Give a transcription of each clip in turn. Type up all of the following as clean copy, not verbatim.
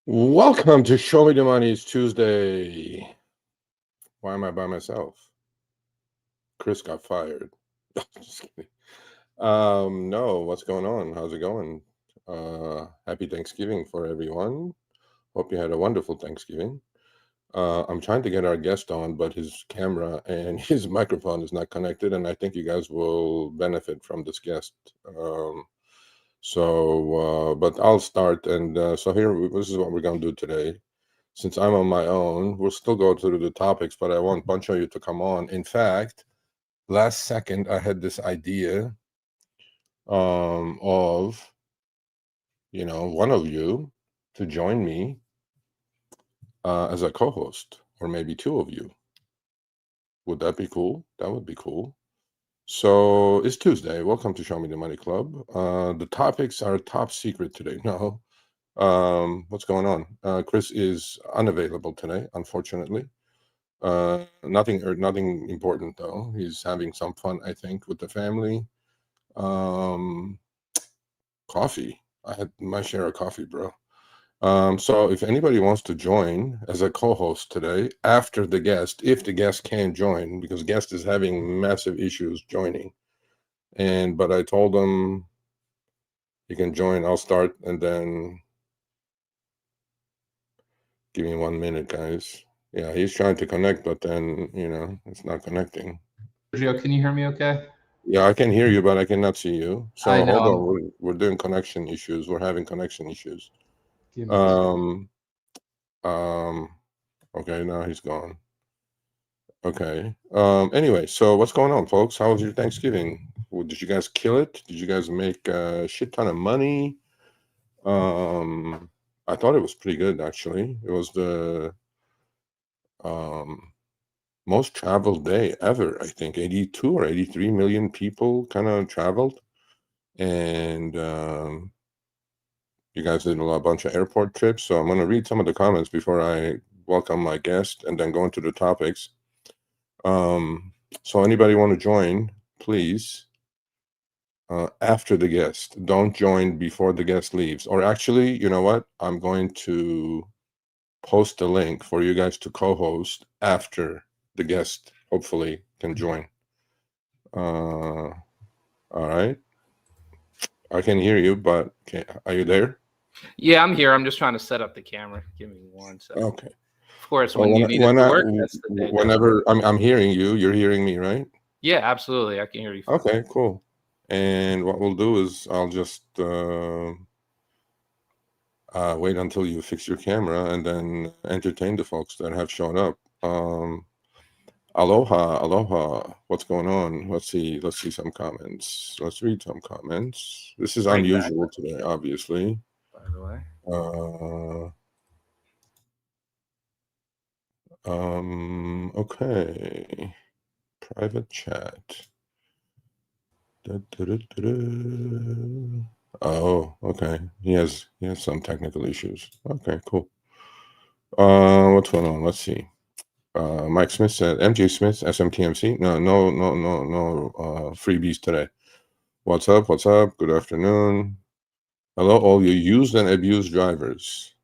Welcome to Show Me the Money's Tuesday. Why am I by myself? Chris got fired. Just kidding. No, what's going on? How's it going? Happy Thanksgiving for everyone. Hope you had a wonderful Thanksgiving. I'm trying to get our guest on, but his camera and his microphone is not connected, and I think you guys will benefit from this guest. But I'll start, and so here, this is what we're going to do today. Since I'm on my own, we'll still go through the topics, but I want a bunch of you to come on. In fact, last second, I had this idea of, one of you to join me as a co-host, or maybe two of you. Would that be cool? That would be cool. So it's Tuesday. Welcome to Show Me the Money Club. The topics are top secret today. No. What's going on? Chris is unavailable today, unfortunately. Nothing important though. He's having some fun, I think, with the family. Coffee. I had my share of coffee, bro. So if anybody wants to join as a co-host today after the guest, if the guest can join, because guest is having massive issues joining, but I told him he can join. I'll start, and then give me 1 minute, guys. Yeah, he's trying to connect, but then it's not connecting. Sergio, can you hear me okay? Yeah, I can hear you, but I cannot see you. So I know. hold on, we're doing connection issues. We're having connection issues. Give me a Okay, now he's gone. Okay. Anyway, so what's going on, folks? How was your Thanksgiving? Did you guys kill it? Did you guys make a shit ton of money? I thought it was pretty good, actually. It was the most traveled day ever. I think 82 or 83 million people kind of traveled. And you guys did a bunch of airport trips. So I'm going to read some of the comments before I welcome my guest and then go into the topics. So anybody want to join, please, after the guest. Don't join before the guest leaves. Or actually, you know what? I'm going to post a link for you guys to co-host after the guest hopefully can join. All right. I can hear you, but are you there? Yeah, I'm here. I'm just trying to set up the camera. Give me 1 second. Okay. Of course, when you need it to work, that's the day. Whenever I'm hearing you, you're hearing me, right? Yeah, absolutely. I can hear you. Okay, cool. And what we'll do is I'll just wait until you fix your camera and then entertain the folks that have shown up. Aloha. What's going on? Let's see some comments. Let's read some comments. This is unusual today, obviously. By the way. Okay. Private chat. Oh, okay. He has some technical issues. Okay, cool. What's going on? Let's see. Mike Smith said, MJ Smith, SMTMC. No freebies today. What's up? Good afternoon. Hello, all you used and abused drivers.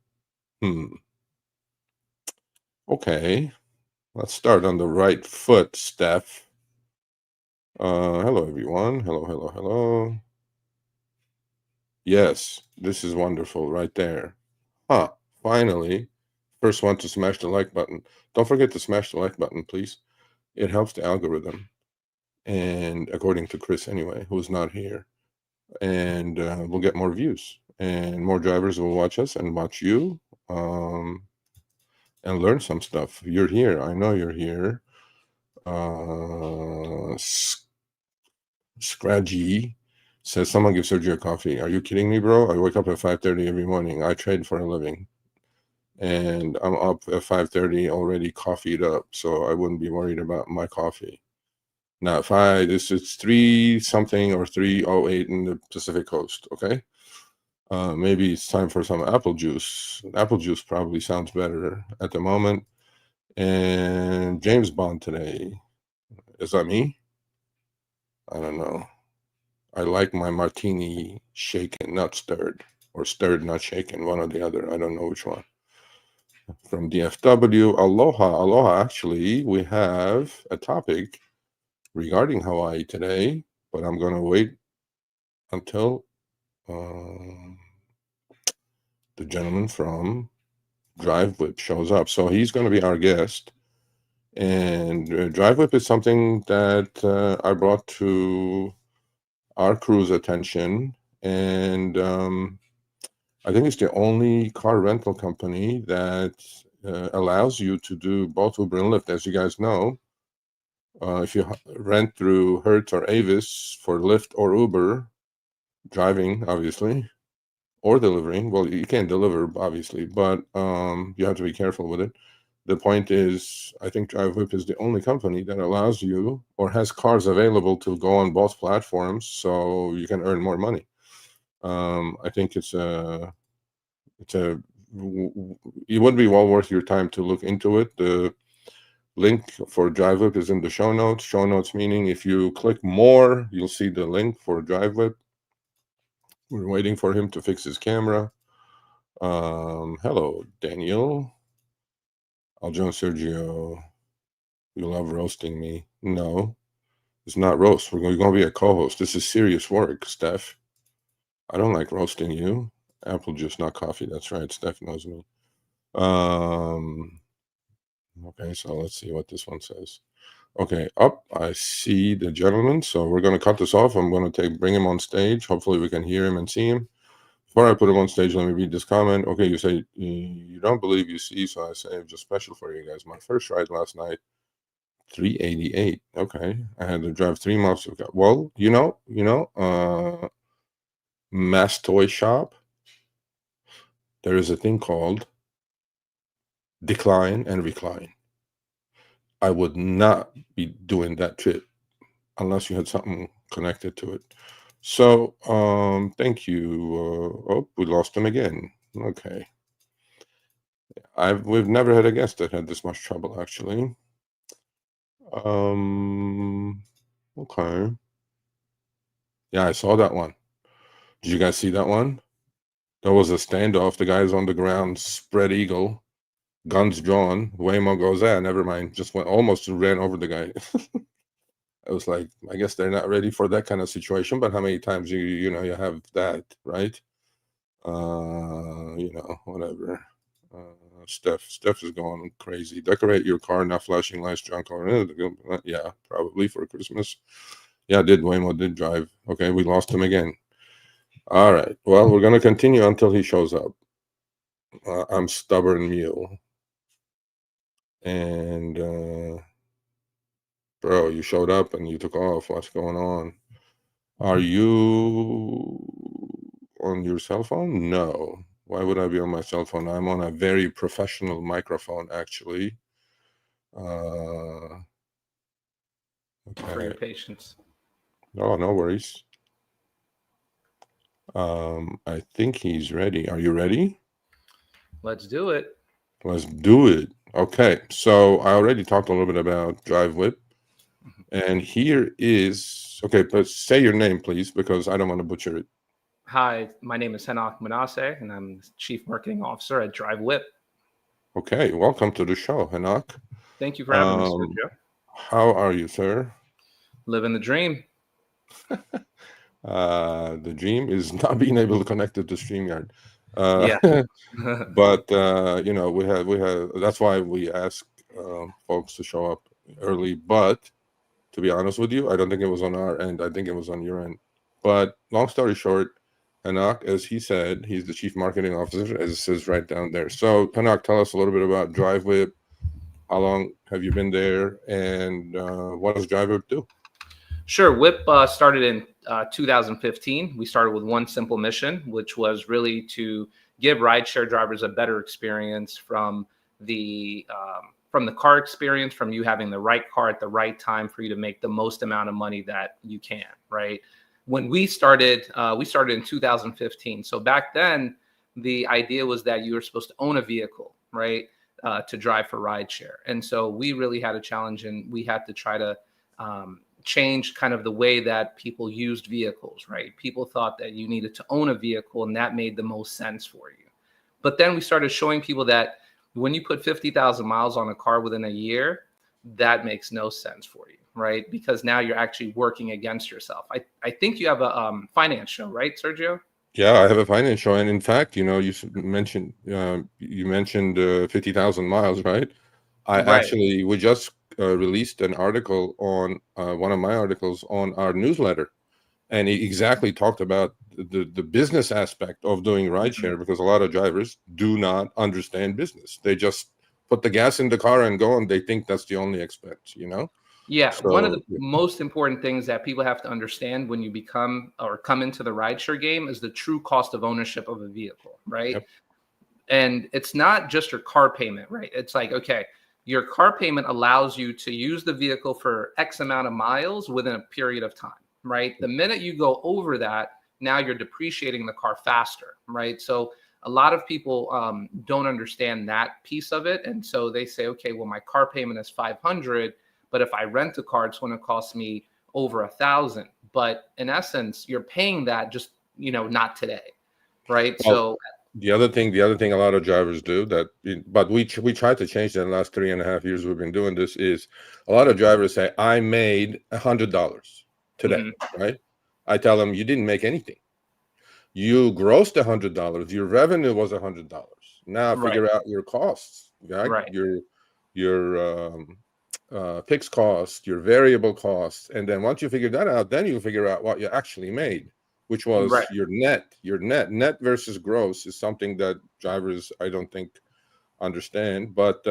Okay. Let's start on the right foot, Steph. Hello, everyone. Hello. Yes, this is wonderful right there. Finally. First one to smash the like button. Don't forget to smash the like button, please. It helps the algorithm. And according to Chris anyway, who's not here. And we'll get more views. And more drivers will watch us and watch you. And learn some stuff. You're here. I know you're here. Scradgy says, someone give Sergio a coffee. Are you kidding me, bro? I wake up at 5:30 every morning. I trade for a living. And I'm up at 5:30 already coffeeed up, so I wouldn't be worried about my coffee. Now, it's 3 something or 3:08 in the Pacific Coast, okay? Maybe it's time for some apple juice. Apple juice probably sounds better at the moment. And James Bond today. Is that me? I don't know. I like my martini shaken, not stirred, or stirred, not shaken, one or the other. I don't know which one. from DFW. Aloha. Actually, we have a topic regarding Hawaii today, but I'm going to wait until the gentleman from DriveWhip shows up. So he's going to be our guest. And DriveWhip is something that I brought to our crew's attention. And I think it's the only car rental company that allows you to do both Uber and Lyft. As you guys know, if you rent through Hertz or Avis for Lyft or Uber, driving, obviously, or delivering. Well, you can't deliver, obviously, but you have to be careful with it. The point is, I think DriveWhip is the only company that allows you or has cars available to go on both platforms, so you can earn more money. I think it would be well worth your time to look into it. The link for DriveWhip is in the show notes. Show notes meaning if you click more, you'll see the link for DriveWhip. We're waiting for him to fix his camera. Hello, Daniel. I'll join Sergio. You love roasting me. No, it's not roast. We're going to be a co-host. This is serious work, Steph. I don't like roasting you. Apple juice, not coffee. That's right. Steph knows me. Okay, so let's see what this one says. Okay, I see the gentleman. So we're going to cut this off. I'm going to bring him on stage. Hopefully we can hear him and see him. Before I put him on stage, let me read this comment. Okay, you say you don't believe you see, so I saved just special for you guys. My first ride last night, 388. Okay, I had to drive 3 miles. Well, Mass Toy Shop. There is a thing called decline and recline. I would not be doing that trip unless you had something connected to it. So, thank you. Oh, we lost him again. Okay. We've never had a guest that had this much trouble, actually. Okay. Yeah, I saw that one. Did you guys see that one? There was a standoff. The guy's on the ground, spread eagle, guns drawn. Waymo goes, never mind. Just almost ran over the guy. I was like, I guess they're not ready for that kind of situation. But how many times you have that, right? Whatever. Steph is going crazy. Decorate your car, not flashing lights, junk car. Yeah, probably for Christmas. Yeah, Waymo did drive. Okay, we lost him again. All right. Well, we're gonna continue until he shows up. I'm stubborn mule. And bro, you showed up and you took off. What's going on? Are you on your cell phone? No. Why would I be on my cell phone? I'm on a very professional microphone, actually. For your patience. Oh, no worries. I think he's ready. Are you ready? Let's do it. Let's do it. Okay. So I already talked a little bit about DriveWhip. And here is, okay, but say your name, please, because I don't want to butcher it. Hi, my name is Henok Menase, and I'm Chief Marketing Officer at DriveWhip. Okay, welcome to the show, Henok. Thank you for having me, Sergio. How are you, sir? Living the dream. The dream is not being able to connect it to StreamYard. Yeah. But we have. That's why we ask folks to show up early. But to be honest with you, I don't think it was on our end. I think it was on your end. But long story short, Henok, as he said, he's the Chief Marketing Officer, as it says right down there. So, Henok, tell us a little bit about DriveWhip. How long have you been there, and what does DriveWhip do? Sure. Whip started in 2015. We started with one simple mission, which was really to give rideshare drivers a better experience from the car experience, from you having the right car at the right time for you to make the most amount of money that you can, right? When we started in 2015. So back then, the idea was that you were supposed to own a vehicle, right, to drive for rideshare. And so we really had a challenge, and we had to try to change kind of the way that people used vehicles, right? People thought that you needed to own a vehicle, and that made the most sense for you. But then we started showing people that When you put 50,000 miles on a car within a year, that makes no sense for you, right? Because now you're actually working against yourself. I think you have a finance show, right, Sergio? Yeah, I have a finance show, and in fact, mentioned 50,000 miles, right? Right. We just released an article on one of my articles on our newsletter, and he exactly talked about the business aspect of doing rideshare, because a lot of drivers do not understand business. They just put the gas in the car and go, and they think that's the only expense, Yeah, one of So the most important things that people have to understand when you become or come into the rideshare game is the true cost of ownership of a vehicle, right? yep, And it's not just your car payment, right? It's like, okay, your car payment allows you to use the vehicle for X amount of miles within a period of time, right? The minute you go over that, now you're depreciating the car faster, right? So a lot of people don't understand that piece of it. And so they say, okay, well, my car payment is 500, but if I rent a car, it's going to cost me over 1,000. But in essence, you're paying that just, not today, right? well, So the other thing a lot of drivers do but we tried to change that in the last 3.5 years we've been doing this, is a lot of drivers say, I made $100 today, mhm, right? I tell them, you didn't make anything. You grossed $100. Your revenue was $100. Now right, figure out your costs, right? right, Your fixed cost, your variable costs, and then once you figure that out, then you figure out what you actually made, which was right. your net. Your net versus gross is something that drivers, I don't think, understand. But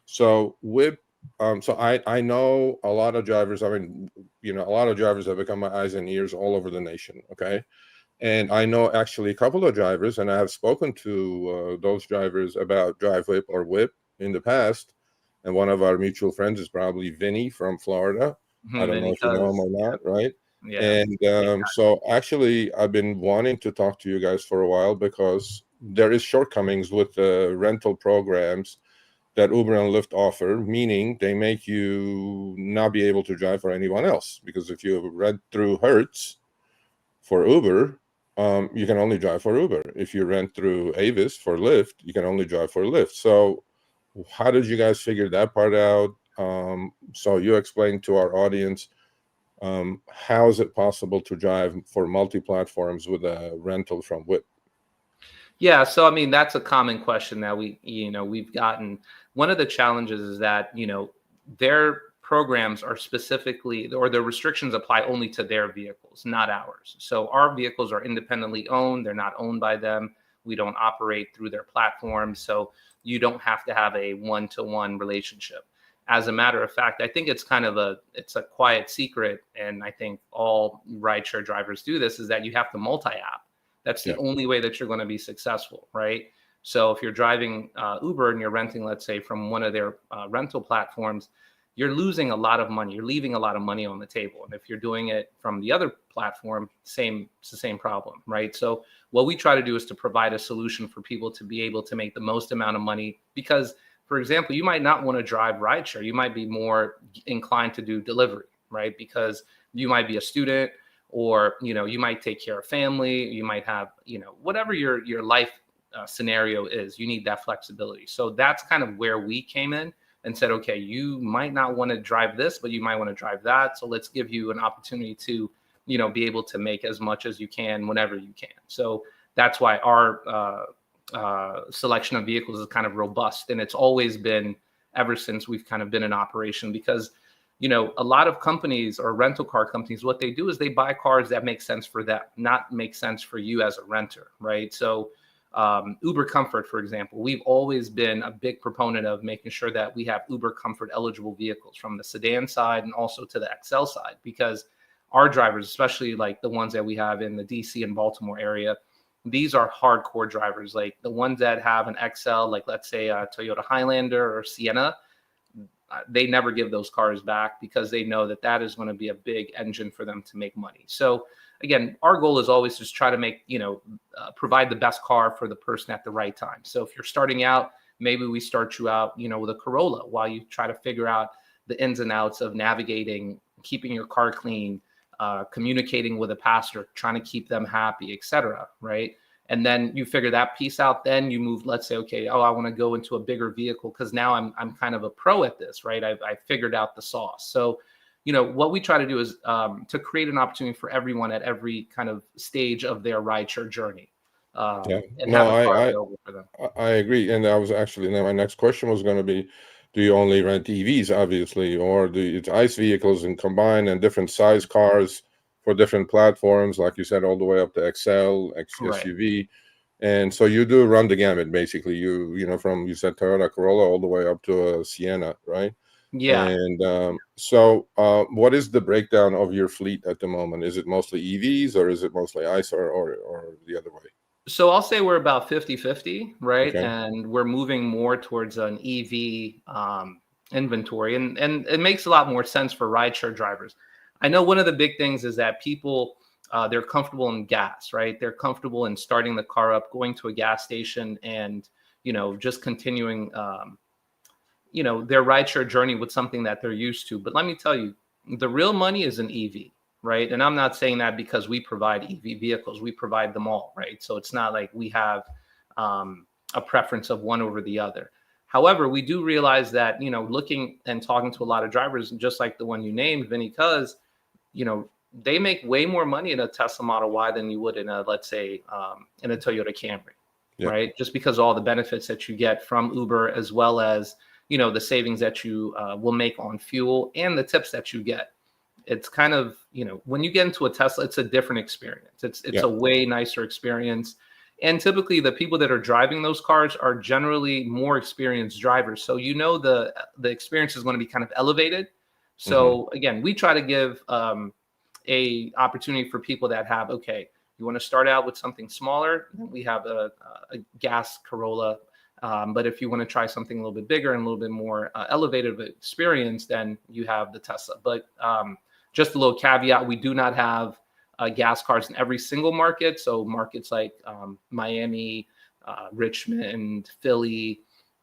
so with so I know a lot of drivers. I mean, a lot of drivers have become my eyes and ears all over the nation. Okay. And I know actually a couple of drivers, and I have spoken to those drivers about DriveWhip or Whip in the past. And one of our mutual friends is probably Vinny from Florida. I don't know Many if you know him cuz. or not, right? Yeah. And so actually, I've been wanting to talk to you guys for a while, because there is shortcomings with the rental programs that Uber and Lyft offer, meaning they make you not be able to drive for anyone else. Because if you rent through Hertz for Uber, you can only drive for Uber. If you rent through Avis for Lyft, you can only drive for Lyft. So how did you guys figure that part out? So you explain to our audience, how is it possible to drive for multi-platforms with a rental from Whip? Yeah, so I mean that's a common question that we've gotten. One of the challenges is that, their programs are specifically, or the restrictions apply only to their vehicles, not ours. So our vehicles are independently owned, they're not owned by them. We don't operate through their platform, so you don't have to have a one-to-one relationship. As a matter of fact, I think it's a quiet secret, and I think all rideshare drivers do this, is that you have to multi-app. That's the Yeah, only way that you're going to be successful, right? So if you're driving Uber and you're renting, let's say, from one of their rental platforms, you're losing a lot of money. You're leaving a lot of money on the table. And if you're doing it from the other platform, it's the same problem, right? So what we try to do is to provide a solution for people to be able to make the most amount of money. Because, for example, you might not want to drive rideshare. You might be more inclined to do delivery, right? Because you might be a student, or you might take care of family, you might have whatever your life scenario is, you need that flexibility. So that's kind of where we came in and said, okay, you might not want to drive this, but you might want to drive that, so let's give you an opportunity to be able to make as much as you can whenever you can. So that's why our selection of vehicles is kind of robust, and it's always been ever since we've kind of been in operation. Because a lot of companies or rental car companies, what they do is they buy cars that make sense for them, not make sense for you as a renter, right? So Uber Comfort, for example, we've always been a big proponent of making sure that we have Uber Comfort eligible vehicles from the sedan side and also to the XL side, because our drivers, especially like the ones that we have in the DC and Baltimore area, these are hardcore drivers. Like the ones that have an XL, like let's say a Toyota Highlander or Sienna, they never give those cars back, because they know that that is going to be a big engine for them to make money. So again, our goal is always just try to make, provide the best car for the person at the right time. So if you're starting out, maybe we start you out, with a Corolla, while you try to figure out the ins and outs of navigating, keeping your car clean, communicating with a passenger, trying to keep them happy, etc. Right? And then you figure that piece out. Then you move, let's say, okay, oh, I want to go into a bigger vehicle because now I'm kind of a pro at this, right? I figured out the sauce. So, what we try to do is to create an opportunity for everyone at every kind of stage of their rideshare journey, and No, have a car available for them. I agree. And I was actually, now my next question was going to be, do you only rent EVs, obviously, or it's ICE vehicles and combine and different size cars for different platforms, like you said, all the way up to XL, Right. SUV. And so you do run the gamut, basically. From, you said Toyota Corolla all the way up to a Sienna, right? Yeah. And what is the breakdown of your fleet at the moment? Is it mostly EVs or is it mostly ICE or the other way? So I'll say we're about 50-50, right? Okay. And we're moving more towards an EV inventory. And it makes a lot more sense for rideshare drivers. I know one of the big things is that people, they're comfortable in gas, right? They're comfortable in starting the car up, going to a gas station and, just continuing, their rideshare journey with something that they're used to. But let me tell you, the real money is an EV. Right. And I'm not saying that because we provide EV vehicles, we provide them all. Right. So it's not like we have a preference of one over the other. However, we do realize that, looking and talking to a lot of drivers, just like the one you named, Vinny, because, they make way more money in a Tesla Model Y than you would in let's say, in a Toyota Camry. Yeah. Right. Just because of all the benefits that you get from Uber, as well as, the savings that you will make on fuel and the tips that you get. It's kind of, when you get into a Tesla, it's a different experience. It's a way nicer experience. And typically the people that are driving those cars are generally more experienced drivers. So, the experience is going to be kind of elevated. So again, we try to give a opportunity for people that have, okay, you want to start out with something smaller. We have a gas Corolla. But if you want to try something a little bit bigger and a little bit more elevated experience, then you have the Tesla. But just a little caveat, we do not have gas cars in every single market. So markets like Miami, Richmond, Philly,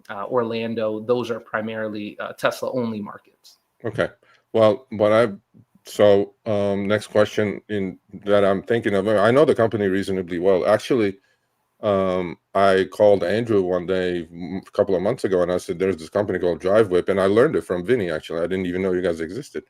Orlando, those are primarily Tesla-only markets. Okay. Well, next question that I'm thinking of, I know the company reasonably well. Actually, I called Andrew one day a couple of months ago and I said, there's this company called DriveWhip, and I learned it from Vinny, actually. I didn't even know you guys existed.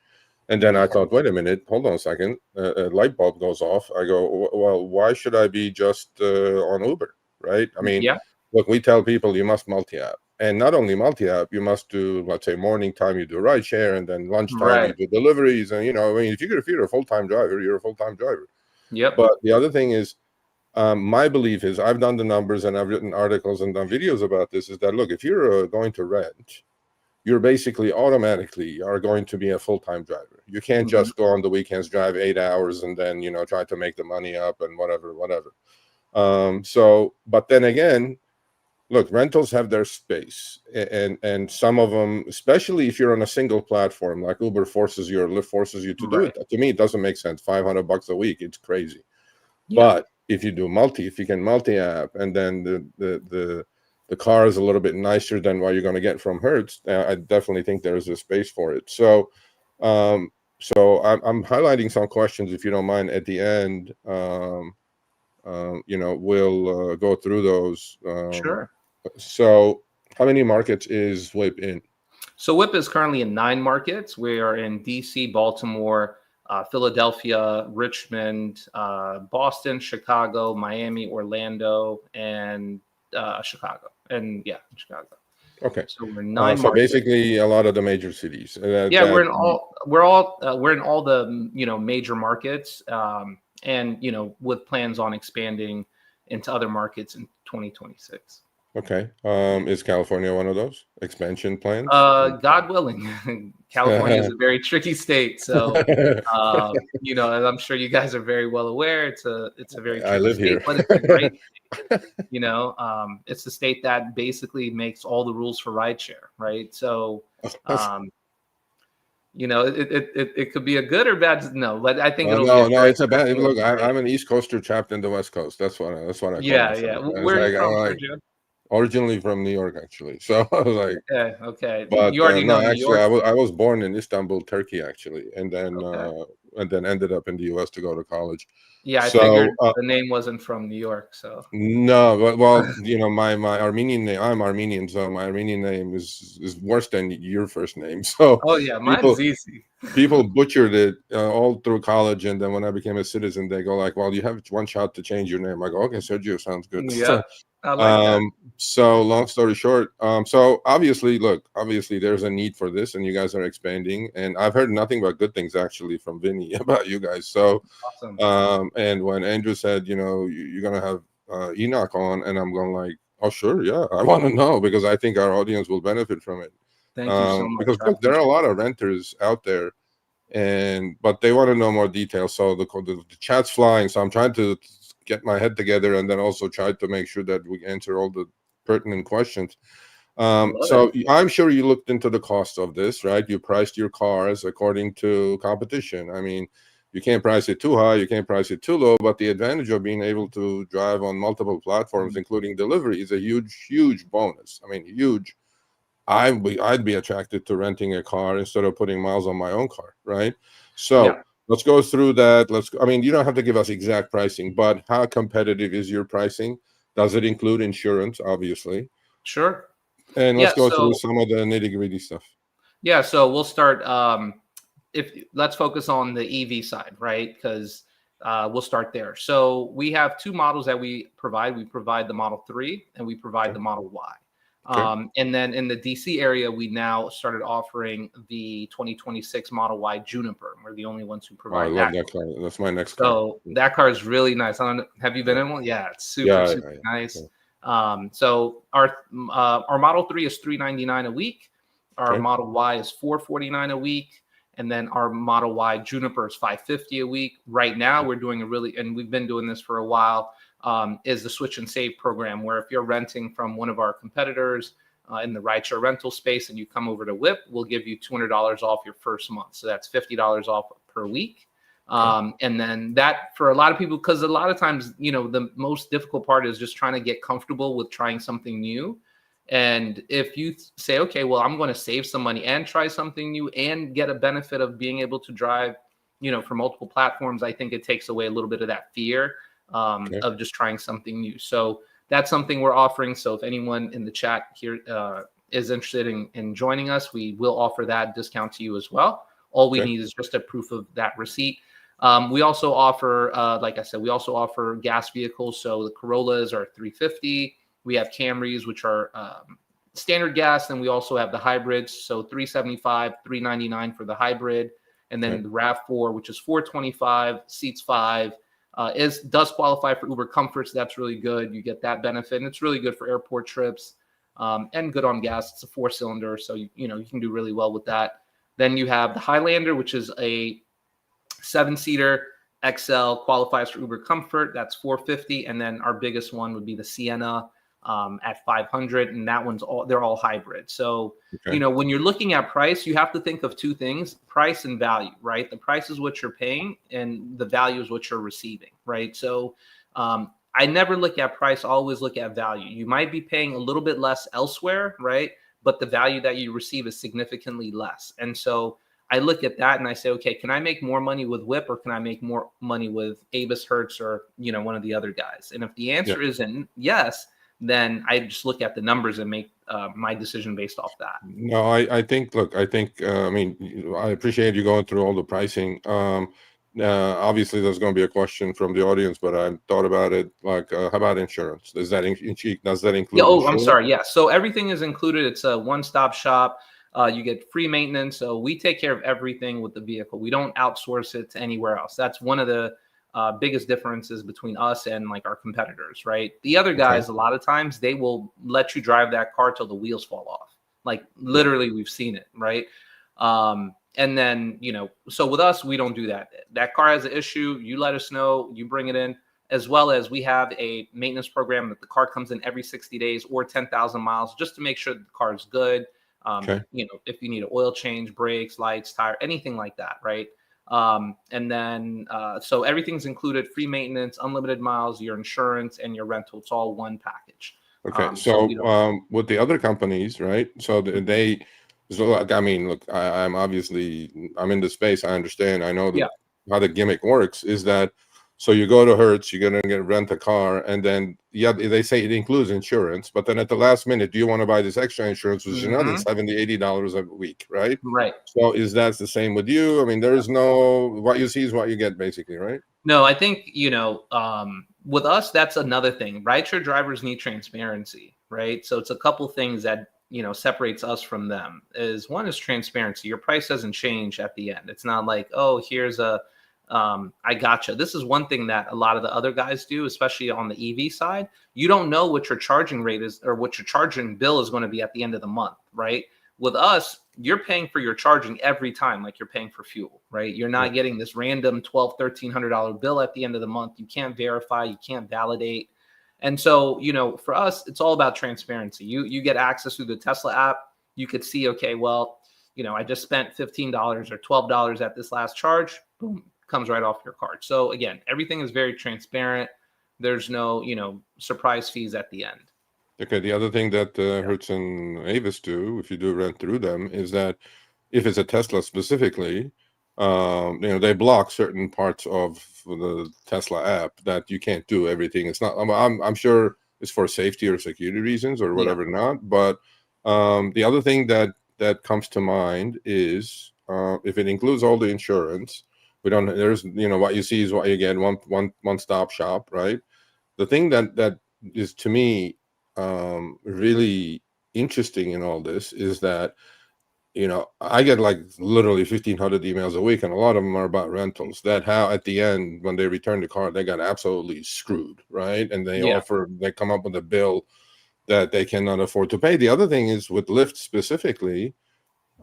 And then I thought, wait a minute, hold on a second. A light bulb goes off. I go, well, why should I be just on Uber, right? I mean, look, we tell people you must multi-app. And not only multi-app, you must do, let's say, morning time, you do rideshare, and then lunchtime, you do deliveries. And, if you're a full-time driver, you're a full-time driver. Yep. But the other thing is, my belief is, I've done the numbers and I've written articles and done videos about this, is that, look, if you're going to rent, you're basically automatically are going to be a full-time driver. You can't just go on the weekends, drive 8 hours, and then, try to make the money up and whatever. But then again, look, rentals have their space, and some of them, especially if you're on a single platform, like Uber forces you or Lyft forces you to do it. To me, it doesn't make sense. $500 a week, it's crazy. But if you if you can multi-app, and then the car is a little bit nicer than what you're going to get from Hertz, I definitely think there is a space for it. So I'm highlighting some questions, if you don't mind, at the end. We'll go through those. Sure. So how many markets is Whip in? So Whip is currently in 9 markets. We are in DC, Baltimore, Philadelphia, Richmond, Boston, Chicago, Miami, Orlando, and Chicago. And Chicago. Okay. So we're 9 markets. So basically a lot of the major cities. We're in all the major markets, and with plans on expanding into other markets in 2026. Okay. Is California one of those expansion plans? God willing. California is a very tricky state, so as I'm sure you guys are very well aware, it's a very tricky I live state, here. but it's a great state. It's the state that basically makes all the rules for rideshare, right? So it could be a good or bad. No, but I think it's a bad. Look, I'm an East Coaster trapped in the West Coast. That's what I call myself. Where are you from, Sergio? Originally from New York, actually. So I was like, okay. But you already know New actually, York. I was born in Istanbul, Turkey, actually, and then and then ended up in the U.S. to go to college. Yeah, I So figured the name wasn't from New York, so. no, well, my Armenian name, I'm Armenian, so my Armenian name is worse than your first name. So Oh yeah, mine's people easy. people butchered it all through college, and then when I became a citizen, they go like, "Well, you have one shot to change your name." I go, "Okay, Sergio sounds good." Yeah, I like that. So long story short, so obviously there's a need for this, and you guys are expanding, and I've heard nothing but good things actually from Vinny about you guys. So Awesome. and when Andrew said, you're gonna have Enoch on, and I'm going like, oh sure, yeah, I want to know, because I think our audience will benefit from it. Thank you so much. Because I look, there are a appreciate lot of renters out there, but they want to know more details. So the chat's flying. So I'm trying to get my head together, and then also try to make sure that we answer all the pertinent questions. Love So it. I'm sure you looked into the cost of this, right? You priced your cars according to competition. I mean, you can't price it too high, you can't price it too low, but the advantage of being able to drive on multiple platforms, including delivery, is a huge, huge bonus. I mean, huge. I'd be attracted to renting a car instead of putting miles on my own car, right? So Yeah, let's go through that. I mean, you don't have to give us exact pricing, but how competitive is your pricing? Does it include insurance, obviously? sure. And let's Yeah, go through so some of the nitty-gritty stuff. we'll start. If let's focus on the EV side, right? Because we'll start there. So we have two models that we provide. We provide the Model 3 and we provide Okay. the Model Y. Okay. And then in the DC area, we now started offering the 2026 Model Y Juniper. We're the only ones who Oh, I provide love that. that car. That's my next car. So that car is really nice. I don't know, have you been Yeah. in one? Yeah, it's super, Yeah, super yeah. nice. So our Model 3 is $399 a week. Our Okay. Model Y is $449 a week. And then our Model Y Juniper is $550 a week. Right now, we're doing and we've been doing this for a while, is the Switch and Save program, where if you're renting from one of our competitors in the rideshare rental space and you come over to Whip, we'll give you $200 off your first month. So that's $50 off per week. And then that, for a lot of people, because a lot of times, the most difficult part is just trying to get comfortable with trying something new. And if you say, okay, well, I'm going to save some money and try something new and get a benefit of being able to drive, for multiple platforms, I think it takes away a little bit of that fear of just trying something new. So that's something we're offering. So if anyone in the chat here is interested in joining us, we will offer that discount to you as well. All we need is just a proof of that receipt. We also offer, like I said, we also offer gas vehicles. So the Corollas are $350. We have Camrys, which are standard gas. Then we also have the hybrids. So $375, $399 for the hybrid. And then the RAV4, which is $425, seats 5, does qualify for Uber Comfort. So that's really good. You get that benefit. And it's really good for airport trips and good on gas. It's a 4-cylinder. So, you can do really well with that. Then you have the Highlander, which is a 7-seater XL, qualifies for Uber Comfort. That's $450. And then our biggest one would be the Sienna at $500. And that they're all hybrid. So, when you're looking at price, you have to think of two things: price and value, right? The price is what you're paying and the value is what you're receiving, right? So I never look at price, I always look at value. You might be paying a little bit less elsewhere, right? But the value that you receive is significantly less. And so I look at that and I say, okay, can I make more money with Whip, or can I make more money with Avis, Hertz, or, one of the other guys? And if the answer is yes, then I just look at the numbers and make my decision based off that. No, I think, I mean, I appreciate you going through all the pricing. Obviously, there's going to be a question from the audience, but I thought about it. Like, how about insurance? Does that include Oh, insurance? I'm sorry. Yeah. So everything is included. It's a one-stop shop. You get free maintenance. So we take care of everything with the vehicle. We don't outsource it to anywhere else. That's one of the biggest differences between us and like our competitors, right? The other guys, a lot of times they will let you drive that car till the wheels fall off. Like literally, we've seen it, right? And then, so with us, we don't do that. That car has an issue, you let us know, you bring it in, as well as we have a maintenance program that the car comes in every 60 days or 10,000 miles just to make sure the car is good. If you need an oil change, brakes, lights, tire, anything like that, right? And then, so everything's included: free maintenance, unlimited miles, your insurance, and your rental. It's all one package. Okay. So with the other companies, right? So I mean, look, I'm in the space. I understand. I know that how the gimmick works is that, so you go to Hertz, you're gonna rent a car, and then they say it includes insurance, but then at the last minute, do you want to buy this extra insurance, which is another $70-$80 a week, right? Right. So is that the same with you? I mean, there is no, what you see is what you get, basically, right? No, I think, with us, that's another thing. Rideshare drivers need transparency, right? So it's a couple things that, separates us from them. One is transparency. Your price doesn't change at the end. It's not like, oh, here's I gotcha. This is one thing that a lot of the other guys do, especially on the EV side. You don't know what your charging rate is or what your charging bill is going to be at the end of the month, right? With us, you're paying for your charging every time, like you're paying for fuel, right? You're not getting this random $1,200-$1,300 bill at the end of the month. You can't verify, you can't validate. And so, for us, it's all about transparency. You get access through the Tesla app. You could see, okay, well, I just spent $15 or $12 at this last charge. Boom, comes right off your card. So again, everything is very transparent. There's no, surprise fees at the end. Okay, the other thing that Hertz and Avis do, if you do rent through them, is that if it's a Tesla specifically, they block certain parts of the Tesla app that you can't do everything. It's not. I'm sure it's for safety or security reasons or whatever not. But the other thing that comes to mind is if it includes all the insurance, we don't. There's what you see is what you get. One stop shop, right? The thing that is to me really interesting in all this is that I get like literally 1,500 emails a week, and a lot of them are about rentals. That how at the end when they return the car, they got absolutely screwed, right? And they come up with a bill that they cannot afford to pay. The other thing is with Lyft specifically,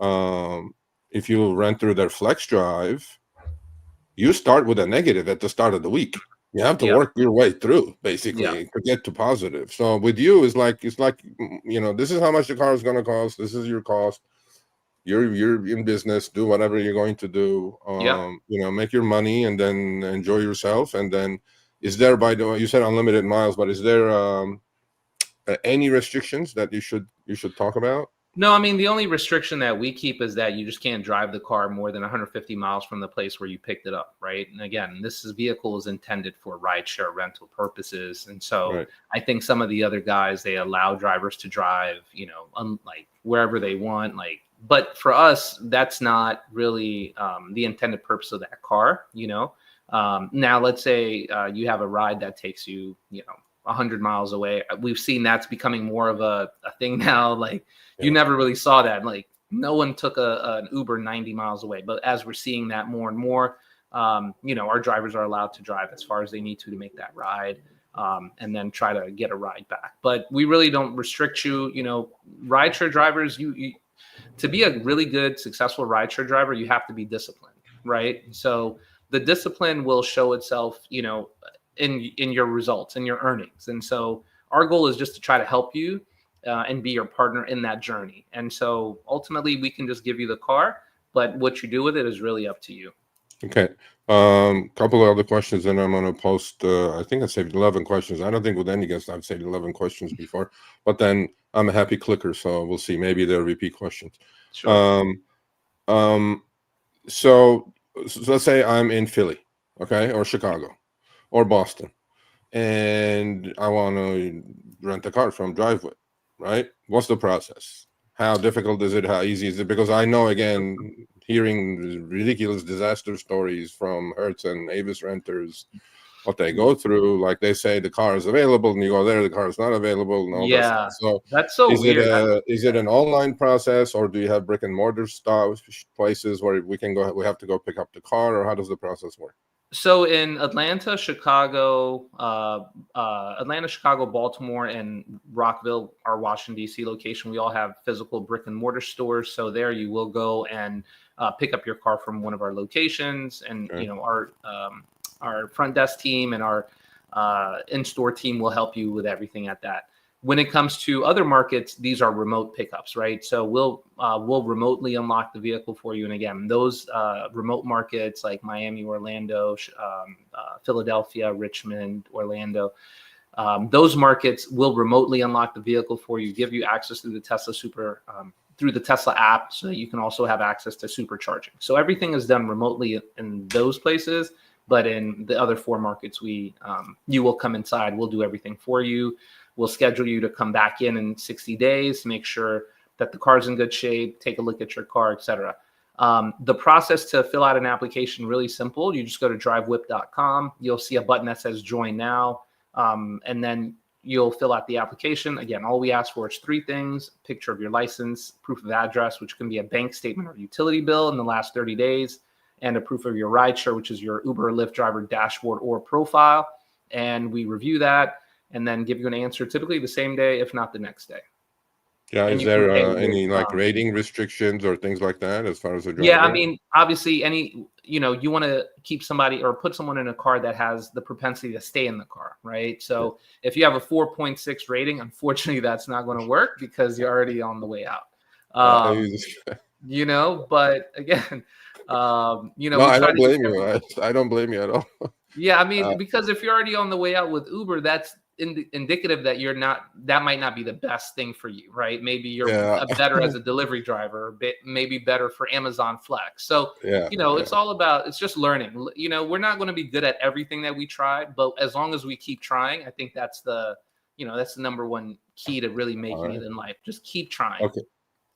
if you rent through their Flex Drive, you start with a negative at the start of the week. You have to work your way through basically to get to positive. So with you, it's like this is how much the car is going to cost. This is your cost. You're in business. Do whatever you're going to do. Make your money and then enjoy yourself. And then, is there, by the way, you said unlimited miles, but is there any restrictions that you should talk about? No, I mean, the only restriction that we keep is that you just can't drive the car more than 150 miles from the place where you picked it up, right? And again, vehicle is intended for rideshare rental purposes. And so I think some of the other guys, they allow drivers to drive, like wherever they want, but for us, that's not really the intended purpose of that car, Now, let's say you have a ride that takes you, 100 miles away. We've seen that's becoming more of a thing now. You never really saw that. No one took an Uber 90 miles away. But as we're seeing that more and more, our drivers are allowed to drive as far as they need to make that ride, and then try to get a ride back. But we really don't restrict you. Rideshare drivers, you to be a really good, successful rideshare driver, you have to be disciplined, right? So the discipline will show itself, in your results and your earnings. And so our goal is just to try to help you and be your partner in that journey. And so ultimately we can just give you the car, but what you do with it is really up to you. Okay. Couple of other questions, and I'm going to post, I think I saved 11 questions. I don't think with any guest I've saved 11 questions before, but then I'm a happy clicker. So we'll see. Maybe they're repeat questions. Sure. So let's say I'm in Philly, okay, or Chicago or Boston, and I want to rent a car from DriveWhip, right? What's the process? How difficult is it? How easy is it? Because I know, again, hearing ridiculous disaster stories from Hertz and Avis renters, what they go through, like they say the car is available, and you go there, the car is not available, and all that stuff. So that's so weird. Is it an online process, or do you have brick and mortar style places where we can go? We have to go pick up the car, or how does the process work? So in Atlanta, Chicago, Baltimore, and Rockville, our Washington, D.C. location, we all have physical brick and mortar stores. So there you will go and pick up your car from one of our locations. And, our front desk team and our in-store team will help you with everything at that. When it comes to other markets, these are remote pickups, right? So we'll remotely unlock the vehicle for you. And again, those remote markets like Miami, Orlando, Philadelphia, Richmond, Orlando, those markets will remotely unlock the vehicle for you, give you access through the Tesla Super through the Tesla app, so you can also have access to supercharging. So everything is done remotely in those places, but in the other 4 markets, you will come inside. We'll do everything for you. We'll schedule you to come back in 60 days to make sure that the car's in good shape, take a look at your car, etc. The process to fill out an application, really simple. You just go to drivewhip.com. You'll see a button that says join now. And then you'll fill out the application. Again, all we ask for is 3 things: picture of your license, proof of address, which can be a bank statement or utility bill in the last 30 days, and a proof of your rideshare, which is your Uber or Lyft driver dashboard or profile. And we review that and then give you an answer typically the same day, if not the next day. Yeah, And is you can there pay with, any like rating restrictions or things like that as far as a driver? Yeah, I mean, obviously, you want to keep somebody or put someone in a car that has the propensity to stay in the car, right? So if you have a 4.6 rating, unfortunately, that's not going to work because you're already on the way out. But again, no, we I try don't to do blame you. I don't blame you at all. Yeah, I mean, because if you're already on the way out with Uber, that's indicative that that might not be the best thing for you, right? Maybe you're better as a delivery driver, maybe better for Amazon Flex. So, it's all about, it's just learning. We're not going to be good at everything that we try, but as long as we keep trying, I think that's the number one key to really making it in life. Just keep trying.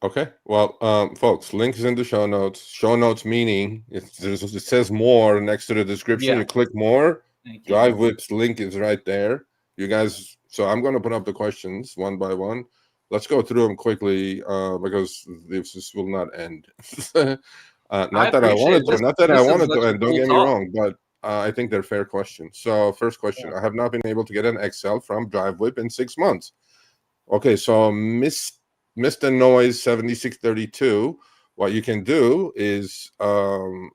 Okay. Well, folks, link is in the show notes. Show notes meaning it says more next to the description. You click more. DriveWhip's link is right there. You guys. So I'm going to put up the questions one by one. Let's go through them quickly because this will not end. Not that I wanted to end. Don't get me wrong, but I think they're fair questions. So first question: I have not been able to get an XL from DriveWhip in 6 months. Okay, so Mr. Noise 7632, what you can do is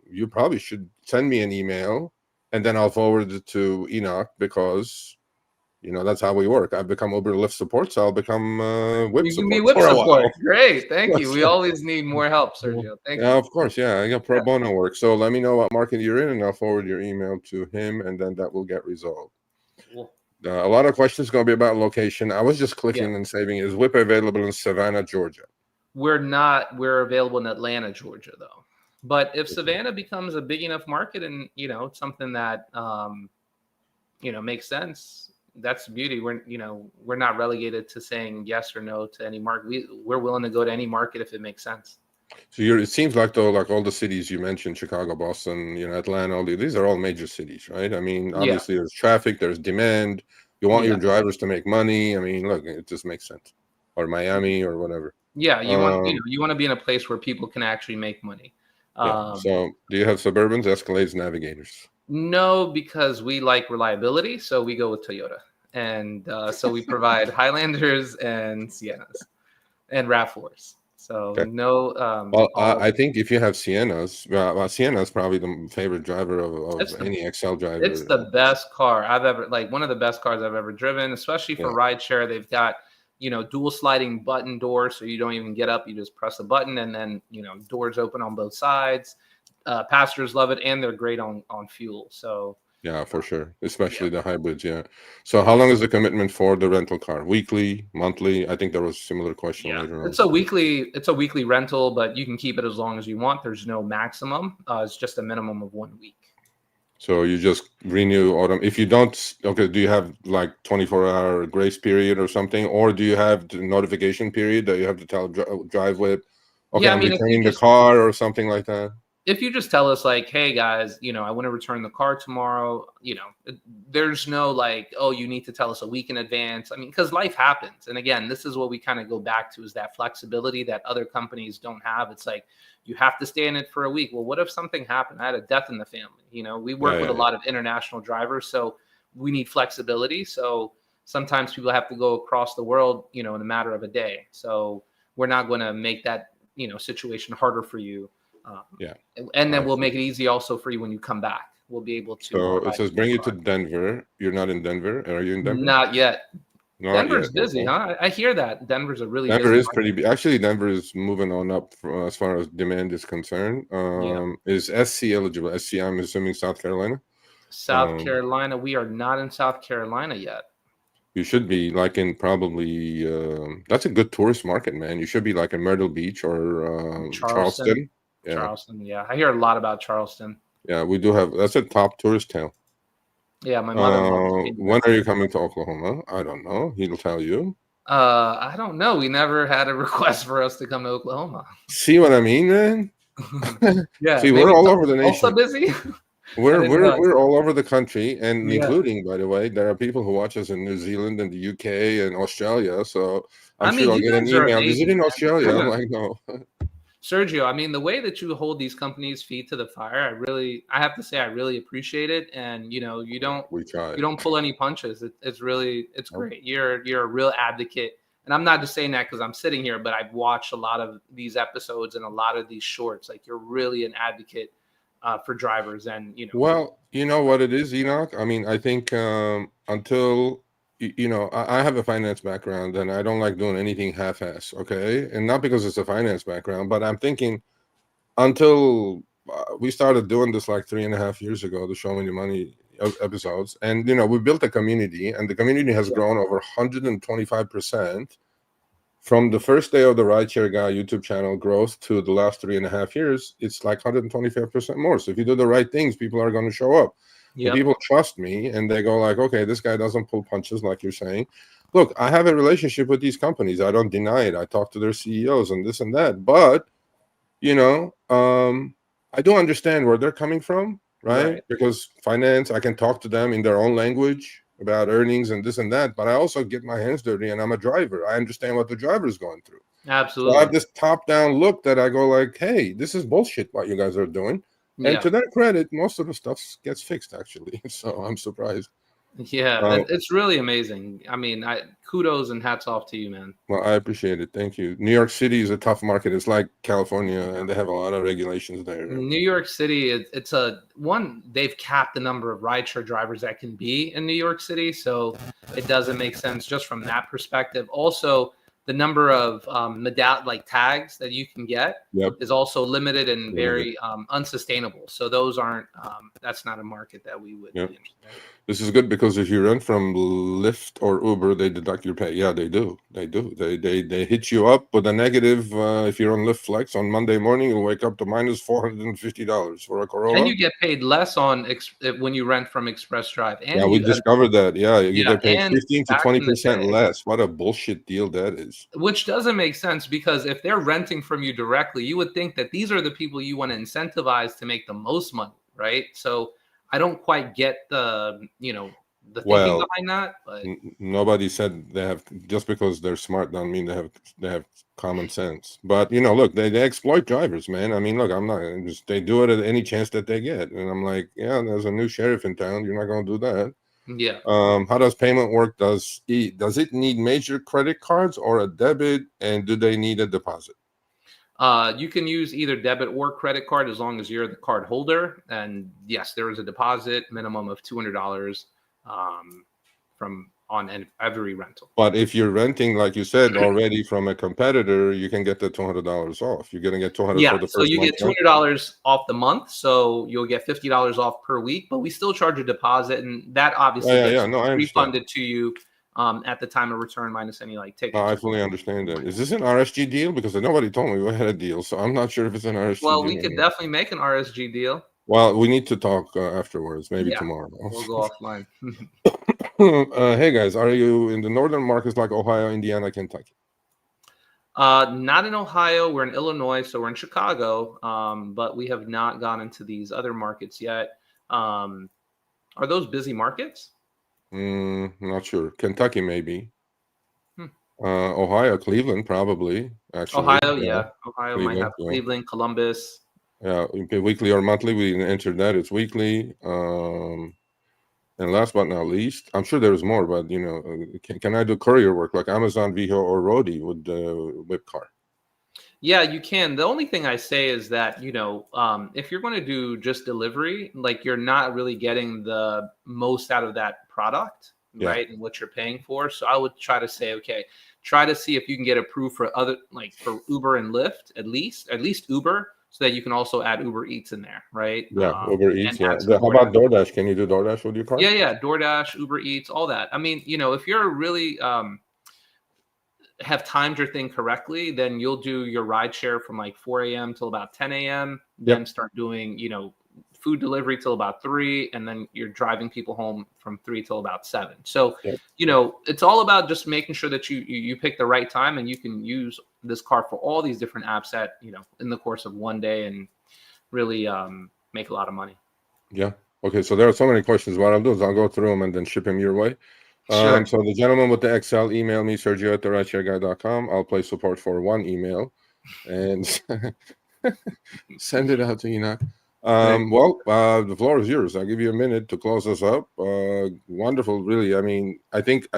you probably should send me an email and then I'll forward it to Henok because that's how we work. I've become Uber Lyft support, so I'll become Whip support. You can be Whip support. Great, thank you. We always need more help, Sergio. Thank you. Of course, I got pro bono work. So let me know what market you're in and I'll forward your email to him and then that will get resolved. Cool. A lot of questions going to be about location. I was just clicking and saving. Is Whip available in Savannah, Georgia? We're not. We're available in Atlanta, Georgia, though. But if Savannah becomes a big enough market and, it's something that, makes sense, that's the beauty. We're not relegated to saying yes or no to any market. We're willing to go to any market if it makes sense. So it seems like though, like all the cities you mentioned, Chicago, Boston, Atlanta, these are all major cities, right? I mean, obviously there's traffic, there's demand. You want your drivers to make money. I mean, look, it just makes sense. Or Miami or whatever. Yeah, you want to be in a place where people can actually make money. So do you have Suburbans, Escalades, Navigators? No, because we like reliability, so we go with Toyota. And so we provide Highlanders and Siennas and RAV4s. So no. Well, I think if you have Siennas, Sienna is probably the favorite driver of any XL driver. It's the best car I've ever, one of the best cars I've ever driven, especially for rideshare. They've got, dual sliding button doors, so you don't even get up. You just press a button and then, doors open on both sides. Passengers love it, and they're great on fuel. So. Yeah, for sure. Especially the hybrids. Yeah. So how long is the commitment for the rental car? Weekly, monthly? I think there was a similar question later on. It's a weekly rental, but you can keep it as long as you want. There's no maximum. It's just a minimum of 1 week. So you just renew autumn. If you don't, do you have like 24-hour grace period or something? Or do you have the notification period that you have to tell DriveWhip, I'm returning the car or something like that? If you just tell us hey guys, I want to return the car tomorrow, there's no you need to tell us a week in advance. I mean, because life happens. And again, this is what we kind of go back to, is that flexibility that other companies don't have. It's you have to stay in it for a week. Well, what if something happened? I had a death in the family. We work with a lot of international drivers, so we need flexibility. So sometimes people have to go across the world, in a matter of a day. So we're not going to make that, situation harder for you. And then we'll make it easy also for you when you come back. We'll be able to. So it says bring you to Denver. You're not in Denver. Are you in Denver? Not yet. Denver's busy, huh? I hear that Denver's a really Denver busy is pretty big. Actually, Denver is moving on up as far as demand is concerned. Is SC eligible? SC, I'm assuming South Carolina. South Carolina. We are not in South Carolina yet. You should be like in probably that's a good tourist market, man. You should be like in Myrtle Beach or Charleston. Charleston. Yeah, Charleston, yeah. I hear a lot about Charleston. yeah, we do have that's a top tourist town. Yeah, my mother-in-law just came to When are visit. you coming to Oklahoma? I don't know. He'll tell you. I don't know. We never had a request for us to come to Oklahoma. See what I mean, man? Yeah, See, we're maybe all over the Tulsa nation. busy. I We're didn't we're know. we're all over the country, and Yeah. including, by the way, there are people who watch us in New Zealand and the UK and Australia. So I'm I sure mean, I'll you get an guys are email. Is it amazing, in Australia? I'm man. like, no. Sergio, I mean, the way that you hold these companies' feet to the fire, I have to say, I really appreciate it. And We you tried. don't pull any punches. It's really, it's Nope. great. You're a real advocate. And I'm not just saying that because I'm sitting here, but I've watched a lot of these episodes and a lot of these shorts. Like you're really an advocate for drivers, and Well, you know what it is, Enoch? I mean, I think until, I have a finance background and I don't like doing anything half-ass, okay? And not because it's a finance background, but I'm thinking until we started doing this like 3.5 years ago, the Show Me the Money episodes. And, we built a community, and the community has grown over 125% from the first day of the Rideshare Guy YouTube channel growth to the last 3.5 years. It's like 125% more. So if you do the right things, people are going to show up. And Yep. people trust me, and they go like, okay, this guy doesn't pull punches, like you're saying. Look, I have a relationship with these companies. I don't deny it. I talk to their CEOs and this and that. But I do understand where they're coming from, right? Right. Because finance, I can talk to them in their own language about earnings and this and that, but I also get my hands dirty, and I'm a driver. I understand what the driver is going through. So I Absolutely. have this top-down look that I go like, hey, this is bullshit what you guys are doing. And Yeah. to their credit, most of the stuff gets fixed, actually. So I'm surprised. Yeah. It's really amazing. I mean, kudos and hats off to you, man. Well, I appreciate it. Thank you. New York City is a tough market. It's like California, and they have a lot of regulations there. New York City, they've capped the number of rideshare drivers that can be in New York City. So it doesn't make sense just from that perspective. Also, the number of tags that you can get is also limited and very unsustainable. So those aren't, that's not a market that we would be interested in. This is good because if you rent from Lyft or Uber, they deduct your pay. Yeah, they do. They do. They hit you up with a negative. If you're on Lyft Flex on Monday morning, you'll wake up to minus $450 for a Corolla. And you get paid less when you rent from Express Drive. And yeah, we discovered that. Yeah, you get paid and 15 to back in the 20% day, less. What a bullshit deal that is. which doesn't make sense, because if they're renting from you directly, you would think that these are the people you want to incentivize to make the most money, right? So I don't quite get the thinking behind that. But nobody said they have, just because they're smart doesn't mean they have common sense. But look, they exploit drivers, man. I mean, look, they do it at any chance that they get. And I'm like, yeah, there's a new sheriff in town. You're not going to do that. Yeah. How does payment work? Does it need major credit cards or a debit? And do they need a deposit? You can use either debit or credit card as long as you're the card holder. And yes, there is a deposit minimum of $200 on every rental. But if you're renting, like you said already, from a competitor, you can get the $200 off. You're gonna get $200 for the first month. So you get $200 off the month, so you'll get $50 off per week. But we still charge a deposit, and that obviously gets refunded to you at the time of return, minus any tickets. No, I fully understand that. Is this an RSG deal? Because nobody told me we had a deal, so I'm not sure if it's an RSG deal. Well, we could definitely make an RSG deal. Well, we need to talk afterwards, maybe tomorrow. We'll go offline. Hey guys, are you in the northern markets like Ohio, Indiana, Kentucky? Not in Ohio. We're in Illinois, so we're in Chicago. But we have not gone into these other markets yet. Are those busy markets? Not sure. Kentucky, maybe. Ohio, Cleveland, probably. Actually, Ohio, yeah. Ohio might have Cleveland, Columbus. Yeah, weekly or monthly. We didn't enter that. It's weekly. And last but not least, I'm sure there's more, but can I do courier work like Amazon, Viho, or Roadie with the Whip car? Yeah, you can. The only thing I say is that, if you're going to do just delivery, you're not really getting the most out of that product, right? And what you're paying for. So I would try to say, try to see if you can get approved for for Uber and Lyft, at least Uber, so that you can also add Uber Eats in there, right? Yeah, Uber Eats. And Yeah. add some How about DoorDash? Can you do DoorDash with your car? Yeah, DoorDash, Uber Eats, all that. I mean, if you're really have timed your thing correctly, then you'll do your ride share from like 4 a.m. till about 10 a.m. Then start doing, food delivery till about 3, and then you're driving people home from 3 till about 7. So, it's all about just making sure that you pick the right time, and you can use this car for all these different apps that, in the course of one day, and really make a lot of money. Yeah. Okay. So there are so many questions. What I'll do is I'll go through them and then ship them your way. Sure. So the gentleman with the Excel, email me, Sergio@therideshareguy.com. I'll play support for one email and send it out to Henok. The floor is yours. I'll give you a minute to close us up. Wonderful, really. I mean, I think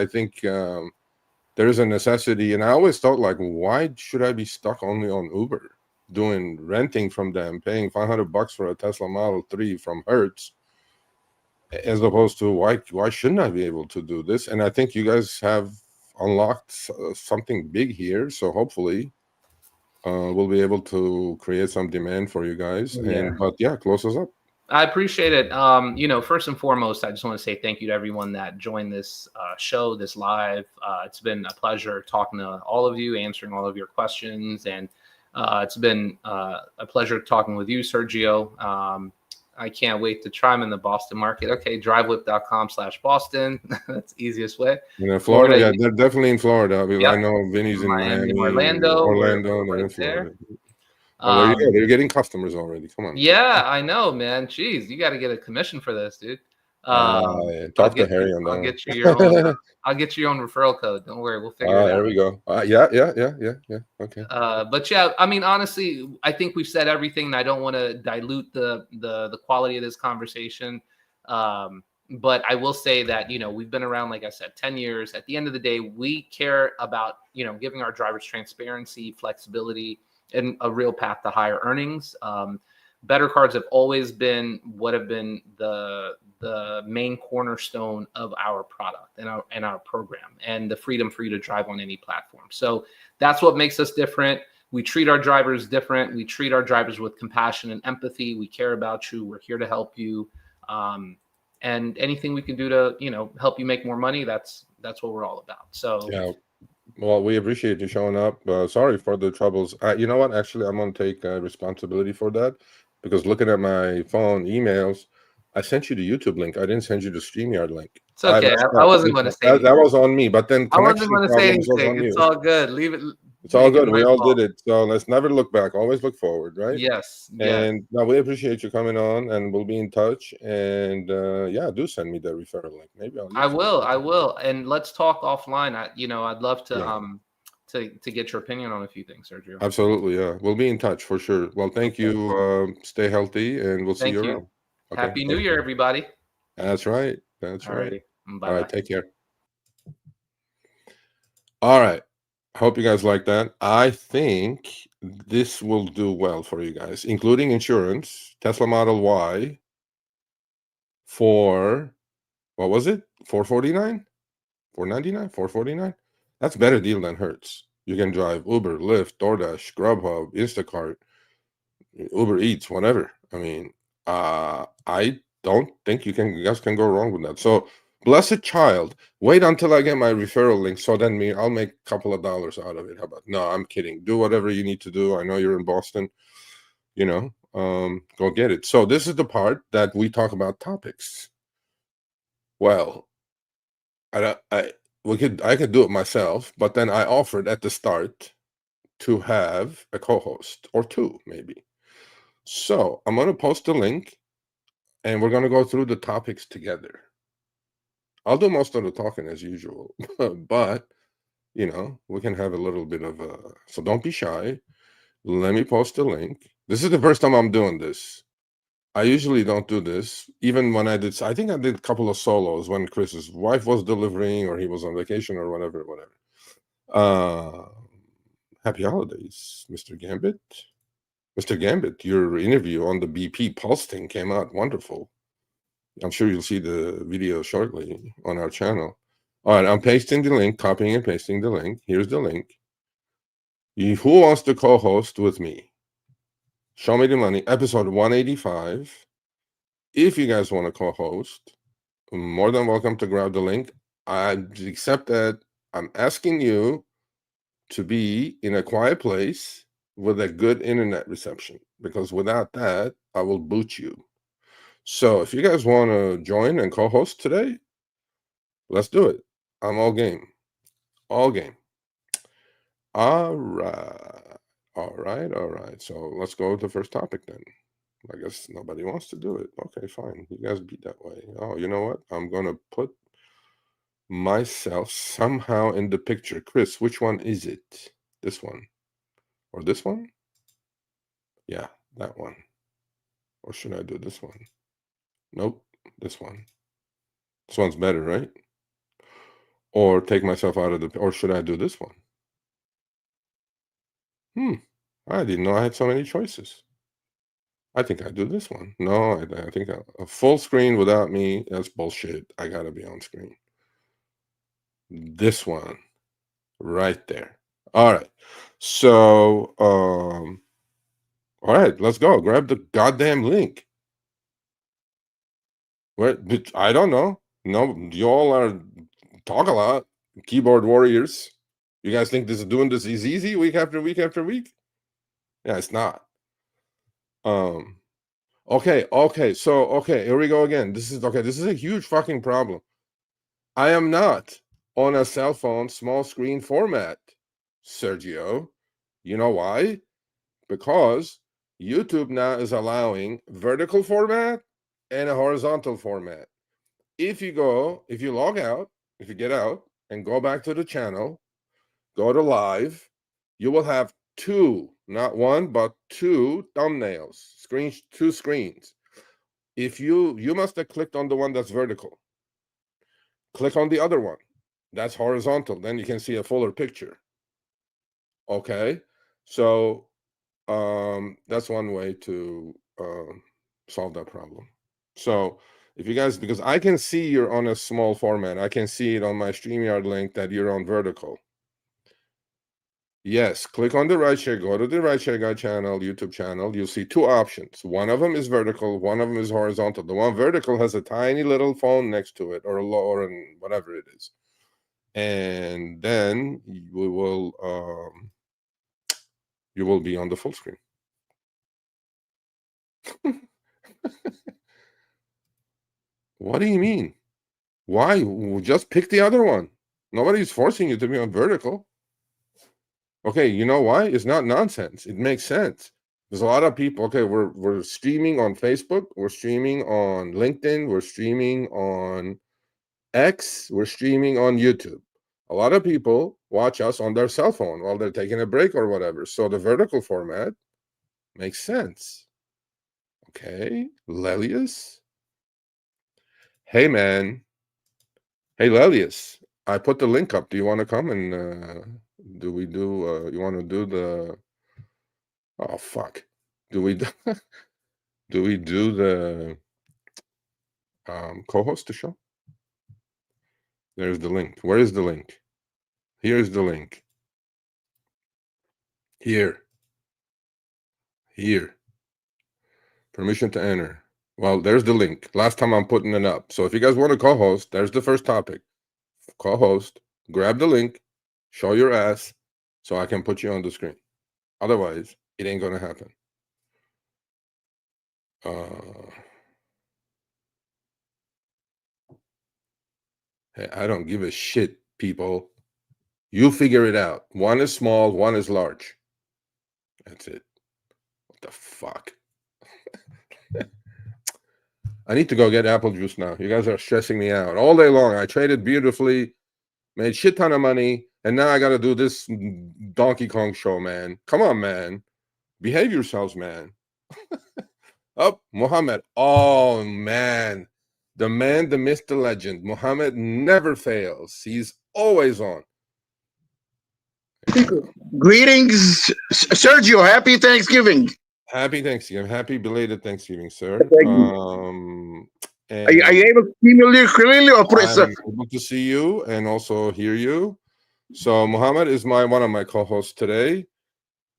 there is a necessity, and I always thought, like, why should I be stuck only on Uber, doing renting from them, paying $500 for a Tesla Model 3 from Hertz, as opposed to why shouldn't I be able to do this? And I think you guys have unlocked something big here, so hopefully we'll be able to create some demand for you guys. Close us up. I appreciate it. First and foremost, I just want to say thank you to everyone that joined this show, this live. It's been a pleasure talking to all of you, answering all of your questions, and it's been a pleasure talking with you, Sergio. I can't wait to try them in the Boston market. Okay, drivewhip.com/Boston. That's the easiest way. Florida, they're definitely in Florida. I know Vinny's in Miami, Orlando, they're in Florida. Oh, there you go. They're getting customers already. Come on. Yeah, I know, man. Jeez, you got to get a commission for this, dude. Talk to Harry on that. I'll get you your own referral code. Don't worry, we'll figure it out. There we go. Yeah. Okay. But yeah, I mean, honestly, I think we've said everything, and I don't want to dilute the quality of this conversation. But I will say that, we've been around, like I said, 10 years. At the end of the day, we care about, giving our drivers transparency, flexibility, and a real path to higher earnings. Better cards have always been what have been the main cornerstone of our product and our program, and the freedom for you to drive on any platform. So that's what makes us different. We treat our drivers different. We treat our drivers with compassion and empathy. We care about you. We're here to help you. And anything we can do to, help you make more money, that's what we're all about. So yeah. Well, we appreciate you showing up. Sorry for the troubles. You know what? Actually, I'm going to take responsibility for that, because looking at my phone emails, I sent you the YouTube link. I didn't send you the StreamYard link. It's okay. I wasn't going to say that was on me, but then I wasn't going to say anything. It's all good. Leave it. It's all good. We all did it. So let's never look back. Always look forward, right? Yes. And now we appreciate you coming on, and we'll be in touch. And do send me the referral link. Maybe I will. And let's talk offline. I'd love to to get your opinion on a few things, Sergio. Absolutely. Yeah. We'll be in touch for sure. Well, thank you. Stay healthy, and we'll see you around. Okay. Happy New Year, everybody. That's right. That's right. Bye. All right. Take care. All right. Hope you guys like that. I think this will do well for you guys, including insurance. Tesla Model Y for, what was it? $449? $499? $449? That's a better deal than Hertz. You can drive Uber, Lyft, DoorDash, Grubhub, Instacart, Uber Eats, whatever. I mean, I don't think you guys can go wrong with that. So, blessed child, wait until I get my referral link, so then I'll make a couple of dollars out of it. How about? No, I'm kidding. Do whatever you need to do. I know you're in Boston. Go get it. So this is the part that we talk about topics. Well, I could do it myself, but then I offered at the start to have a co-host or two, maybe. So I'm going to post a link, and we're going to go through the topics together. I'll do most of the talking as usual, but we can have a little bit of so don't be shy. Let me post a link. This is the first time I'm doing this. I usually don't do this. Even when I think I did a couple of solos when Chris's wife was delivering, or he was on vacation, or whatever. Happy holidays, Mr. Gambit. Mr. Gambit, your interview on the BP Pulse thing came out wonderful. I'm sure you'll see the video shortly on our channel. All right, I'm pasting the link, copying and pasting the link. Here's the link. Who wants to co-host with me? Show Me the Money, episode 185. If you guys want to co-host, more than welcome to grab the link. Except that I'm asking you to be in a quiet place with a good internet reception, because without that, I will boot you. So if you guys want to join and co-host today, let's do it. I'm all game. All game. All right. All right. So let's go with the first topic then. I guess nobody wants to do it. Okay, fine. You guys be that way. Oh, you know what? I'm going to put myself somehow in the picture. Chris, which one is it? This one? Or this one? Yeah, that one. Or should I do this one? Nope, this one. This one's better, right? Or take myself out of the... Or should I do this one? I didn't know I had so many choices. I think I do this one. No, I think a full screen without me, that's bullshit. I gotta be on screen. This one. Right there. All right. So, all right, let's go. Grab the goddamn link. Where? I don't know. No, y'all are talk a lot. Keyboard warriors. You guys think doing this is easy week after week after week? Yeah, it's not. Okay. So, here we go again. This is a huge fucking problem. I am not on a cell phone small screen format, Sergio. You know why? Because YouTube now is allowing vertical format and a horizontal format. If you log out, if you get out and go back to the channel, go to live, you will have two, not one, but two thumbnails, two screens. If you must have clicked on the one that's vertical. Click on the other one. That's horizontal. Then you can see a fuller picture. Okay. So that's one way to solve that problem. So if you guys, because I can see you're on a small format, I can see it on my StreamYard link that you're on vertical. Yes, click on the Rideshare, go to the Rideshare Guy channel, YouTube channel. You'll see two options. One of them is vertical, one of them is horizontal. The one vertical has a tiny little phone next to it, or a lower, and whatever it is. And then we will you will be on the full screen. What do you mean? Why? Just pick the other one. Nobody's forcing you to be on vertical. Okay, you know why? It's not nonsense. It makes sense. There's a lot of people. Okay, we're streaming on Facebook. We're streaming on LinkedIn. We're streaming on X. We're streaming on YouTube. A lot of people watch us on their cell phone while they're taking a break or whatever. So the vertical format makes sense. Okay, Lelius. Hey, man. Hey, Lelius. I put the link up. Do you want to come and you want to do the... Oh, fuck. Do we do the co-host the show? There's the link. Where is the link? Here's the link. Here. Permission to enter. Well, there's the link. Last time I'm putting it up. So if you guys want to co-host, there's the first topic. Co-host, grab the link, show your ass, so I can put you on the screen. Otherwise, it ain't gonna happen. Hey, I don't give a shit, people. You figure it out. One is small, one is large. That's it. What the fuck? I need to go get apple juice now. You guys are stressing me out all day long. I traded beautifully, made shit ton of money, and now I got to do this Donkey Kong show, man. Come on, man. Behave yourselves, man. Oh, Mohammed. Oh, man. The man, the myth, the legend. Mohammed never fails. He's always on. Greetings, Sergio. Happy Thanksgiving. Happy Thanksgiving. Happy belated Thanksgiving, sir. Are you able to see me clearly or I'm able to see you and also hear you. So Mohammed is one of my co-hosts today.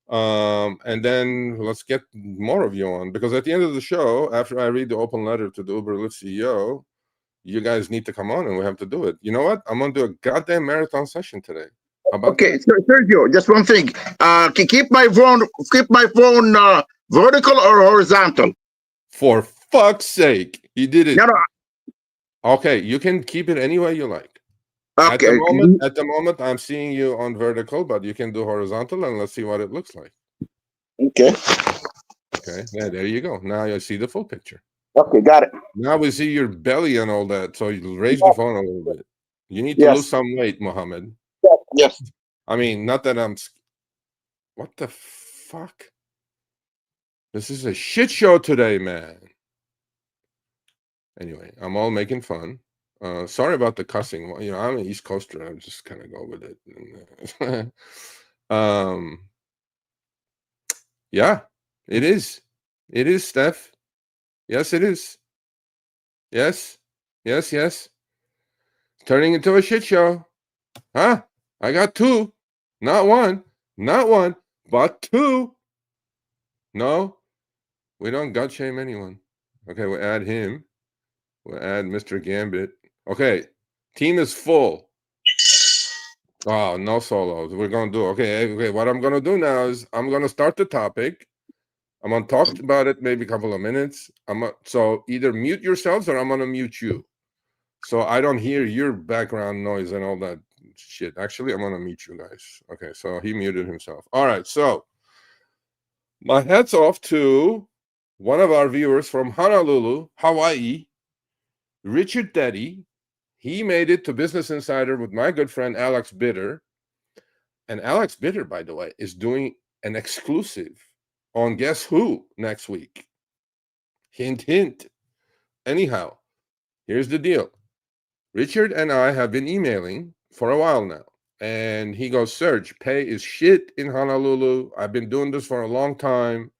And then let's get more of you on, because at the end of the show, after I read the open letter to the Uber Lyft CEO, you guys need to come on and we have to do it. You know what? I'm gonna do a goddamn marathon session today. How about Okay, so Sergio, just one thing. Keep my phone vertical or horizontal. For fuck's sake, he did it. No, no. Okay, you can keep it any way you like. At the Okay. moment, I'm seeing you on vertical, but you can do horizontal, and let's see what it looks like. Okay. Okay, yeah, there you go. Now you see the full picture. Okay, got it. Now we see your belly and all that. So you raise the phone a little bit. You need to Yes. lose some weight, Mohammed. Yes. I mean, not that I'm. What the fuck? This is a shit show today, man. Anyway, I'm all making fun. Sorry about the cussing. You know, I'm an East Coaster. I just kind of go with it. Yeah, it is. It is, Steph. Yes, it is. Yes. Yes, yes. Turning into a shit show. Huh? I got two. Not one. Not one, but two. No, we don't gut shame anyone. Okay, we'll add him. We'll add Mr. Gambit. Okay, team is full. Oh, no solos. We're gonna do okay. What I'm gonna do now is I'm gonna start the topic. I'm gonna talk about it maybe a couple of minutes. So either mute yourselves or I'm gonna mute you, so I don't hear your background noise and all that shit. Actually, I'm gonna mute you guys. Okay, so he muted himself. All right, so my hats off to one of our viewers from Honolulu, Hawaii, Richard Deddy. He made it to Business Insider with my good friend Alex Bitter. And Alex Bitter, by the way, is doing an exclusive on Guess Who next week. Hint, hint. Anyhow, here's the deal. Richard and I have been emailing for a while now. And he goes, Serge, pay is shit in Honolulu. I've been doing this for a long time.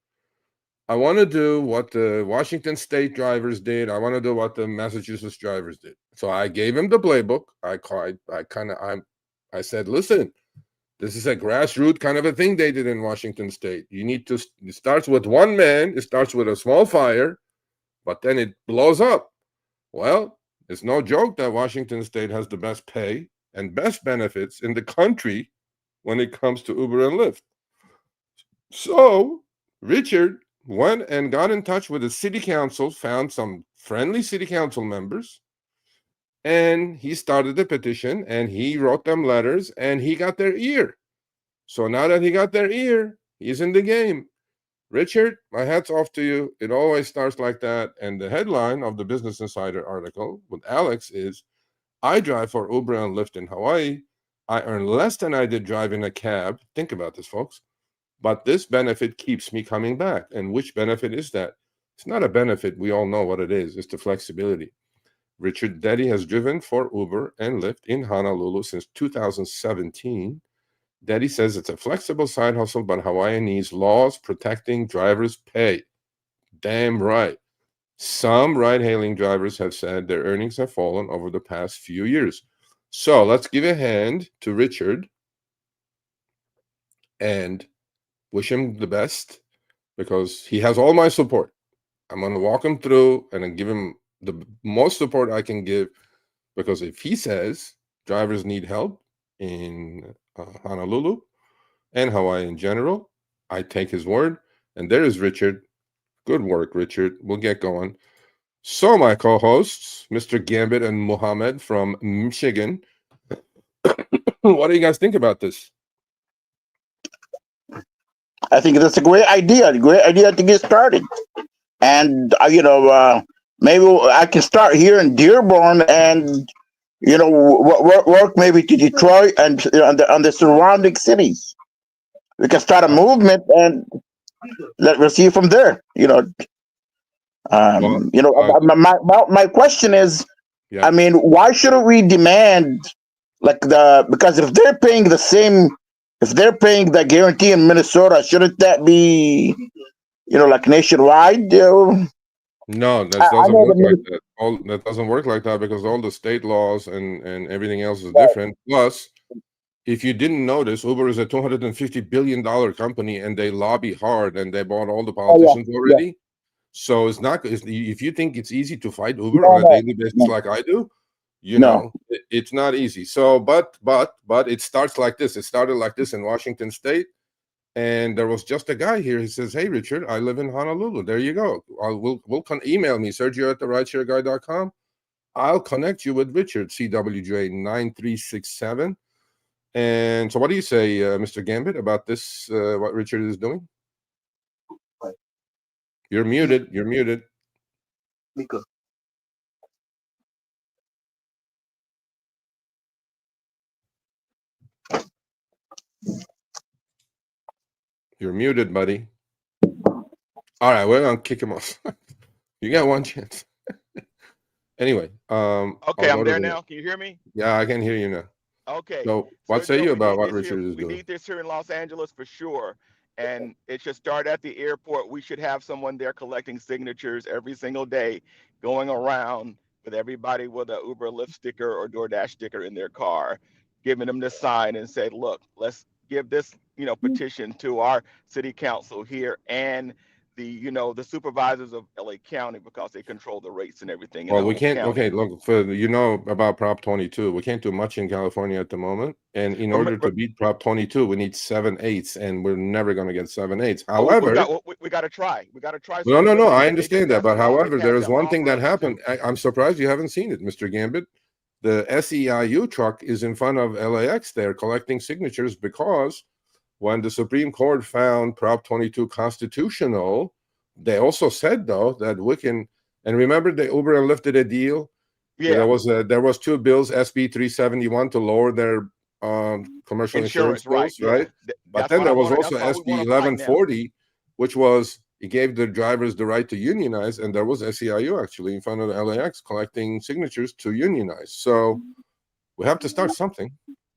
I want to do what the Washington State drivers did. I want to do what the Massachusetts drivers did. So I gave him the playbook. I said, listen, this is a grassroots kind of a thing they did in Washington State. It starts with one man. It starts with a small fire, but then it blows up. Well, it's no joke that Washington State has the best pay and best benefits in the country when it comes to Uber and Lyft. So Richard went and got in touch with the city council, found some friendly city council members, and he started the petition and he wrote them letters and he got their ear. So now that he got their ear, he's in the game. Richard, my hat's off to you. It always starts like that. And the headline of the Business Insider article with Alex is, I drive for Uber and Lyft in Hawaii. I earn less than I did driving a cab. Think about this, folks. But this benefit keeps me coming back. And which benefit is that? It's not a benefit. We all know what it is. It's the flexibility. Richard Deddy has driven for Uber and Lyft in Honolulu since 2017. Deddy says it's a flexible side hustle, but Hawaii needs laws protecting drivers' pay. Damn right. Some ride-hailing drivers have said their earnings have fallen over the past few years. So let's give a hand to Richard and wish him the best, because he has all my support. I'm going to walk him through and give him the most support I can give, because if he says drivers need help in Honolulu and Hawaii in general, I take his word. And there is Richard. Good work, Richard. We'll get going. So my co-hosts, Mr. Gambit and Mohammed from Michigan, what do you guys think about this? I think that's a great idea. Great idea to get started. And maybe I can start here in Dearborn, and work maybe to Detroit and on the surrounding cities. We can start a movement, and we'll see from there. My question is, Yeah. I mean, why shouldn't we demand because if they're paying the same, if they're paying the guarantee in Minnesota, shouldn't that be, like nationwide? No, that doesn't work like that. That doesn't work like that, because all the state laws and everything else is different. Plus, if you didn't notice, Uber is a $250 billion company, and they lobby hard, and they bought all the politicians already. So it's not. If you think it's easy to fight Uber on a daily basis like I do, it's not easy. So, but it starts like this. It started like this in Washington State, and there was just a guy here. He says, "Hey, Richard, I live in Honolulu. There you go. Email me, Sergio at therideshareguy.com. I'll connect you with Richard, CWJ9367. And so, what do you say, Mr. Gambit, about this? What Richard is doing? You're muted. You're muted. You're muted, buddy. All right, we're gonna kick him off. You got one chance. Anyway, okay, I'm there now. Can you hear me? Yeah, I can hear you now. Okay. So, what say you about what Richard is doing? We need this here in Los Angeles for sure. And it should start at the airport. We should have someone there collecting signatures every single day, going around with everybody with a Uber Lyft sticker or DoorDash sticker in their car, giving them the sign and say, look, let's give this, petition to our city council here and the supervisors of LA County, because they control the rates and everything. Well, we can't. Okay, look, about Prop 22. We can't do much in California at the moment, and in order to beat Prop 22, we need 7/8, and we're never going to get 7/8. However, we got to try. We got to try. No. I understand that, but however, there is one thing that happened. I'm surprised you haven't seen it, Mr. Gambit. The SEIU truck is in front of LAX there collecting signatures, because when the Supreme Court found Prop 22 constitutional, they also said, though, that we can. And remember, the Uber and Lyft did a deal. Yeah, there was two bills, SB 371, to lower their commercial insurance bills, right? But then there was also SB 1140, which was, it gave the drivers the right to unionize, and there was SEIU actually in front of the LAX collecting signatures to unionize. So we have to start something.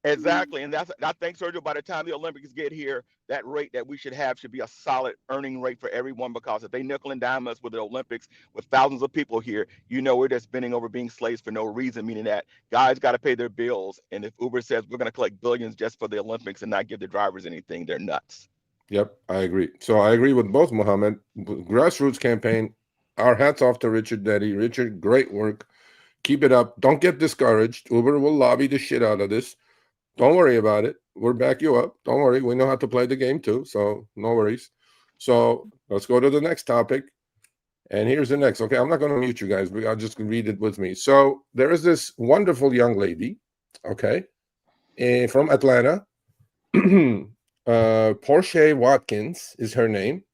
Exactly. And I think, Sergio, by the time the Olympics get here, that rate that we should have should be a solid earning rate for everyone, because if they nickel and dime us with the Olympics with thousands of people here, we're just bending over being slaves for no reason, meaning that guys got to pay their bills. And if Uber says we're going to collect billions just for the Olympics and not give the drivers anything, they're nuts. Yep, I agree. So I agree with both, Mohammed. Grassroots campaign. Our hats off to Richard Deddy. Richard, great work. Keep it up. Don't get discouraged. Uber will lobby the shit out of this. Don't worry about it. We'll back you up. Don't worry. We know how to play the game too, so no worries. So let's go to the next topic. And here's the next. Okay, I'm not going to mute you guys, but I'll just read it with me. So there is this wonderful young lady, okay, from Atlanta. Portia Watkins is her name.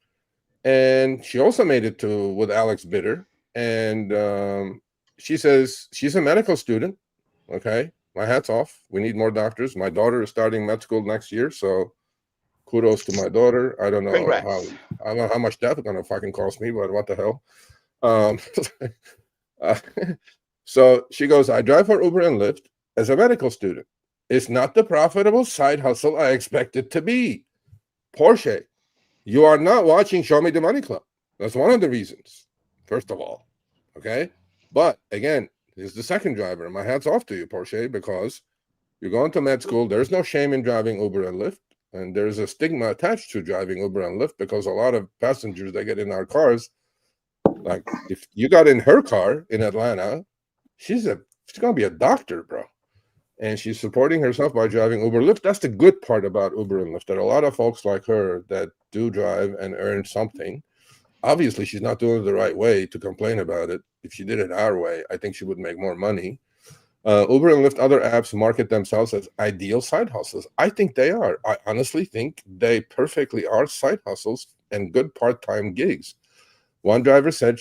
And she also made it with Alex Bitter. And she says she's a medical student, okay? My hat's off. We need more doctors. My daughter is starting med school next year, so kudos to my daughter. I don't know how much that's gonna fucking cost me, but what the hell? So she goes, I drive for Uber and Lyft as a medical student. It's not the profitable side hustle I expect it to be. Porsche, you are not watching Show Me the Money Club. That's one of the reasons, first of all. Okay, but again, is the second driver. My hat's off to you, Porsche, because you're going to med school. There's no shame in driving Uber and Lyft, and there's a stigma attached to driving Uber and Lyft, because a lot of passengers that get in our cars, like if you got in her car in Atlanta, she's going to be a doctor, bro, and she's supporting herself by driving Uber Lyft. That's the good part about Uber and Lyft. There are a lot of folks like her that do drive and earn something. Obviously, she's not doing it the right way to complain about it. If she did it our way, I think she would make more money. Uber and Lyft, other apps market themselves as ideal side hustles. I think they are. I honestly think they perfectly are side hustles and good part-time gigs. One driver said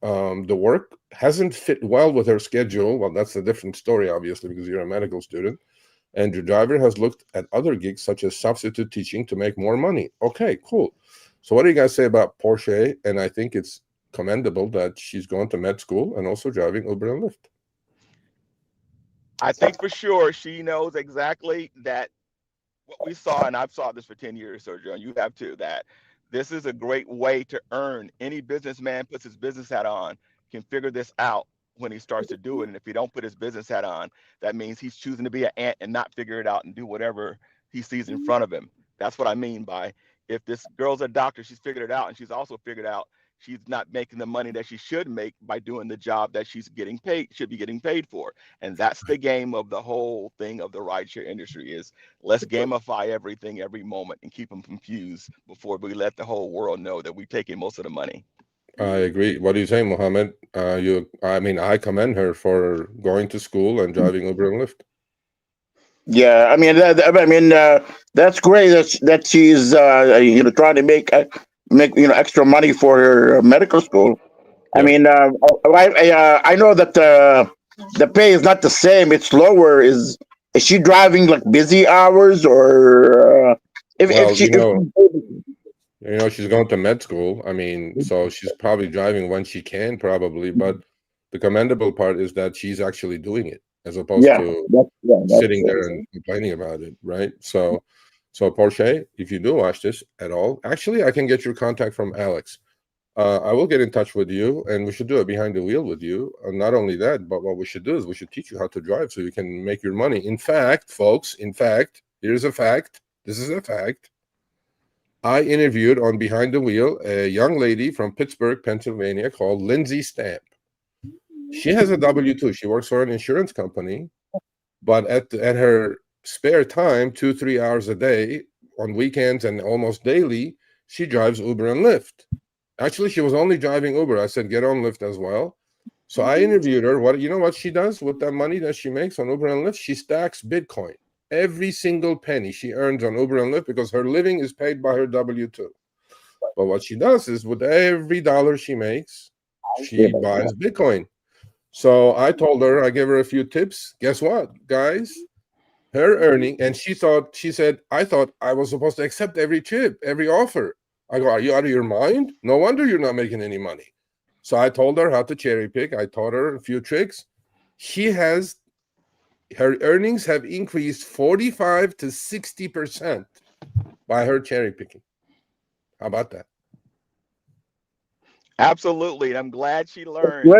the work hasn't fit well with her schedule. Well, that's a different story, obviously, because you're a medical student. And the driver has looked at other gigs, such as substitute teaching, to make more money. Okay, cool. So what do you guys say about Porsche? And I think it's commendable that she's going to med school and also driving Uber and Lyft. I think for sure she knows exactly that what we saw, and I've saw this for 10 years, Sergio, and you have too, that this is a great way to earn. Any businessman puts his business hat on, can figure this out. when he starts to do it. And if he don't put his business hat on, that means he's choosing to be an ant and not figure it out and do whatever he sees in front of him. That's what I mean by, if this girl's a doctor, she's figured it out, and she's also figured out she's not making the money that she should make by doing the job that she's getting paid, should be getting paid for. And that's the game of the whole thing of the rideshare industry is, let's gamify everything every moment and keep them confused before we let the whole world know that we're taking most of the money. I agree. What do you say, Mohammed? I mean, I commend her for going to school and driving Uber and Lyft. Yeah, I mean, that's great. That she's trying to make extra money for her medical school. I Yep. mean, I know that the pay is not the same; it's lower. Is she driving like busy hours, or Well, if she? she's going to med school. I mean, so she's probably driving when she can, probably. But the commendable part is that she's actually doing it, as opposed to sitting there and complaining about it, right? So Porsche, if you do watch this at all, actually, I can get your contact from Alex. I will get in touch with you, and we should do it behind the wheel with you. Not only that, but what we should do is we should teach you how to drive so you can make your money. In fact, folks, here's a fact. This is a fact. I interviewed on Behind the Wheel a young lady from Pittsburgh, Pennsylvania called Lindsay Stamp. She has a W-2. She works for an insurance company, but at her spare time, 2-3 hours a day, on weekends and almost daily, she drives Uber and Lyft. Actually, she was only driving Uber. I said, get on Lyft as well. So I interviewed her. You know what she does with that money that she makes on Uber and Lyft? She stacks Bitcoin. Every single penny she earns on Uber and Lyft, because her living is paid by her W-2. But what she does is with every dollar she makes, she buys Bitcoin. So I told her, I gave her a few tips. Guess what, guys? Her earning, and she said, I thought I was supposed to accept every chip, every offer. I go, are you out of your mind? No wonder you're not making any money. So I told her how to cherry pick. I taught her a few tricks. Her earnings have increased 45 to 60% by her cherry picking. How about that? Absolutely. And I'm glad she learned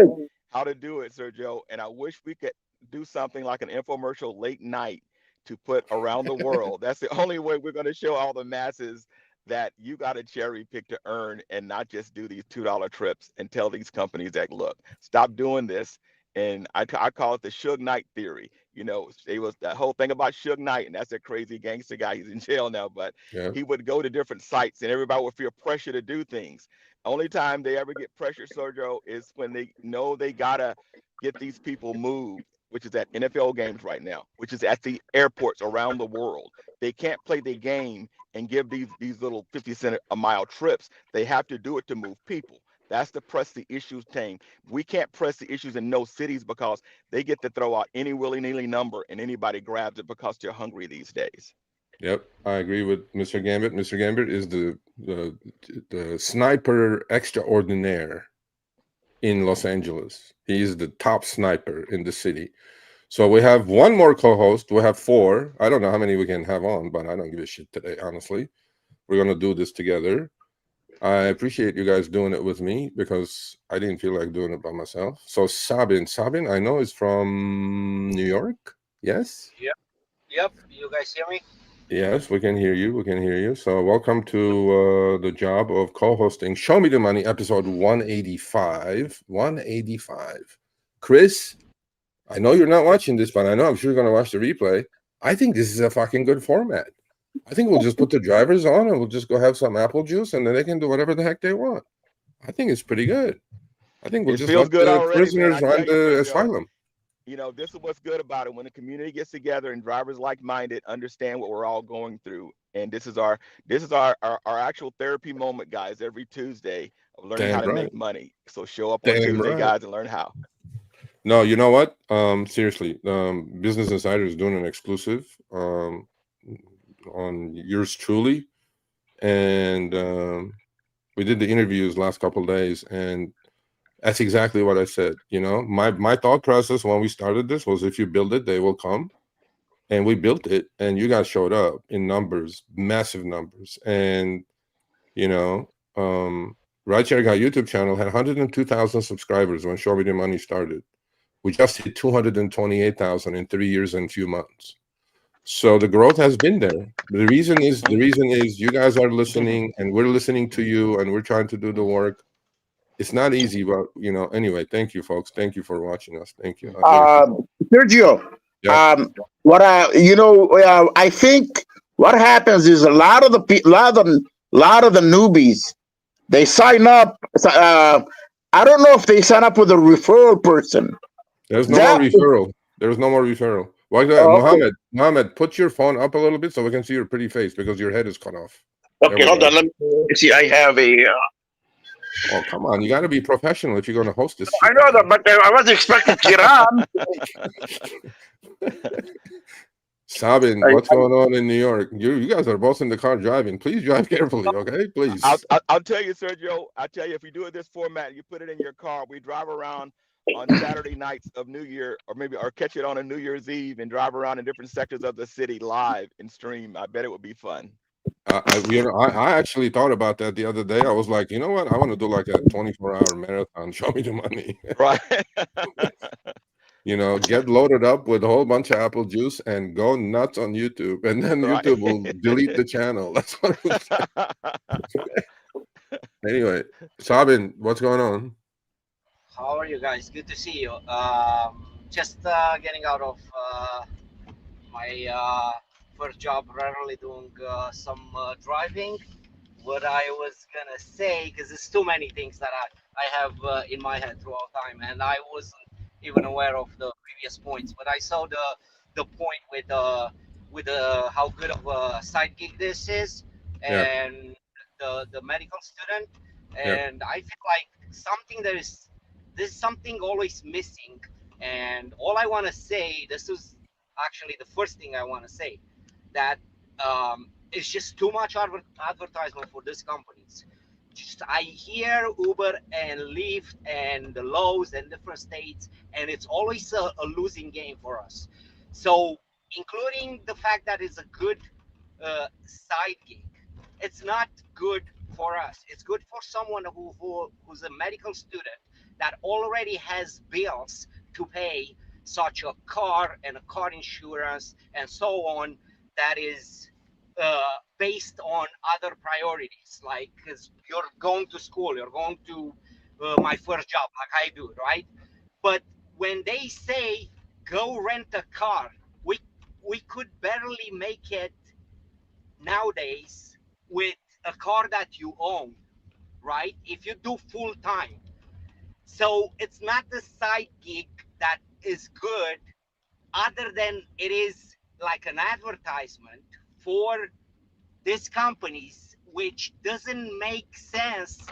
how to do it, Sergio. And I wish we could do something like an infomercial late night to put around the world. That's the only way we're going to show all the masses that you got to cherry pick to earn, and not just do these $2 trips and tell these companies that, look, stop doing this. And I call it the Suge Knight theory. It was that whole thing about Suge Knight, and that's a crazy gangster guy. He's in jail now, but he would go to different sites and everybody would feel pressure to do things. Only time they ever get pressure, Sergio, is when they know they gotta get these people moved, which is at NFL games right now, which is at the airports around the world. They can't play the game and give these little 50-cent a mile trips. They have to do it to move people. That's the press the issues team. We can't press the issues in no cities because they get to throw out any willy-nilly number and anybody grabs it because they're hungry these days. Yep, I agree with Mr. Gambit. Mr. Gambit is the sniper extraordinaire in Los Angeles. He is the top sniper in the city. So we have one more co-host. We have 4. I don't know how many we can have on, but I don't give a shit today, honestly. We're going to do this together. I appreciate you guys doing it with me because I didn't feel like doing it by myself. So Sabin, I know, is from New York. Yes? Yep. You guys hear me? Yes, we can hear you. So welcome to the job of co-hosting Show Me the Money, episode 185. 185. Chris, I know you're not watching this, but I'm sure you're going to watch the replay. I think this is a fucking good format. I think we'll just put the drivers on and we'll just go have some apple juice and then they can do whatever the heck they want. I think it's pretty good. I think we'll just let the already, prisoners run the asylum. This is what's good about it. When the community gets together and drivers like-minded understand what we're all going through. And this is our actual therapy moment, guys, every Tuesday of learning how to make money. So show up on Tuesday, guys, and learn how. No, you know what? Seriously, Business Insider is doing an exclusive on yours truly, and we did the interviews last couple of days, and that's exactly what I said. My thought process when we started this was, if you build it, they will come. And we built it, and you guys showed up in numbers, massive numbers. And Rideshare Guy YouTube channel had 102,000 subscribers when Show Me the Money started. We just hit 228,000 in 3 years and a few months. So the growth has been there. The reason is you guys are listening, and we're listening to you, and we're trying to do the work. It's not easy, but anyway, thank you, folks. Thank you for watching us. Thank you. Sergio, Yeah. what I think what happens is a lot of the newbies, they sign up. I don't know if they sign up with a referral person. There's no more referral. There's no more referral. Why that? Mohammed, put your phone up a little bit so we can see your pretty face because your head is cut off. Okay, hold on. Let me see. I have a. Oh, come on. You got to be professional if you're going to host this. I know that, but I wasn't expecting Kiran. Sabin, what's going on in New York? You guys are both in the car driving. Please drive carefully, okay? Please. I'll tell you, Sergio. I'll tell you, if you do it this format, you put it in your car. We drive around on Saturday nights of New Year, or catch it on a New Year's Eve and drive around in different sectors of the city live and stream. I bet it would be fun. I actually thought about that the other day. I was like, you know what? I want to do like a 24-hour marathon. Show me the money. Right. Get loaded up with a whole bunch of apple juice and go nuts on YouTube. And then YouTube will delete the channel. That's what it was. Anyway, Sabin, what's going on? How are you guys? Good to see you. Just getting out of my first job, rarely doing some driving. What I was gonna say, because there's too many things that I have in my head throughout time, and I wasn't even aware of the previous points. But I saw the point with how good of a side gig this is, and the medical student, and I feel like there's something always missing. And all I want to say, this is actually the first thing I want to say, that it's just too much advertisement for these companies. Just I hear Uber and Lyft and the Lowe's and different states, and it's always a losing game for us. So including the fact that it's a good side gig, it's not good for us. It's good for someone who's a medical student that already has bills to pay, such a car and a car insurance and so on, that is based on other priorities, like because you're going to school, you're going to my first job, like I do, right? But when they say go rent a car, we could barely make it nowadays with a car that you own, right? If you do full time. So it's not the side gig that is good, other than it is like an advertisement for these companies, which doesn't make sense.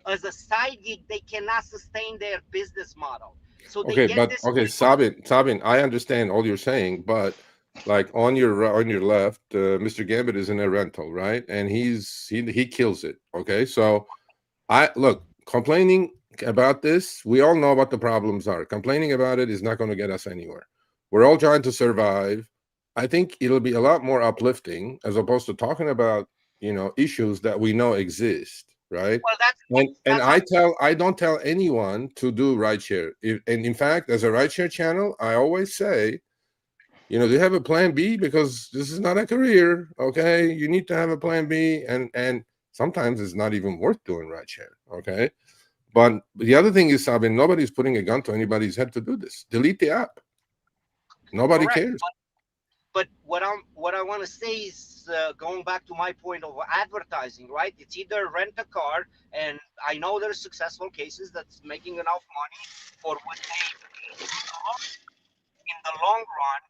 As a side gig, they cannot sustain their business model. So they Sabin, I understand all you're saying, but like on your left, Mr. Gambit is in a rental, right? And he kills it. Okay, so complaining about this, we all know what the problems are. Complaining about it is not going to get us anywhere. We're all trying to survive. I think it'll be a lot more uplifting as opposed to talking about issues that we know exist, right? Well, I don't tell anyone to do rideshare. And in fact, as a rideshare channel, I always say, do you have a plan B? Because this is not a career, okay? You need to have a plan B, and sometimes it's not even worth doing rideshare, okay? But the other thing is, Sabin, nobody's putting a gun to anybody's head to do this. Delete the app. Nobody cares. But what I want to say is going back to my point of advertising, right? It's either rent a car, and I know there's successful cases that's making enough money for what they in the long run,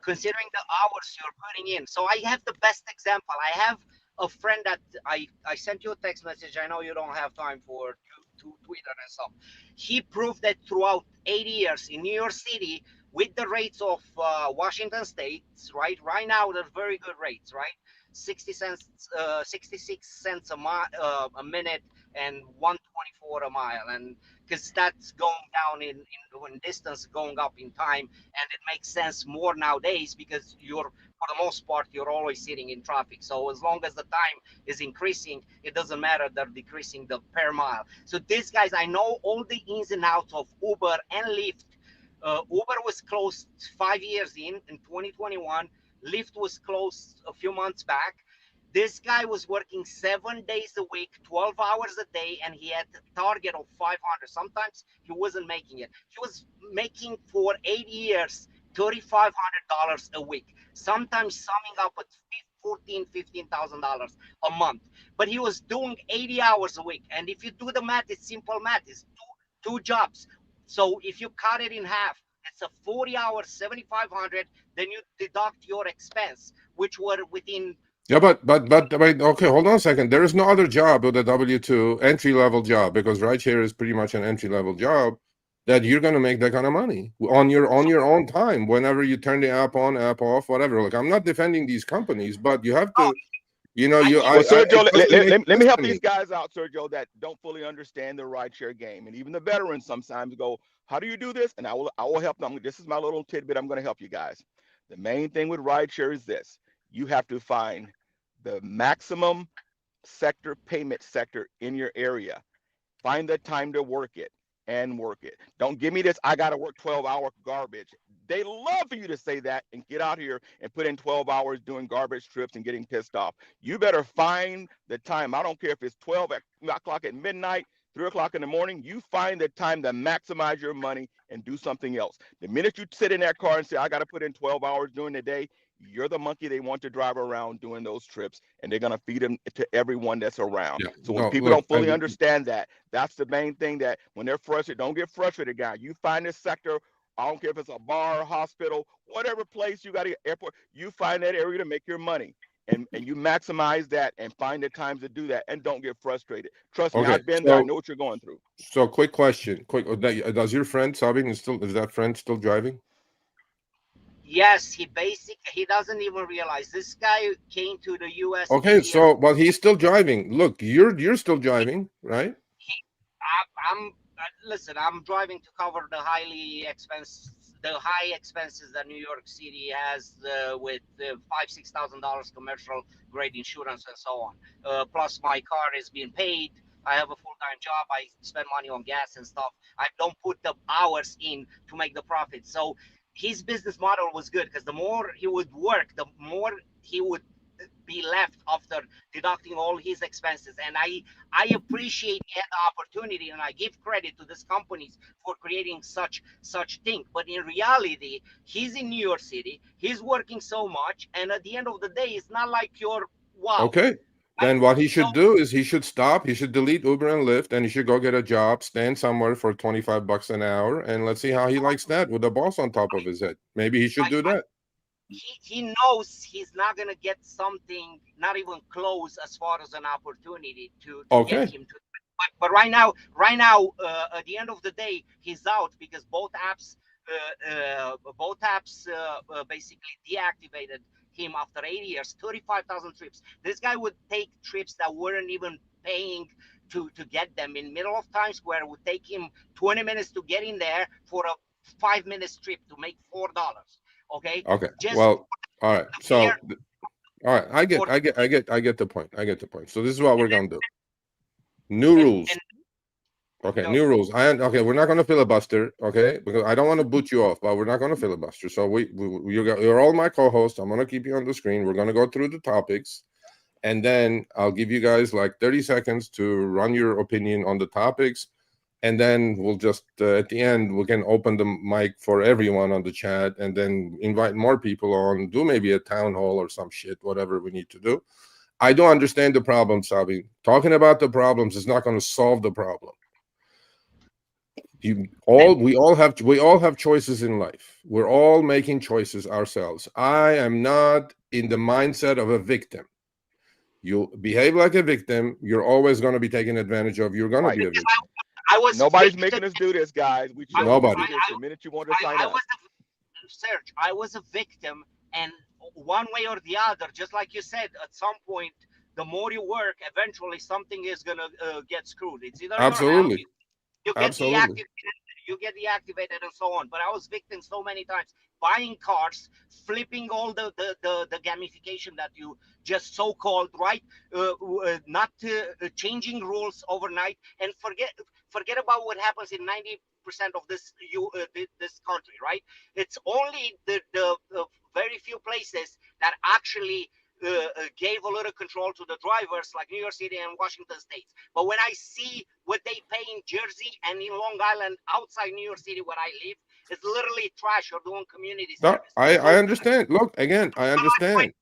considering the hours you're putting in. So I have the best example. I have a friend that I sent you a text message. I know you don't have time for to Twitter and stuff. He proved that throughout 80 years in New York City, with the rates of Washington State, right? Right now, they're very good rates, right? 66 cents a minute and 124 a mile, and because that's going down in distance, going up in time, and it makes sense more nowadays because you're, for the most part, you're always sitting in traffic. So as long as the time is increasing, it doesn't matter, they're decreasing the per mile. So these guys, I know all the ins and outs of Uber and Lyft Uber was closed 5 years in 2021. Lyft was closed a few months back. This guy was working 7 days a week, 12 hours a day, and he had a target of 500. Sometimes he wasn't making it. He was making for 8 years $3,500 a week, sometimes summing up at $15,000 a month. But he was doing 80 hours a week. And if you do the math, it's simple math. It's two jobs. So if you cut it in half, it's a 40 hours, 7,500. Then you deduct your expense, which were within. Yeah, but wait, okay, hold on a second. There is no other job with a W-2 entry-level job, because rideshare is pretty much an entry-level job, that you're going to make that kind of money on your own time, whenever you turn the app on, app off, whatever. Like, I'm not defending these companies, but you have to, Well, Sergio, let me help these guys out, Sergio, that don't fully understand the rideshare game. And even the veterans sometimes go, how do you do this? And I will help them. This is my little tidbit. I'm going to help you guys. The main thing with rideshare is this. You have to find the maximum payment sector in your area. Find the time to work it and work it. Don't give me this, I got to work 12-hour garbage. They love for you to say that and get out here and put in 12 hours doing garbage trips and getting pissed off. You better find the time. I don't care if it's 12 o'clock at midnight, 3 o'clock in the morning. You find the time to maximize your money and do something else. The minute you sit in that car and say, I got to put in 12 hours during the day, you're the monkey they want to drive around doing those trips, and they're going to feed them to everyone that's around. Yeah, So when people don't fully understand that, that's the main thing, that when they're frustrated, don't get frustrated, guy. You find this sector, I don't care if it's a bar, hospital, whatever place you got to airport, you find that area to make your money. And you maximize that and find the times to do that, and don't get frustrated. Trust me, I've been there. I know what you're going through. So quick question. Does your friend Sabin is that friend still driving? Yes, he doesn't even realize this guy came to the U.S. Okay, so but he's still driving. Look, you're still driving, right? Listen, I'm driving to cover the high expenses that New York City has with $5,000-$6,000 commercial grade insurance and so on. Plus, my car is being paid. I have a full-time job. I spend money on gas and stuff. I don't put the hours in to make the profit. So his business model was good, because the more he would work, the more he would be left after deducting all his expenses. And I appreciate he had the opportunity, and I give credit to these companies for creating such thing. But in reality, he's in New York City, he's working so much, and at the end of the day, it's not like you're wow. Okay. Then what he should do is he should stop. He should delete Uber and Lyft, and he should go get a job, stand somewhere for $25 an hour, and let's see how he likes that with a boss on top of his head. Maybe he should do that. He knows he's not gonna get something not even close as far as an opportunity to get him to. But right now, at the end of the day, he's out because both apps basically deactivated him after 8 years, 35,000 trips. This guy would take trips that weren't even paying to get them in middle of Times Square. It would take him 20 minutes to get in there for a 5-minute trip to make $4. Okay. Well, all right. So, all right. I get the point. So this is what we're gonna do. New rules. Okay, new rules. Okay, we're not going to filibuster. Okay, because I don't want to boot you off, but we're not going to filibuster. So you're all my co-hosts. I'm going to keep you on the screen. We're going to go through the topics, and then I'll give you guys like 30 seconds to run your opinion on the topics, and then we'll just at the end we can open the mic for everyone on the chat, and then invite more people on. Do maybe a town hall or some shit, whatever we need to do. I don't understand the problem, Sabi. Talking about the problems is not going to solve the problem. We all have choices in life. We're all making choices ourselves. I am not in the mindset of a victim. You behave like a victim, you're always going to be taken advantage of. You're going to be a victim. Nobody's making us do this, guys. Nobody. The minute you want to sign up. Serge, I was a victim, and one way or the other, just like you said, at some point, the more you work, eventually something is going to get screwed. It's either absolutely. You get deactivated and so on. But I was victim so many times, buying cars, flipping all the gamification that you just so-called, right? Not changing rules overnight, and forget about what happens in of this country, right? It's only the very few places that actually gave a little control to the drivers, like New York City and Washington State. But when I see what they pay in Jersey and in Long Island, outside New York City where I live, it's literally trash. You're doing community No, service. I understand. Look, again, I understand.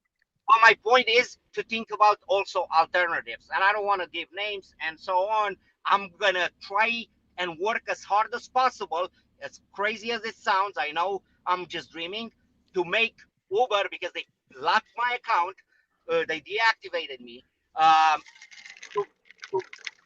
But my point is to think about also alternatives. And I don't want to give names and so on. I'm going to try and work as hard as possible, as crazy as it sounds. I know I'm just dreaming, to make Uber, because they locked my account, they deactivated me, to, to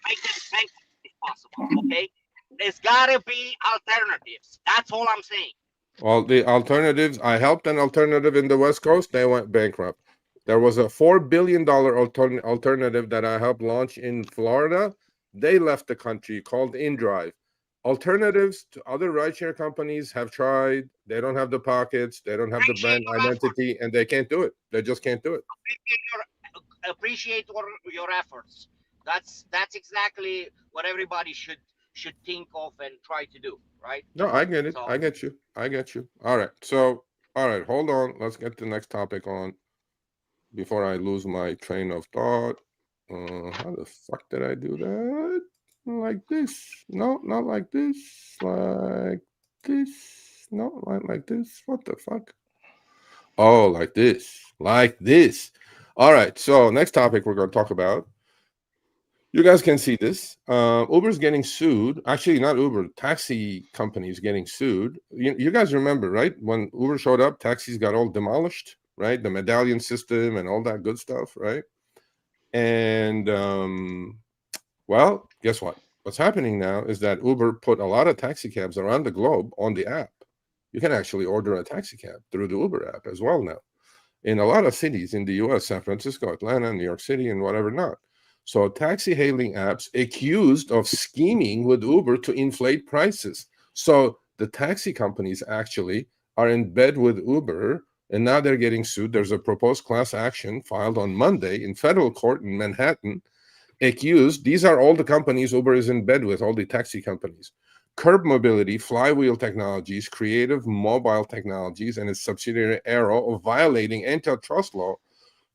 make this bankrupt if possible. Okay? There's got to be alternatives. That's all I'm saying. Well, the alternatives, I helped an alternative in the West Coast. They went bankrupt. There was a $4 billion alternative that I helped launch in Florida. They left the country, called InDrive. Alternatives to other rideshare companies have tried. They don't have the pockets. They don't have the brand identity, and they can't do it. They just can't do it. Appreciate your efforts. That's exactly what everybody should think of and try to do, right? No, I get it. So, I get you. I get you. All right. So, all right, hold on. Let's get the next topic on before I lose my train of thought. How the fuck did I do that? Like this? No, not like this. Like this? No, not like this. What the fuck? Oh, like this. Like this. All right. So, next topic we're going to talk about. You guys can see this. Uber's getting sued. Actually, not Uber. Taxi companies getting sued. You guys remember, right? When Uber showed up, taxis got all demolished, right? The medallion system and all that good stuff, right? And well, guess what? What's happening now is that Uber put a lot of taxi cabs around the globe on the app. You can actually order a taxi cab through the Uber app as well now. In a lot of cities in the US, San Francisco, Atlanta, New York City, and whatever not. So taxi hailing apps accused of scheming with Uber to inflate prices. So the taxi companies actually are in bed with Uber, and now they're getting sued. There's a proposed class action filed on Monday in federal court in Manhattan, accused. These are all the companies Uber is in bed with, all the taxi companies. Curb Mobility, Flywheel Technologies, Creative Mobile Technologies, and its subsidiary Aero of violating antitrust law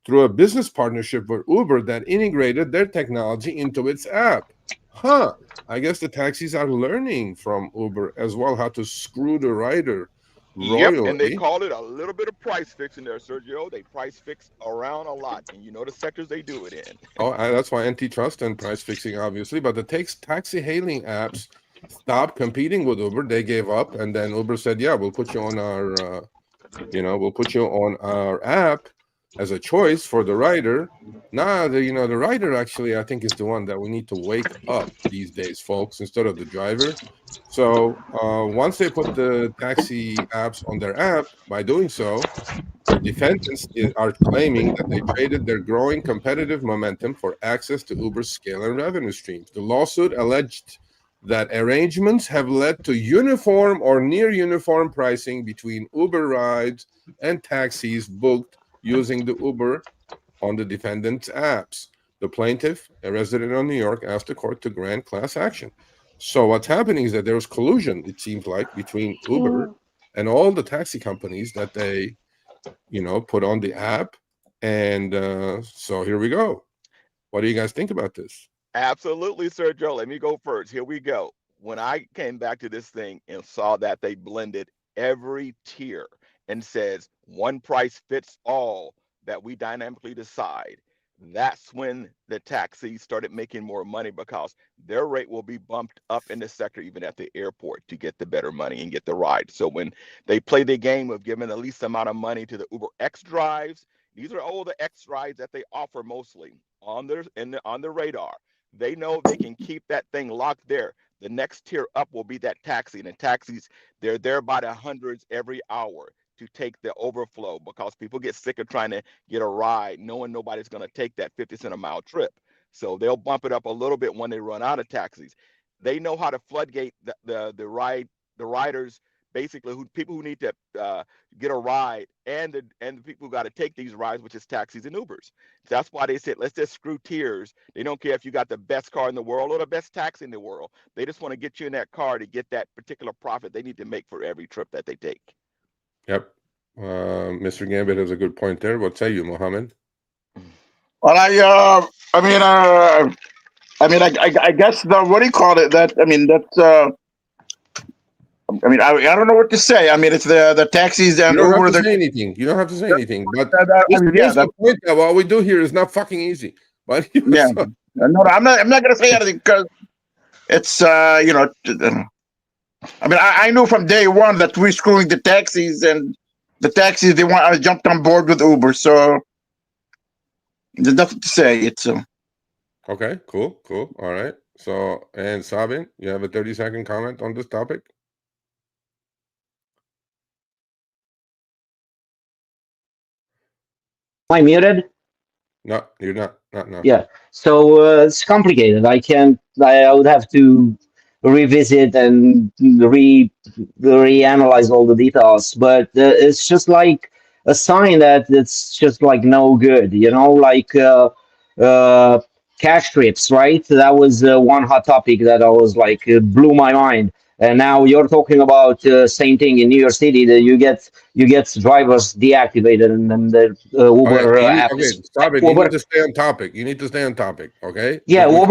through a business partnership with Uber that integrated their technology into its app. I guess the taxis are learning from Uber as well how to screw the rider royally. Yep, and they call it a little bit of price fixing there, Sergio. They price fix around a lot, and you know the sectors they do it in. That's why antitrust and price fixing, obviously. But the taxi hailing apps stopped competing with Uber. They gave up, and then Uber said, "Yeah, we'll put you on our, we'll put you on our app as a choice for the rider." Now, the rider actually, I think, is the one that we need to wake up these days, folks, instead of the driver. So once they put the taxi apps on their app, by doing so, the defendants are claiming that they traded their growing competitive momentum for access to Uber's scale and revenue streams. The lawsuit alleged that arrangements have led to uniform or near uniform pricing between Uber rides and taxis booked using the Uber on the defendant's apps. The plaintiff, a resident of New York, asked the court to grant class action. So what's happening is that there's collusion, it seems like, between Uber and all the taxi companies that they, put on the app. And so here we go. What do you guys think about this? Absolutely, Sergio. Let me go first. Here we go. When I came back to this thing and saw that they blended every tier and says one price fits all that we dynamically decide, that's when the taxis started making more money because their rate will be bumped up in the sector, even at the airport, to get the better money and get the ride. So when they play the game of giving the least amount of money to the Uber X drives, these are all the X rides that they offer mostly on the radar. They know they can keep that thing locked there. The next tier up will be that taxi, and the taxis, they're there by the hundreds every hour to take the overflow because people get sick of trying to get a ride knowing nobody's going to take that 50 cent a mile trip. So they'll bump it up a little bit when they run out of taxis. They know how to floodgate the riders basically people who need to get a ride, and the people who got to take these rides, which is taxis and Ubers. That's why they said, let's just screw tiers. They don't care if you got the best car in the world or the best taxi in the world. They just want to get you in that car to get that particular profit they need to make for every trip that they take. Yep. Mr. Gambit has a good point there. What say you, Mohammed? Well, I guess what do you call it? That, I mean, that's, I don't know what to say. I mean, it's the taxis and You don't Uber. have to say anything. You don't have to say anything. But I mean, yeah, the point that what we do here is not fucking easy. But yeah. No, I'm not going to say anything because it's, you know, I mean, I knew from day one that we're screwing the taxis, and the taxis, I jumped on board with Uber. So there's nothing to say. It's okay, cool. All right. So, and Sabin, you have a 30-second comment on this topic? Am I muted? No, you're not. Not now. Yeah. So it's complicated. I would have to revisit and reanalyze all the details. But it's just like a sign that it's just like no good. You know, like cash trips, right? That was one hot topic that I was like blew my mind. And now you're talking about same thing in New York City, that you get drivers deactivated, and then the Uber app Okay, is stop it. You need to stay on topic. Okay? Yeah, we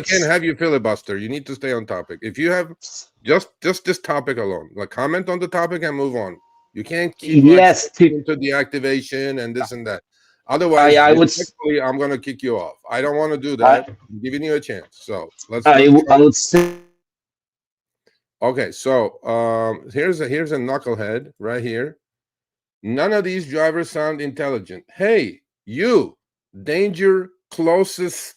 can't have you filibuster. You need to stay on topic. If you have just this topic alone, like comment on the topic and move on. You can't keep into deactivation and this and that. Otherwise, I'm going to kick you off. I don't want to do that. I'm giving you a chance. So I would say. Okay, so here's a knucklehead right here. None of these drivers sound intelligent. Hey, you, danger closest.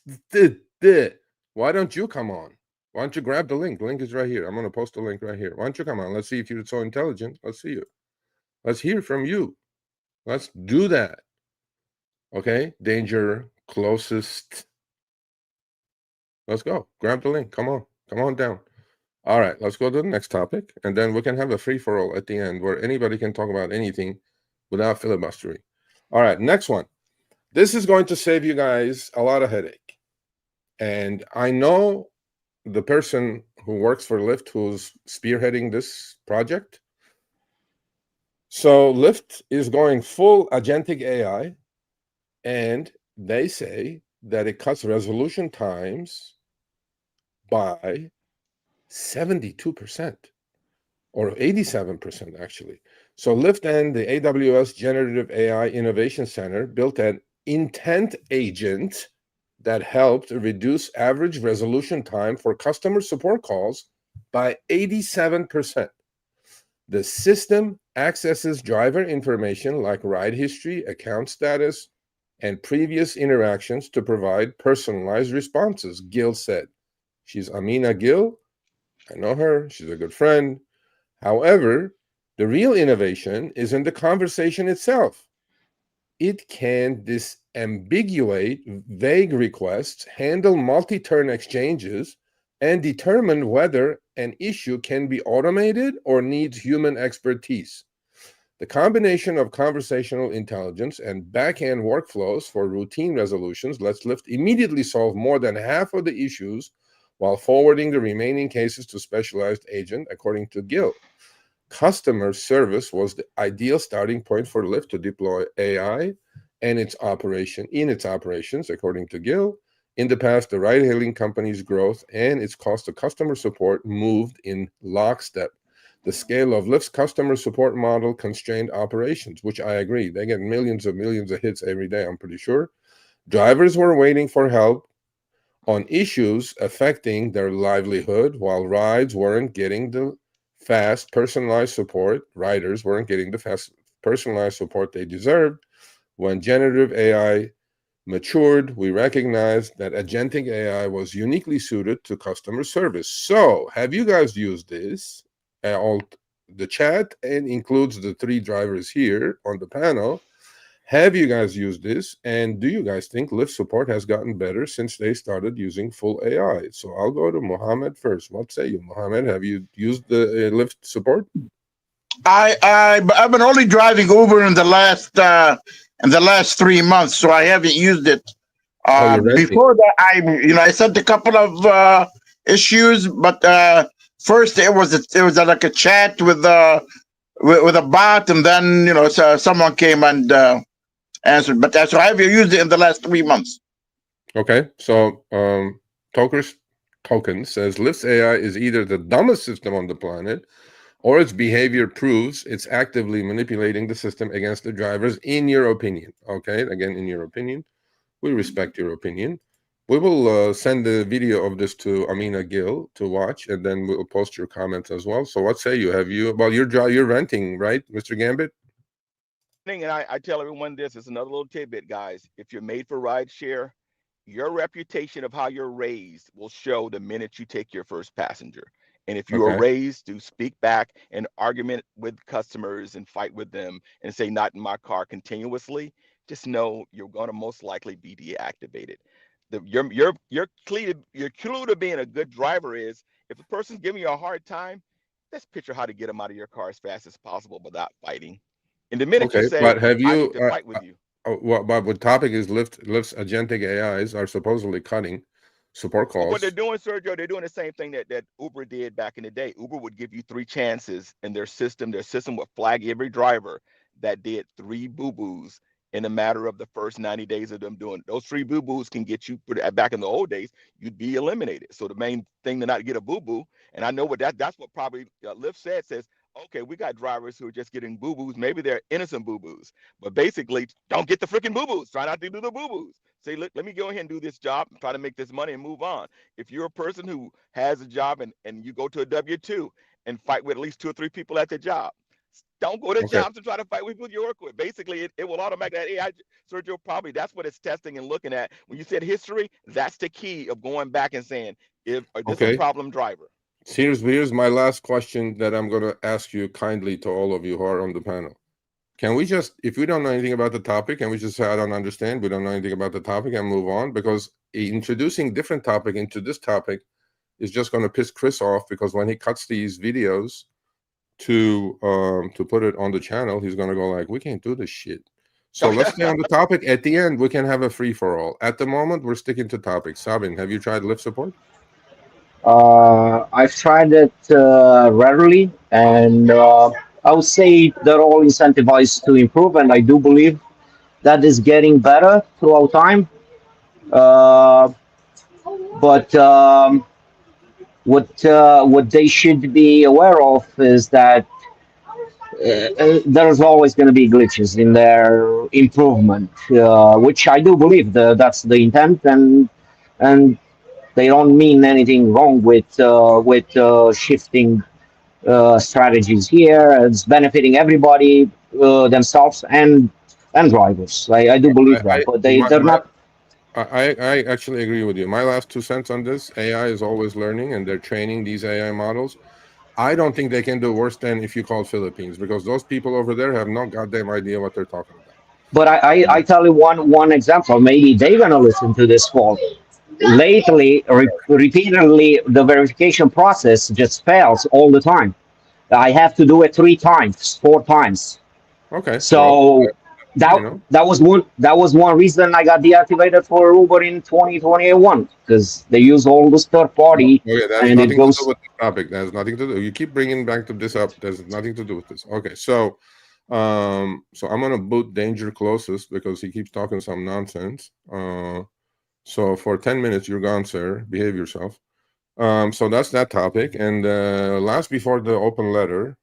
Why don't you come on? Why don't you grab the link? The link is right here. I'm going to post the link right here. Why don't you come on? Let's see if you're so intelligent. Let's see you. Let's hear from you. Let's do that. Okay, danger closest. Let's go. Grab the link. Come on down. All right, let's go to the next topic, and then we can have a free-for-all at the end where anybody can talk about anything without filibustering. All right, next one. This is going to save you guys a lot of headache. And I know the person who works for Lyft who's spearheading this project. So Lyft is going full agentic AI, and they say that it cuts resolution times by 72% or 87% actually. So Lyft and the AWS Generative AI Innovation Center built an intent agent that helped reduce average resolution time for customer support calls by 87%. The system accesses driver information like ride history, account status, and previous interactions to provide personalized responses, Gill said. She's Amina Gill. I know her. She's a good friend. However, the real innovation is in the conversation itself. It can disambiguate vague requests, handle multi-turn exchanges, and determine whether an issue can be automated or needs human expertise. The combination of conversational intelligence and back-end workflows for routine resolutions lets Lyft immediately solve more than half of the issues while forwarding the remaining cases to specialized agent, according to Gill. Customer service was the ideal starting point for Lyft to deploy AI and its operations, according to Gill. In the past, the ride-hailing company's growth and its cost of customer support moved in lockstep. The scale of Lyft's customer support model constrained operations, which I agree. They get millions of hits every day, I'm pretty sure. Drivers were waiting for help on issues affecting their livelihood, while riders weren't getting the fast, personalized support they deserved. When generative AI matured, we recognized that agentic AI was uniquely suited to customer service. So, have you guys used this? The chat and includes the 3 drivers here on the panel. Have you guys used this? And do you guys think Lyft support has gotten better since they started using full AI? So I'll go to Mohammed first. What say you, Mohammed? Have you used the Lyft support? I've been only driving Uber in the last 3 months, so I haven't used it. Oh, you're renting. Before that, I sent a couple of issues, but first it was like a chat with a bot, and then so someone came and answered. But so I haven't used it in the last 3 months. Okay, so Token says Lyft's AI is either the dumbest system on the planet, or its behavior proves it's actively manipulating the system against the drivers, in your opinion. Okay, again, in your opinion. We respect your opinion. We will send the video of this to Amina Gill to watch, and then we'll post your comments as well. So what say you? Well, you're renting, right, Mr. Gambit? And I tell everyone this, it's another little tidbit, guys. If you're made for rideshare, your reputation of how you're raised will show the minute you take your first passenger. And if you are raised to speak back and argument with customers and fight with them and say, not in my car continuously, just know you're going to most likely be deactivated. Your clue to being a good driver is if the person's giving you a hard time, let's picture how to get them out of your car as fast as possible without fighting. And the minute you say, but have you, I need to fight with you. But the topic is Lyft's agentic AIs are supposedly cutting support calls. Well, what they're doing, Sergio, they're doing the same thing that Uber did back in the day. Uber would give you 3 chances in their system. Their system would flag every driver that did 3 boo-boos in a matter of the first 90 days of them doing it. Those 3 boo-boos can get you, back in the old days, you'd be eliminated. So the main thing to not get a boo-boo, and I know what that's what probably Lyft says, okay, we got drivers who are just getting boo-boos. Maybe they're innocent boo-boos, but basically don't get the freaking boo-boos. Try not to do the boo-boos. Say, look, let me go ahead and do this job and try to make this money and move on. If you're a person who has a job and you go to a W-2 and fight with at least 2 or 3 people at the job, don't go to jobs and try to fight with people you work with. Basically, it will automatically, that AI, Sergio, probably that's what it's testing and looking at. When you said history, that's the key of going back and saying, is this a problem driver? Here's my last question that I'm going to ask you kindly to all of you who are on the panel. Can we just, if we don't know anything about the topic, can we just say, I don't understand, we don't know anything about the topic, and move on? Because introducing different topic into this topic is just going to piss Chris off, because when he cuts these videos to put it on the channel, he's going to go like, we can't do this shit. So let's stay on the topic. At the end, we can have a free-for-all. At the moment, we're sticking to topics. Sabin, have you tried Lyft support? I've tried it rarely, and I would say they're all incentivized to improve, and I do believe that is getting better throughout time. Uh, but what they should be aware of is that there's always going to be glitches in their improvement, which I do believe that's the intent, and they don't mean anything wrong with shifting strategies here. It's benefiting everybody, themselves and drivers. I do believe that, but they're not. I actually agree with you. My last 2 cents on this: AI is always learning, and they're training these AI models. I don't think they can do worse than if you call Philippines, because those people over there have no goddamn idea what they're talking about. But I tell you one example. Maybe they're gonna listen to this call. Lately, repeatedly, the verification process just fails all the time. I have to do it 3 times, 4 times. Okay. So that was one reason I got deactivated for Uber in 2021, because they use all this third party, and it goes. To do with the topic. That has nothing to do. You keep bringing back to this up. There's nothing to do with this. Okay, so I'm gonna boot Danger closest, because he keeps talking some nonsense. So for 10 minutes, you're gone, sir. Behave yourself. So that's that topic. And last before the open letter,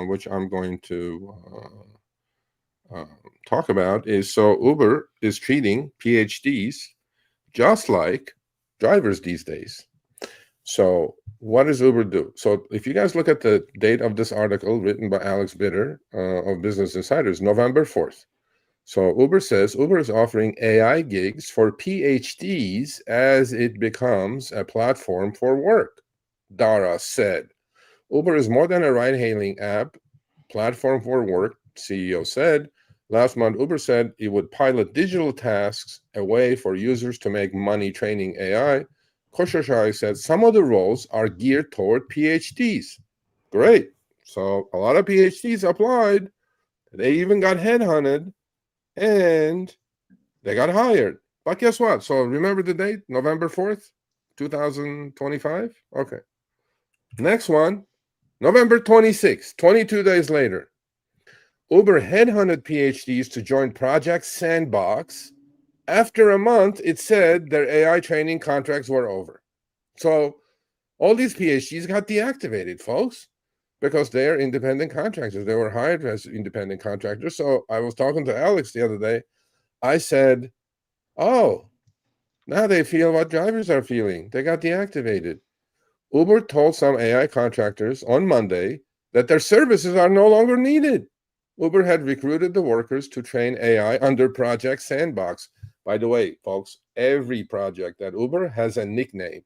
which I'm going to talk about, is so Uber is treating PhDs just like drivers these days. So what does Uber do? So if you guys look at the date of this article written by Alex Bitter of Business Insiders, November 4th. So Uber says Uber is offering AI gigs for PhDs as it becomes a platform for work. Dara said, Uber is more than a ride-hailing app, platform for work, CEO said. Last month, Uber said it would pilot digital tasks, a way for users to make money training AI. Koshashai said some of the roles are geared toward PhDs. Great. So a lot of PhDs applied. They even got headhunted, and they got hired. But guess what? So remember the date, November 4th, 2025? Okay. Next one, November 26th, 22 days later. Uber headhunted PhDs to join Project Sandbox. After a month, it said their AI training contracts were over. So all these PhDs got deactivated, folks, because they're independent contractors. They were hired as independent contractors. So I was talking to Alex the other day. I said, oh, now they feel what drivers are feeling. They got deactivated. Uber told some AI contractors on Monday that their services are no longer needed. Uber had recruited the workers to train AI under Project Sandbox. By the way, folks, every project at Uber has a nickname.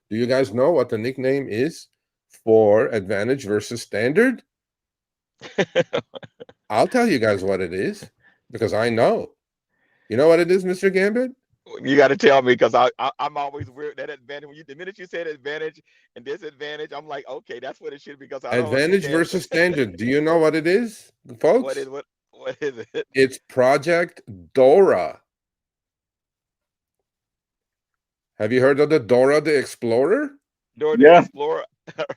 Do you guys know what the nickname is for Advantage versus Standard? I'll tell you guys what it is, because I know. You know what it is, Mr. Gambit? You got to tell me, because I'm always weird that advantage. The minute you said advantage and disadvantage, I'm like, okay, that's what it should be, because I don't Advantage understand. versus Standard. Do you know what it is, folks? What is it? It's Project Dora. Have you heard of the Dora the Explorer? Dora the Yeah. Explorer,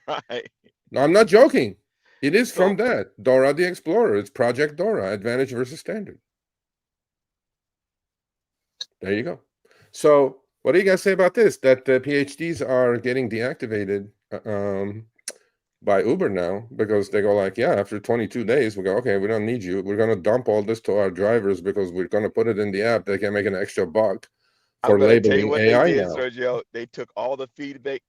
right? No, I'm not joking. It is So- from that. Dora the Explorer. It's Project Dora, Advantage versus Standard. There you go. So what do you guys say about this? That the PhDs are getting deactivated by Uber now, because they go like, yeah, after 22 days, we go, okay, we don't need you. We're going to dump all this to our drivers because we're going to put it in the app. They can make an extra buck for I'm going to tell you labeling what AI they did, now. Sergio. They took all the feedback,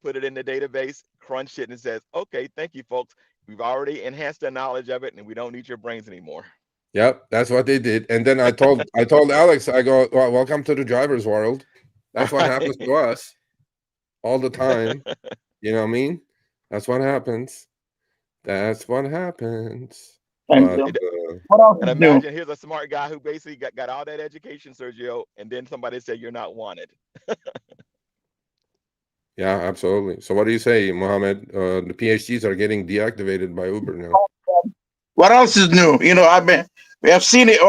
put it in the database, crunched it, and says, okay, thank you, folks. We've already enhanced the knowledge of it, and we don't need your brains anymore. Yep, that's what they did. And then I told Alex, I go, well, welcome to the driver's world. That's what happens to us all the time. You know what I mean? That's what happens. That's what happens. Thank But, you. What else And is new? imagine here's a smart guy who basically got all that education, Sergio, and then somebody said you're not wanted. yeah, absolutely. So what do you say, Mohammed? The PhDs are getting deactivated by Uber now. What else is new? You know, we have seen it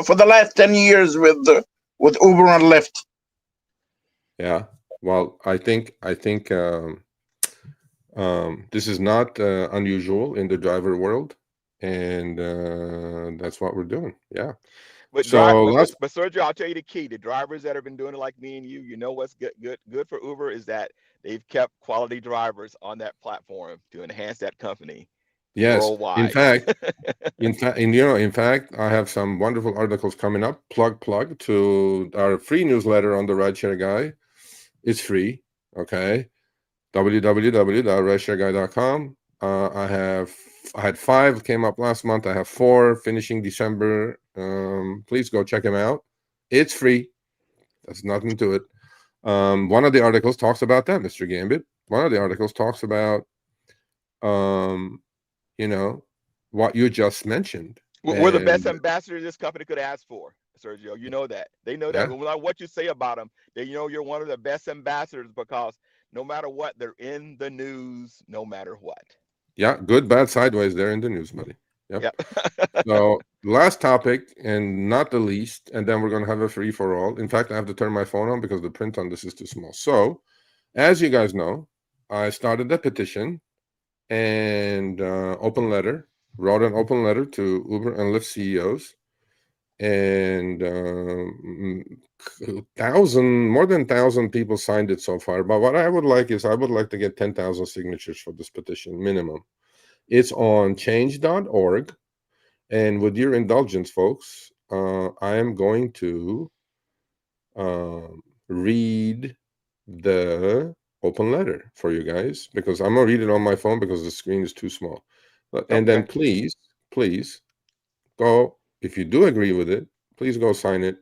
for the last 10 years with Uber and Lyft. Yeah. Well, I think this is not unusual in the driver world, and that's what we're doing. Yeah. But Sergio, I'll tell you the key. The drivers that have been doing it like me and you, you know what's good for Uber is that they've kept quality drivers on that platform to enhance that company. Yes. Worldwide. In fact, I have some wonderful articles coming up. Plug to our free newsletter on the Rideshare Guy. It's free. Okay. www.rideshareguy.com. I had 5 came up last month. I have 4 finishing December. Please go check them out. It's free. There's nothing to it. One of the articles talks about that, Mr. Gambit. One of the articles talks about what you just mentioned. We're the best ambassadors this company could ask for, Sergio. You know that. They know that. Yeah. What you say about them, they know you're one of the best ambassadors, because no matter what, they're in the news no matter what. Yeah, good, bad, sideways, they're in the news, buddy. Yep. So last topic, and not the least, and then we're going to have a free-for-all. In fact, I have to turn my phone on because the print on this is too small. So, as you guys know, I started a petition and wrote an open letter to Uber and Lyft CEOs, and more than 1,000 people signed it so far. But what I would like is, I would like to get 10,000 signatures for this petition minimum. It's on change.org, and with your indulgence, folks, I am going to read the open letter for you guys, because I'm gonna read it on my phone because the screen is too small. And then please go, if you do agree with it, please go sign it,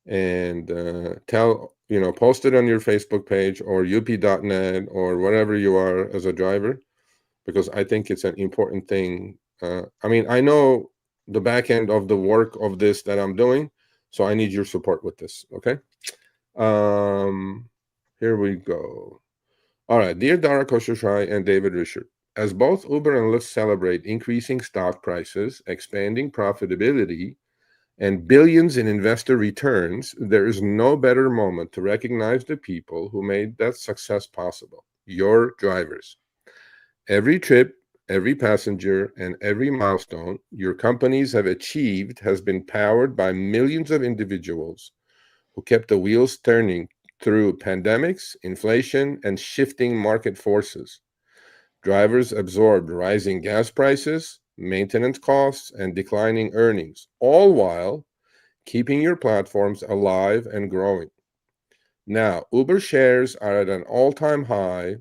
and post it on your Facebook page or up.net or wherever you are as a driver, because I think it's an important thing. I know the back end of the work of this that I'm doing, so I need your support with this. Okay. Here we go. All right. Dear Dara Khosrowshahi and David Richard, As both Uber and Lyft celebrate increasing stock prices, expanding profitability, and billions in investor returns, there is no better moment to recognize the people who made that success possible: your drivers. Every trip, every passenger, and every milestone your companies have achieved has been powered by millions of individuals who kept the wheels turning through pandemics, inflation, and shifting market forces. Drivers absorbed rising gas prices, maintenance costs, and declining earnings, all while keeping your platforms alive and growing. Now, Uber shares are at an all-time high,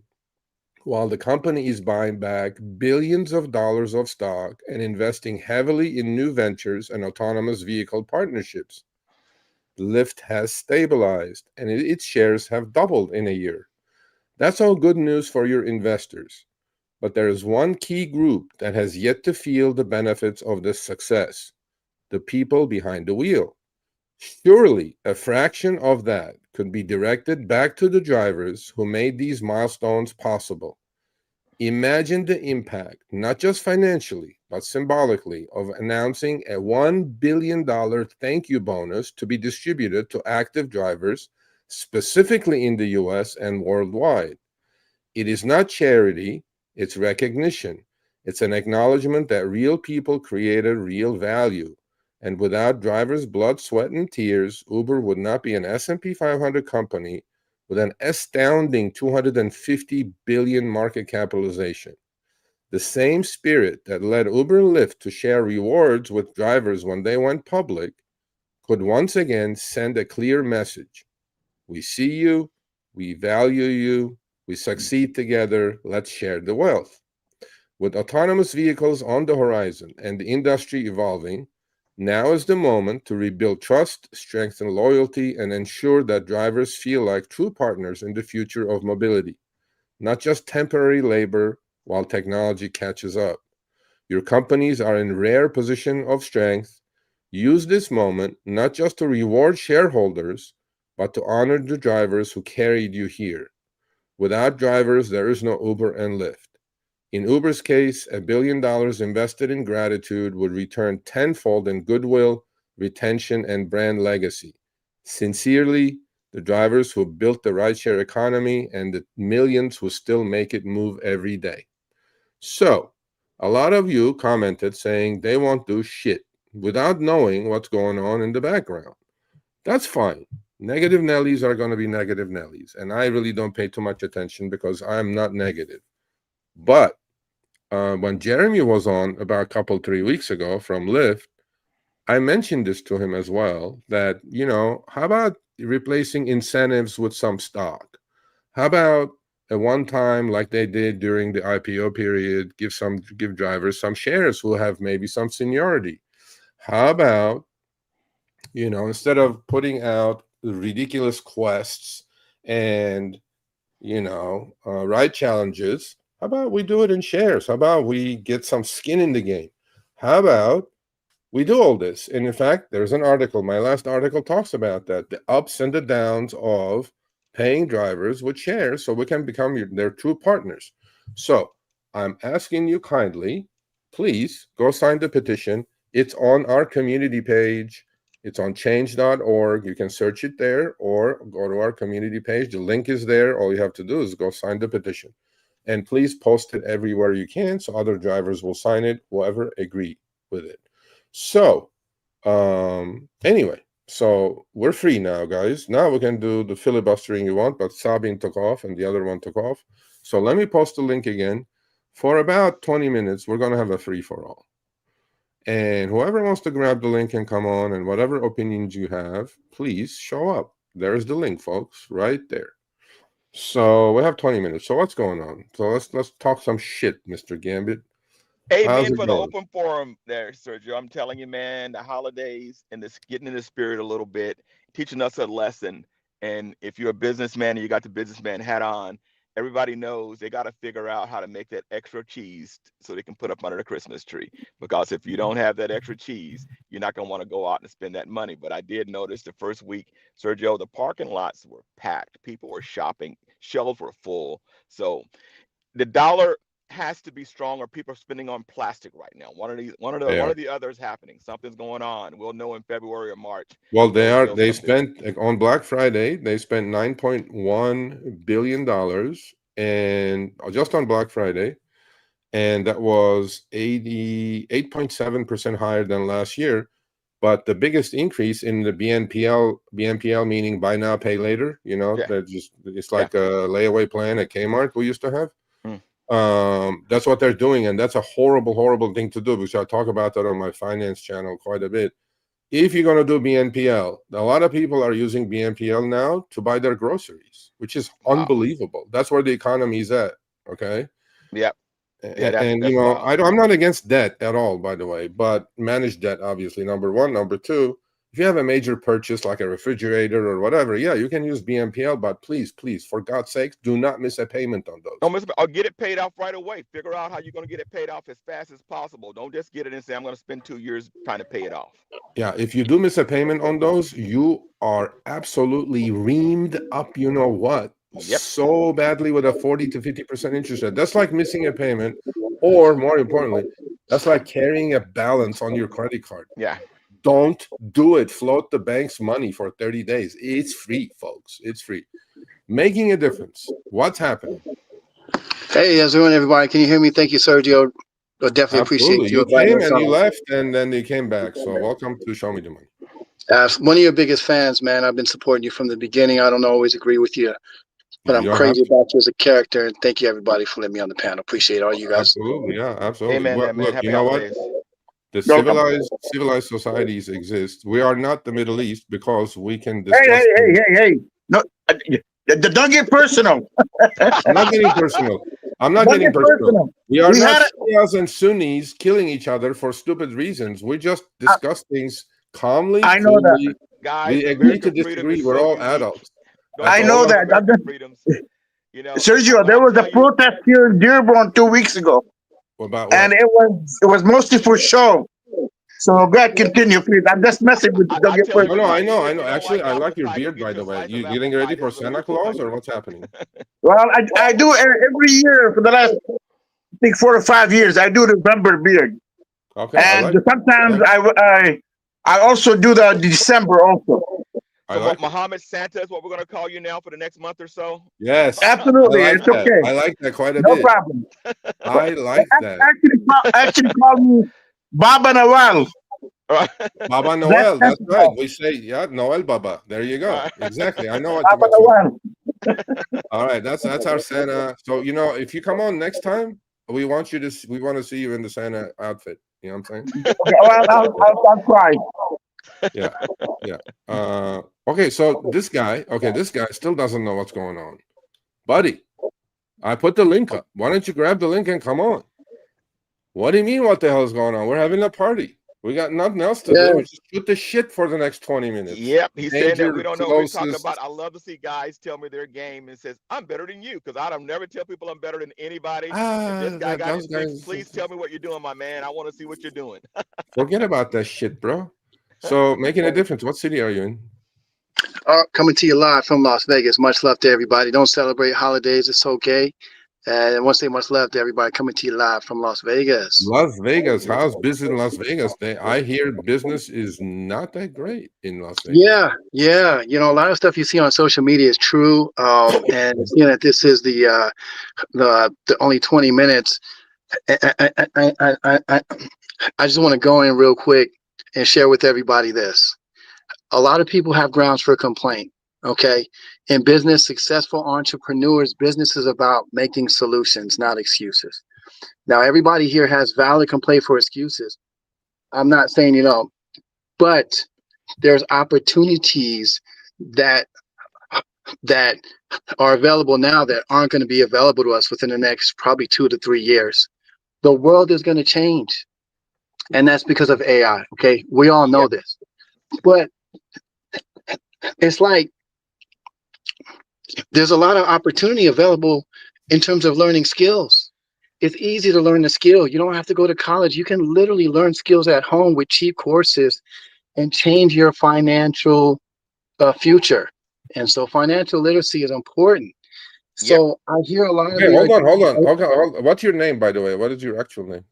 while the company is buying back billions of dollars of stock and investing heavily in new ventures and autonomous vehicle partnerships. Lyft has stabilized, and its shares have doubled in a year. That's all good news for your investors. But there is one key group that has yet to feel the benefits of this success: the people behind the wheel. Surely a fraction of that could be directed back to the drivers who made these milestones possible. Imagine the impact, not just financially, but symbolically, of announcing a $1 billion thank you bonus to be distributed to active drivers, specifically in the US and worldwide. It is not charity, it's recognition. It's an acknowledgement that real people created real value. And without drivers' blood, sweat, and tears, Uber would not be an S&P 500 company with an astounding 250 billion market capitalization. The same spirit that led Uber and Lyft to share rewards with drivers when they went public could once again send a clear message: we see you, we value you, we succeed together, let's share the wealth. With autonomous vehicles on the horizon and the industry evolving, now is the moment to rebuild trust, strengthen loyalty, and ensure that drivers feel like true partners in the future of mobility, not just temporary labor while technology catches up. Your companies are in rare position of strength. Use this moment not just to reward shareholders, but to honor the drivers who carried you here. Without drivers, there is no Uber and Lyft. In Uber's case, $1 billion invested in gratitude would return tenfold in goodwill, retention, and brand legacy. Sincerely, the drivers who built the rideshare economy and the millions who still make it move every day. So, a lot of you commented saying they won't do shit without knowing what's going on in the background. That's fine. Negative Nellies are going to be negative Nellies, and I really don't pay too much attention because I'm not negative. But when Jeremy was on about a couple, 3 weeks ago from Lyft, I mentioned this to him as well, that, how about replacing incentives with some stock? How about a one time, like they did during the IPO period, give drivers some shares who have maybe some seniority? How about, instead of putting out ridiculous quests and, ride challenges, how about we do it in shares? How about we get some skin in the game? How about we do all this? And in fact, there's an article, my last article talks about that, the ups and the downs of paying drivers with shares so we can become their true partners. So I'm asking you kindly, please go sign the petition. It's on our community page. It's on change.org. You can search it there or go to our community page. The link is there. All you have to do is go sign the petition. And please post it everywhere you can so other drivers will sign it, whoever agree with it. So, anyway, so we're free now, guys. Now we can do the filibustering you want, but Sabine took off and the other one took off. So let me post the link again. For about 20 minutes, we're going to have a free-for-all. And whoever wants to grab the link and come on, and whatever opinions you have, please show up. There's the link, folks, right there. So we have 20 minutes. So what's going on? So let's talk some shit, Mr. Gambit. How's Amen it for the going? open forum there, Sergio. I'm telling you, man, the holidays and this getting in the spirit a little bit, teaching us a lesson. And if you're a businessman and you got the businessman hat on, everybody knows they got to figure out how to make that extra cheese so they can put up under the Christmas tree. Because if you don't have that extra cheese, you're not going to want to go out and spend that money. But I did notice the first week, Sergio, the parking lots were packed. People were shopping. Shelves were full. So the dollar has to be strong, or people are spending on plastic right now. One of They are. the others happening. Something's going on. We'll know in February or March. Well, They'll reveal they something. spent on Black Friday, they spent $9.1 billion and just on Black Friday, and that was 88.7% higher than last year. But the biggest increase in the BNPL meaning buy now, pay later, Yeah. that it's like a layaway plan at Kmart we used to have. That's what they're doing, and that's a horrible thing to do, because I talk about that on my finance channel quite a bit. If you're going to do BNPL, a lot of people are using BNPL now to buy their groceries, which is unbelievable. That's where the economy is at. Okay. Yep. Yeah, And that's wild. I'm not against debt at all, by the way, but manage debt, obviously, number one. Number two, if you have a major purchase like a refrigerator or whatever, yeah, you can use BNPL, but please, for God's sake, do not miss a payment on those. Don't miss, or get it paid off right away. Figure out how you're going to get it paid off as fast as possible. Don't just get it and say, I'm going to spend 2 years trying to pay it off. Yeah, if you do miss a payment on those, you are absolutely reamed up, you know what? Yep. So badly with a 40 to 50% interest rate. That's like missing a payment, or more importantly, that's like carrying a balance on your credit card. Yeah. Don't do it. Float the bank's money for 30 days. It's free, folks. It's free. Making a difference. What's happening? Hey, how's it going, everybody? Can you hear me? Thank you, Sergio. I definitely appreciate you. You came and you left, and then you came back. So welcome to Show Me the Money. One of your biggest fans, man. I've been supporting you from the beginning. I don't always agree with you, but I'm crazy about you as a character. And thank you, everybody, for letting me on the panel. Appreciate all you guys. Absolutely, yeah, absolutely. Amen, well, man. Look, Happy you know holidays. what? The civilized societies exist. We are not the Middle East because we can discuss. Hey! No, don't get personal. I'm not getting personal. We are not Shias and Sunnis killing each other for stupid reasons. We just discuss things calmly. I know that. Guys, we agree to disagree. We're all adults. I know that. Sergio, there was a protest here in Dearborn 2 weeks ago. About what? And it was mostly for show. So go ahead, continue, please. I'm just messing with you. Don't get personal. No, I know. Actually, I like your beard, by the way. You getting ready for Santa Claus, or what's happening? Well, I do every year for the last, I think, 4 or 5 years. I do the November beard. Okay. And sometimes I also do the December also. So Muhammad Santa is what we're going to call you now for the next month or so? Yes. Absolutely. It's okay. I like that quite a bit. No problem. I like that. Actually call me Baba Noel. Baba Noel. That's right. We say, Noel Baba. There you go. Exactly. I know what Baba Noel. All right. That's our Santa. So, if you come on next time, we want to see you in the Santa outfit. You know what I'm saying? Okay, I'll try. Yeah. Okay, so this guy still doesn't know what's going on. Buddy, I put the link up. Why don't you grab the link and come on? What do you mean, what the hell is going on? We're having a party. We got nothing else to do. Just shoot the shit for the next 20 minutes. Yep, he's saying that we don't know what we're talking about. I love to see guys tell me their game and says, I'm better than you, because I don't never tell people I'm better than anybody. This guy got his thing. Please tell me what you're doing, my man. I want to see what you're doing. Forget about that shit, bro. So, making a difference. What city are you in? Coming to you live from Las Vegas. Much love to everybody. Don't celebrate holidays. It's okay. And I want to say much love to everybody coming to you live from Las Vegas. Las Vegas. How's business in Las Vegas? I hear business is not that great in Las Vegas. Yeah. A lot of stuff you see on social media is true. And this is the only 20 minutes. I just want to go in real quick and share with everybody this. A lot of people have grounds for complaint. Okay. In business, successful entrepreneurs, business is about making solutions, not excuses. Now, everybody here has valid complaint for excuses. I'm not saying, but there's opportunities that are available now that aren't going to be available to us within the next probably 2 to 3 years. The world is going to change. And that's because of AI. Okay. We all know this, but it's like, there's a lot of opportunity available in terms of learning skills. It's easy to learn a skill. You don't have to go to college. You can literally learn skills at home with cheap courses and change your financial future. And so financial literacy is important. So I hear a lot of Okay, the hold on. ideas. Okay, what's your name, by the way? What is your actual name?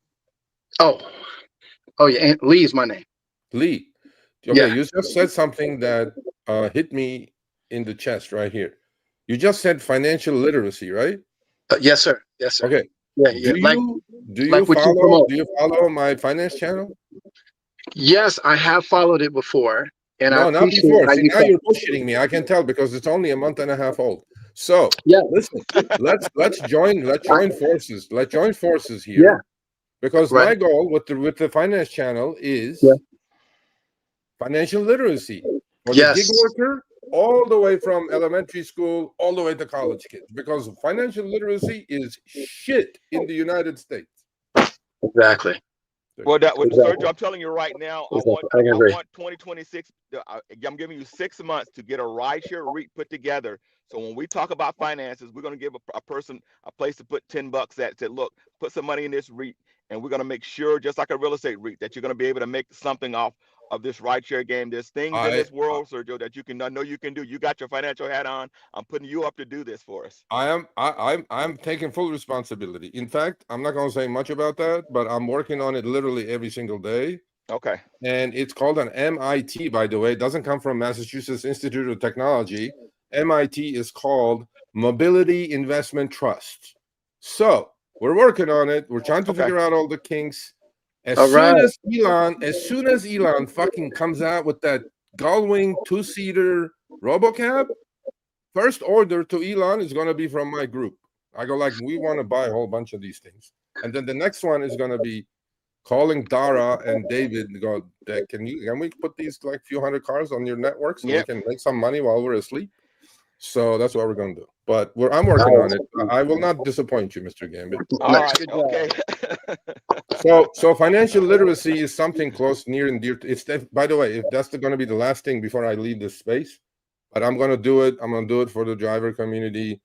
Oh yeah, Aunt Lee is my name. Lee. Okay, Yeah. you just said something that hit me in the chest right here. You just said financial literacy, right? Yes, sir. Yes, sir. Okay. Yeah. Do you What you promote. follow my finance channel? Yes, I have followed it before, and I No, not appreciate before. how See, you now talk. you're bullshitting me. I can tell because it's only a month and a half old. So Yeah. listen, let's join forces. Let's join forces Yeah. here. Because Right. my goal with the finance channel is Yeah. financial literacy for the gig Yes. worker, all the way from elementary school all the way to college kids. Because financial literacy is shit in the United States. Exactly. Well, Exactly. Sergio, I'm telling you right now, Exactly. I can I agree. want 2026. I'm giving you 6 months to get a rideshare REIT put together. So when we talk about finances, we're going to give a person a place to put $10 at. Say, look, put some money in this REIT, and we're going to make sure, just like a real estate REIT, that you're going to be able to make something off of this rideshare game. There's things in I this world, Sergio, that I know you can do. You got your financial hat on. I'm putting you up to do this for us. I'm taking full responsibility. In fact, I'm not going to say much about that, but I'm working on it literally every single day. Okay. And it's called an MIT, by the way. It doesn't come from Massachusetts Institute of Technology. MIT is called Mobility Investment Trust. So we're working on it. We're trying to figure out all the kinks. As All soon right. as soon as Elon fucking comes out with that Gullwing 2-seater RoboCab, first order to Elon is going to be from my group. I go like, we want to buy a whole bunch of these things. And then the next one is going to be calling Dara and David and go, can we put these like few hundred cars on your network so we can make some money while we're asleep? So that's what we're going to do. But I'm working on it. I will not disappoint you, Mr. Gambit. All right. Okay. So financial literacy is something close, near and dear. By the way, if that's going to be the last thing before I leave this space, but I'm going to do it. I'm going to do it for the driver community.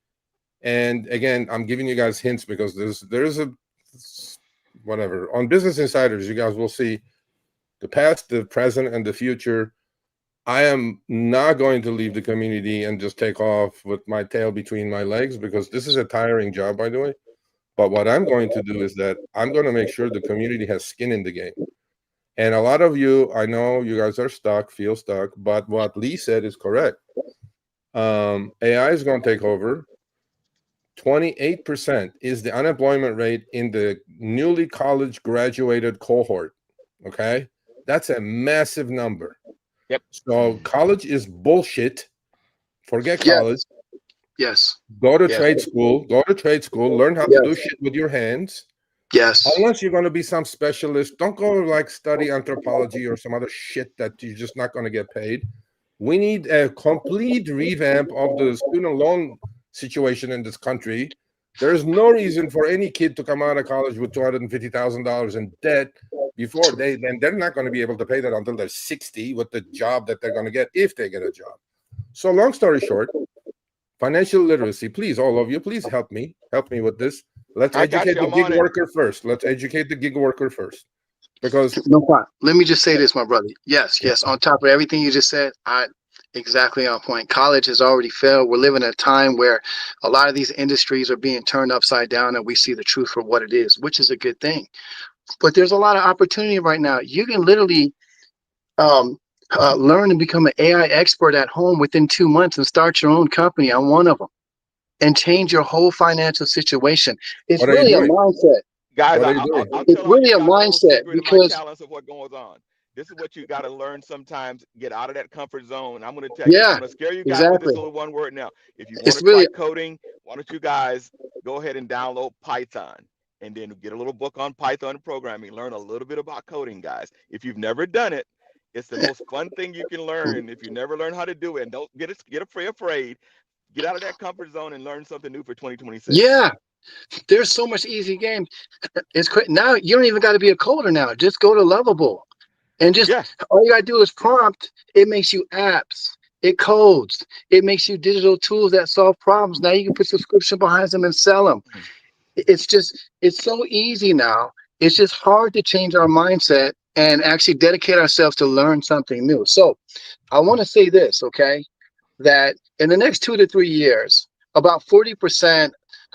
And again, I'm giving you guys hints because there's a whatever on Business Insiders. You guys will see the past, the present, and the future. I am not going to leave the community and just take off with my tail between my legs because this is a tiring job, by the way. But what I'm going to do is that I'm going to make sure the community has skin in the game. And a lot of you, I know you guys are stuck, feel stuck, but what Lee said is correct. AI is going to take over. 28% is the unemployment rate in the newly college graduated cohort. Okay, that's a massive number. Yep. So college is bullshit. Forget college. Yes. Go to trade school. Go to trade school. Learn how to do shit with your hands. Yes. Unless you're going to be some specialist, don't go like study anthropology or some other shit that you're just not going to get paid. We need a complete revamp of the student loan situation in this country. There's no reason for any kid to come out of college with $250,000 in debt before they're not going to be able to pay that until they're 60 with the job that they're going to get if they get a job. So long story short, financial literacy, please, all of you, please help me with this. Let's educate the gig worker first. Let's educate the gig worker first. Because no problem. Let me just say this, my brother. Yes. On top of everything you just said, exactly on point. College has already failed. We're living in a time where a lot of these industries are being turned upside down, and we see the truth for what it is, which is a good thing. But there's a lot of opportunity right now. You can literally learn and become an AI expert at home within 2 months and start your own company on one of them and change your whole financial situation. It's really a mindset. Guys, it's really a mindset because balance of what goes on. This is what you got to learn sometimes. Get out of that comfort zone. I'm going to tell you, I'm going to scare you guys with this little one word now. If you want to try coding, why don't you guys go ahead and download Python and then get a little book on Python programming. Learn a little bit about coding, guys. If you've never done it, it's the most fun thing you can learn. If you never learn how to do it, and don't get afraid. Get out of that comfort zone and learn something new for 2026. Yeah. There's so much easy game. It's now you don't even got to be a coder now. Just go to Lovable, and just all you gotta do is prompt. It makes you apps. It codes. It makes you digital tools that solve problems. Now you can put subscription behind them and sell them. It's so easy now. It's just hard to change our mindset and actually dedicate ourselves to learn something new. So I want to say this, okay, that in the next 2 to 3 years, about 40%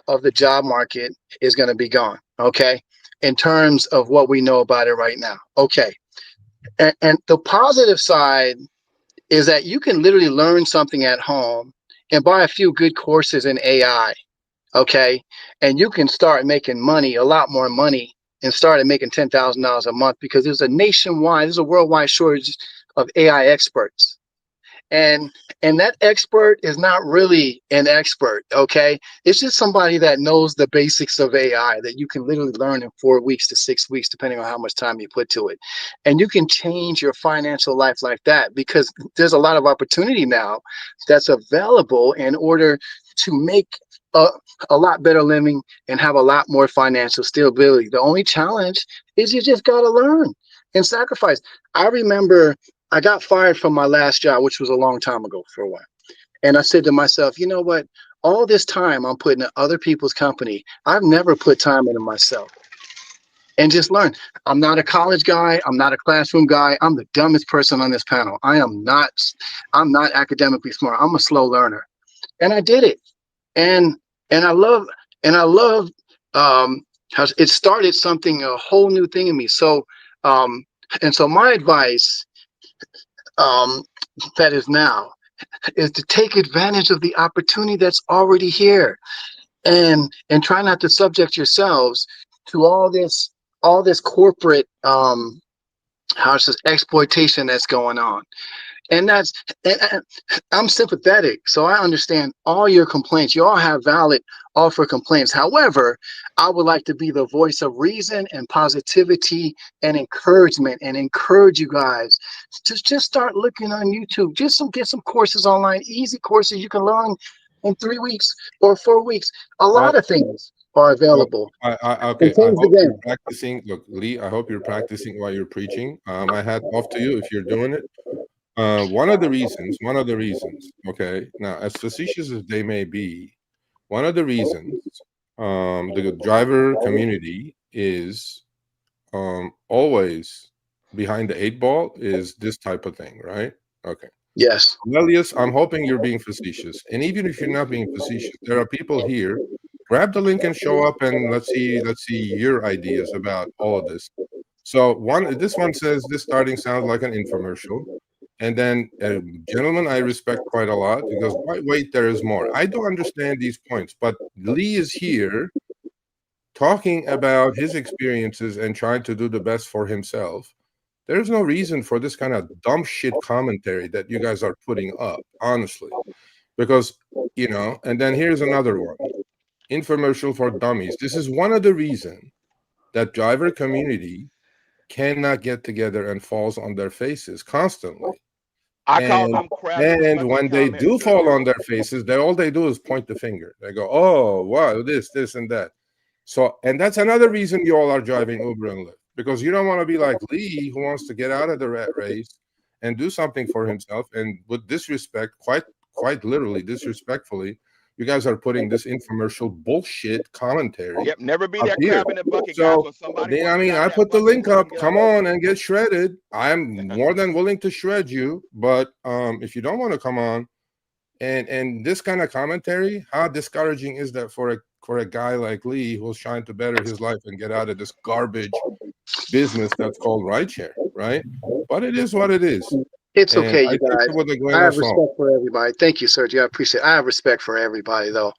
of the job market is going to be gone. Okay. In terms of what we know about it right now. Okay. And the positive side is that you can literally learn something at home and buy a few good courses in AI. Okay. And you can start making money, a lot more money, and started making $10,000 a month because there's a worldwide shortage of AI experts. And that expert is not really an expert, okay? It's just somebody that knows the basics of AI that you can literally learn in 4 weeks to 6 weeks, depending on how much time you put to it. And you can change your financial life like that because there's a lot of opportunity now that's available in order to make a lot better living and have a lot more financial stability. The only challenge is you just got to learn and sacrifice. I remember I got fired from my last job, which was a long time ago for a while. And I said to myself, you know what? All this time I'm putting in other people's company. I've never put time into myself. And just learn. I'm not a college guy. I'm not a classroom guy. I'm the dumbest person on this panel. I'm not academically smart. I'm a slow learner. And I did it. And I love how it started a whole new thing in me. So and so my advice that is now is to take advantage of the opportunity that's already here and try not to subject yourselves to all this corporate exploitation that's going on. And I'm sympathetic, so I understand all your complaints. You all have valid offer complaints. However, I would like to be the voice of reason and positivity and encouragement, and encourage you guys to just start looking on YouTube. Get some courses online, easy courses you can learn in 3 weeks or 4 weeks. A lot of things are available. Okay. I hope you're practicing. Look, Lee, I hope you're practicing while you're preaching. My hat off to you if you're doing it. One of the reasons, okay, now as facetious as they may be, one of the reasons the driver community is always behind the 8 ball is this type of thing, right? Okay. Yes. Elias, I'm hoping you're being facetious. And even if you're not being facetious, there are people here. Grab the link and show up, and let's see your ideas about all of this. So this one says this starting sounds like an infomercial. And then a gentleman I respect quite a lot because wait, there is more. I don't understand these points, but Lee is here talking about his experiences and trying to do the best for himself. There's no reason for this kind of dumb shit commentary that you guys are putting up, honestly. Because, and then here's another one. Infomercial for dummies. This is one of the reasons that driver community cannot get together and falls on their faces constantly. I call them crap. And when they do fall on their faces, all they do is point the finger. They go, "Oh, wow, this, and that." So, and that's another reason you all are driving Uber and Lyft, because you don't want to be like Lee, who wants to get out of the rat race and do something for himself. And with disrespect, quite literally, disrespectfully, you guys are putting this infomercial bullshit commentary. Yep, never be that crab in the bucket, so, guys. When somebody I put the link up. Come on and get shredded. I'm more than willing to shred you. But if you don't want to come on, and this kind of commentary, how discouraging is that for a guy like Lee who's trying to better his life and get out of this garbage business that's called rideshare, right? But it is what it is. It's okay, you guys. I have respect for everybody. Thank you, Sergio. I appreciate it. I have respect for everybody, though.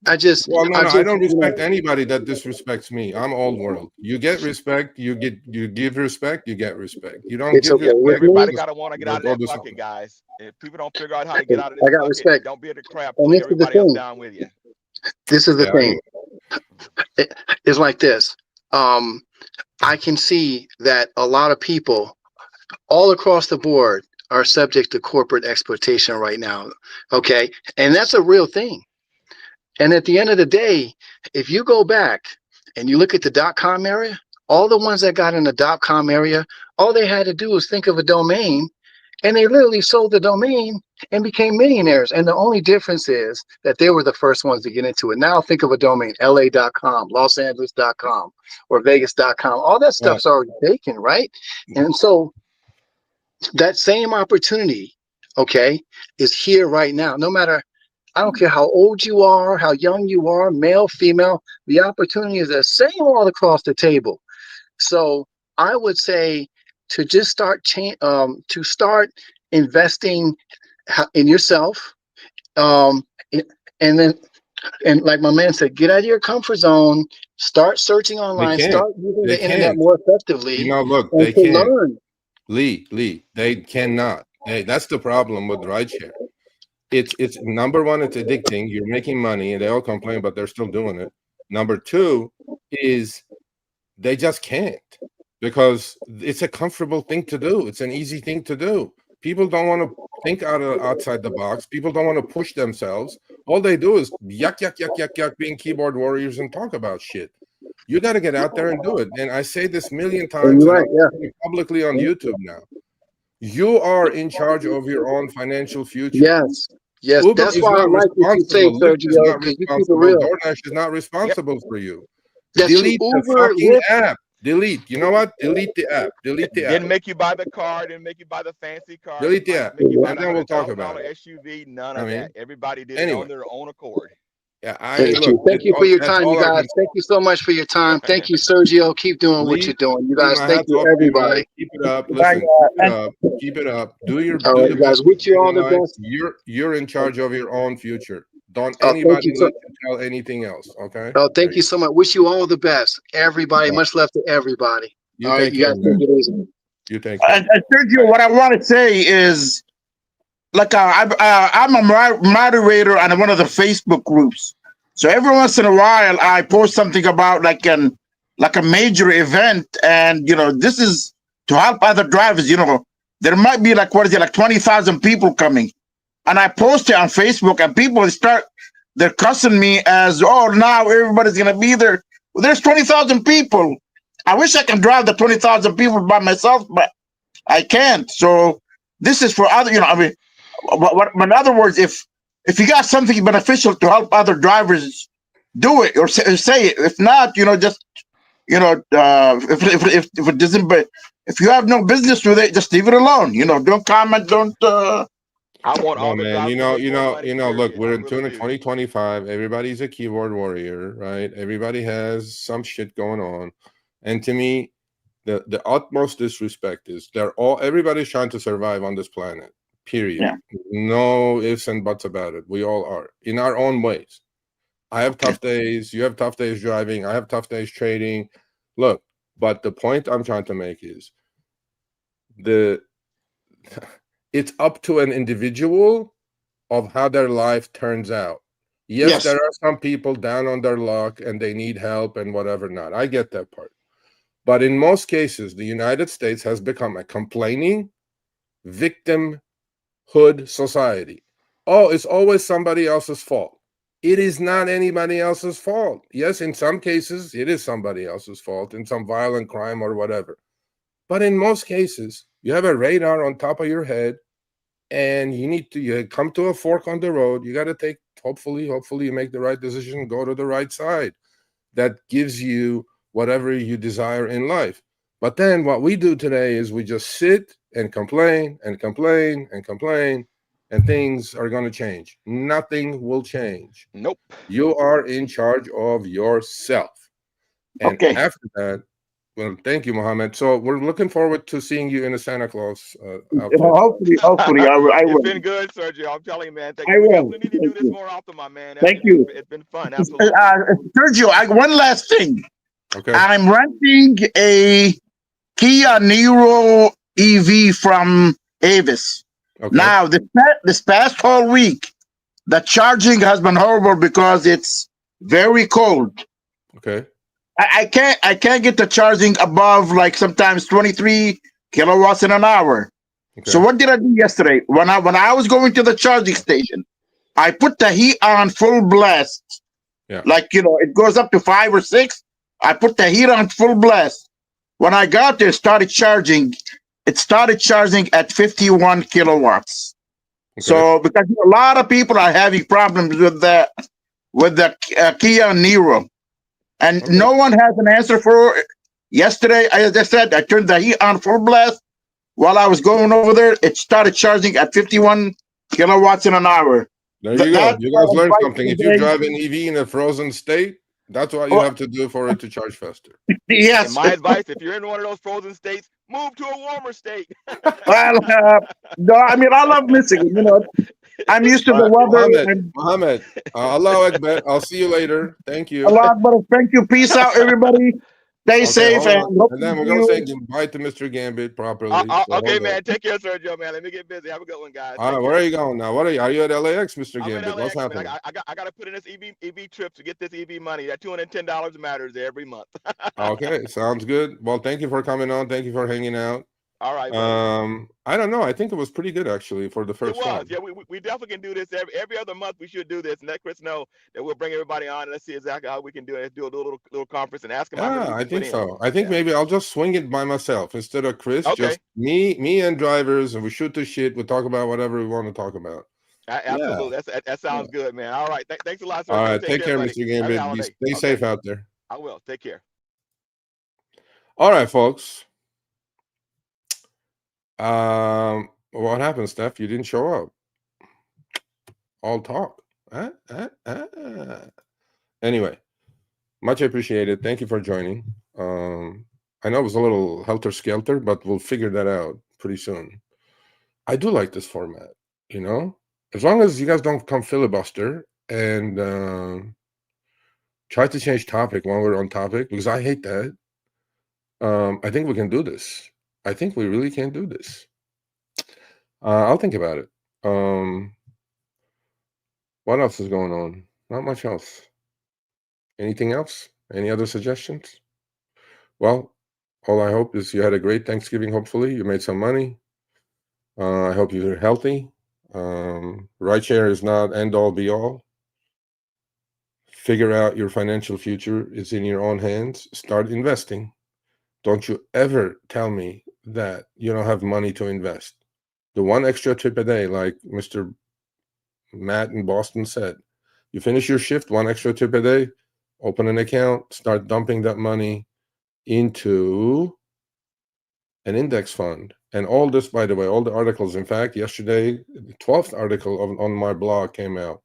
I don't respect anybody that disrespects me. I'm old world. You get respect, you give respect, you get respect. You don't give respect. Everybody gotta want to get out of that bucket, guys. If people don't figure out how to get out of this bucket, respect. Don't be at the crap. Pull everybody else down with you. This is the thing. It's like this. I can see that a lot of people all across the board are subject to corporate exploitation right now. Okay. And that's a real thing. And at the end of the day, if you go back and you look at the .com area, all the ones that got in the .com area, all they had to do was think of a domain, and they literally sold the domain and became millionaires. And the only difference is that they were the first ones to get into it. Now think of a domain, LA.com, LosAngeles.com, or Vegas.com. All that stuff's already taken, right? And so that same opportunity, okay, is here right now. No matter I don't care how old you are, how young you are, male, female, the opportunity is the same all across the table. So I would say to just start investing in yourself, um, and then, and like my man said, get out of your comfort zone, start searching They online, can't. start using They the internet can't. more effectively, Look, and they to can't. learn. Lee, they cannot. That's the problem with rideshare. It's number one, it's addicting. You're making money, and they all complain, but they're still doing it. Number two is they just can't, because it's a comfortable thing to do. It's an easy thing to do. People don't want to think outside the box. People don't want to push themselves. All they do is yuck, being keyboard warriors and talk about shit. You got to get out there and do it. And I say this million And times, you're and I'm right, yeah. saying it publicly on YouTube now. You are in charge of your own financial future. Yes. Yes, Uber that's is why I not like what you say, responsible. Lyft is Sergio, not because you keep it responsible. real. DoorDash is not responsible for you. That you Delete the Uber, fucking Lyft, app. Delete. You know what? Delete the app. Delete the app. Didn't make you buy the car, didn't make you buy the fancy car, Delete the didn't app. make you buy And the then we'll talk $100,000 about it. SUV, none I of mean, that. Everybody did it anyway. on their own accord. Yeah, thank you. Thank you for your time, you guys. Thank you so much for your time. Thank you, Sergio. Keep doing what you're doing. You guys, my thank hats you, off to you, man. everybody. Keep it up. Bye, Listen, keep it up. Keep it up. Do All right, the guys, best wish you all in the life. best. You're in charge of your own future. Don't Thank anybody you so. let you tell anything else. Okay. Oh, thank you so much. Wish you all the best, everybody. Much love to everybody. You All right, take you care, guys man. take it easy. You take care. And Sergio, what I want to say is, like, I'm a moderator on one of the Facebook groups. So every once in a while, I post something about like a major event, and this is to help other drivers. There might be like 20,000 people coming, and I post it on Facebook, and people they're cussing me as, oh, now everybody's gonna be there. Well, there's 20,000 people. I wish I can drive the 20,000 people by myself, but I can't. So this is for other. I mean, in other words, if you got something beneficial to help other drivers, do it or say it. If not, just if it doesn't, but if you have no business with it, just leave it alone. Don't comment. Don't. I want No, all the man. drivers to make more money. Look, Period. we're I in really do. 2025. Everybody's a keyboard warrior, right? Everybody has some shit going on. And to me, the utmost disrespect is everybody's trying to survive on this planet. Period. Yeah. No ifs and buts about it. We all are in our own ways. I have tough days. You have tough days driving. I have tough days trading. Look, but the point I'm trying to make is it's up to an individual of how their life turns out. Yes, there are some people down on their luck and they need help and whatever not. I get that part. But in most cases, the United States has become a complaining victimhood society. Oh, it's always somebody else's fault. It is not anybody else's fault. Yes, in some cases, it is somebody else's fault in some violent crime or whatever. But in most cases, you have a radar on top of your head, and you come to a fork on the road. You got to take, hopefully you make the right decision, go to the right side. That gives you whatever you desire in life. But then what we do today is we just sit and complain and complain and complain, and things are going to change. Nothing will change. Nope. You are in charge of yourself. And after that, well, thank you, Mohammed. So we're looking forward to seeing you in a Santa Claus outfit. Hopefully, I will. It's been good, Sergio. I'm telling you, man. Thank you. I We will. definitely need to do this more often, my man. Thank you. It's been fun. Absolutely. Sergio, one last thing. Okay. I'm renting a Kia Niro EV from Avis. Okay. Now, this past whole week, the charging has been horrible because it's very cold. Okay. I can't get the charging above like sometimes 23 kilowatts in an hour. Okay. So what did I do yesterday? When I was going to the charging station, I put the heat on full blast. Yeah. Like, it goes up to 5 or 6. I put the heat on full blast. When I got there, it started charging at 51 kilowatts. Okay. So because a lot of people are having problems with the Kia Niro. And no one has an answer for it. Yesterday, as I said, I turned the heat on full blast. While I was going over there, it started charging at 51 kilowatts in an hour. There you go. That's You guys my learned advice something. If you today. drive an EV in a frozen state, that's what you Well, have to do for it to charge faster. yes. And my advice, if you're in one of those frozen states, move to a warmer state. Well, no, I mean, I love Michigan. You know, I'm used to All the right, weather and Mohammed, Allah Akbar. I'll see you later. Thank a you. lot, but thank you. Peace out, everybody. Stay Okay, safe hold on. and hope And to then we're see gonna say you. goodbye to Mr. Gambit properly. So Okay, hold on. man. Take care, Sergio, man. Let me get busy. Have a good one, guys. All Take right, care. where are you going now? What are you? Are you at LAX, Mr. I'm at Gambit? What's LAX, man. happening? I got to put in this EV trip to get this EV money. That $210 matters every month. Okay, sounds good. Well, thank you for coming on. Thank you for hanging out. All right, buddy. I don't know. I think it was pretty good actually for the It first was. one. Yeah, we definitely can do this every other month. We should do this and let Chris know that we'll bring everybody on and let's see exactly how we can do it. Let's do a little conference and ask him how many Yeah, we I can put think in. so. I think Yeah. maybe I'll just swing it by myself instead of Chris. Okay. Just me and drivers, and we shoot the shit. We talk about whatever we want to talk about. Absolutely. Yeah. That sounds good, man. All right. Thanks a lot, Sergio. All right. Take Take care, buddy. Mr. Happy Gambit. holiday. Stay safe out there. I will. Take care. All right, folks. What happened, Steph? You didn't show up. All talk. Anyway, much appreciated. Thank you for joining. I know it was a little helter-skelter, but we'll figure that out pretty soon. I do like this format, you know? As long as you guys don't come filibuster and try to change topic when we're on topic, because I hate that. I think we can do this. I think we really can do this. I'll think about it. What else is going on? Not much else. Anything else? Any other suggestions? Well, all I hope is you had a great Thanksgiving. Hopefully, you made some money. I hope you're healthy. Rideshare is not end all be all. Figure out your financial future is in your own hands. Start investing. Don't you ever tell me that you don't have money to invest. The one extra trip a day, like Mr. Matt in Boston said, you finish your shift, one extra trip a day, open an account, start dumping that money into an index fund. And all this, by the way, all the articles, in fact, yesterday, the 12th article on my blog came out.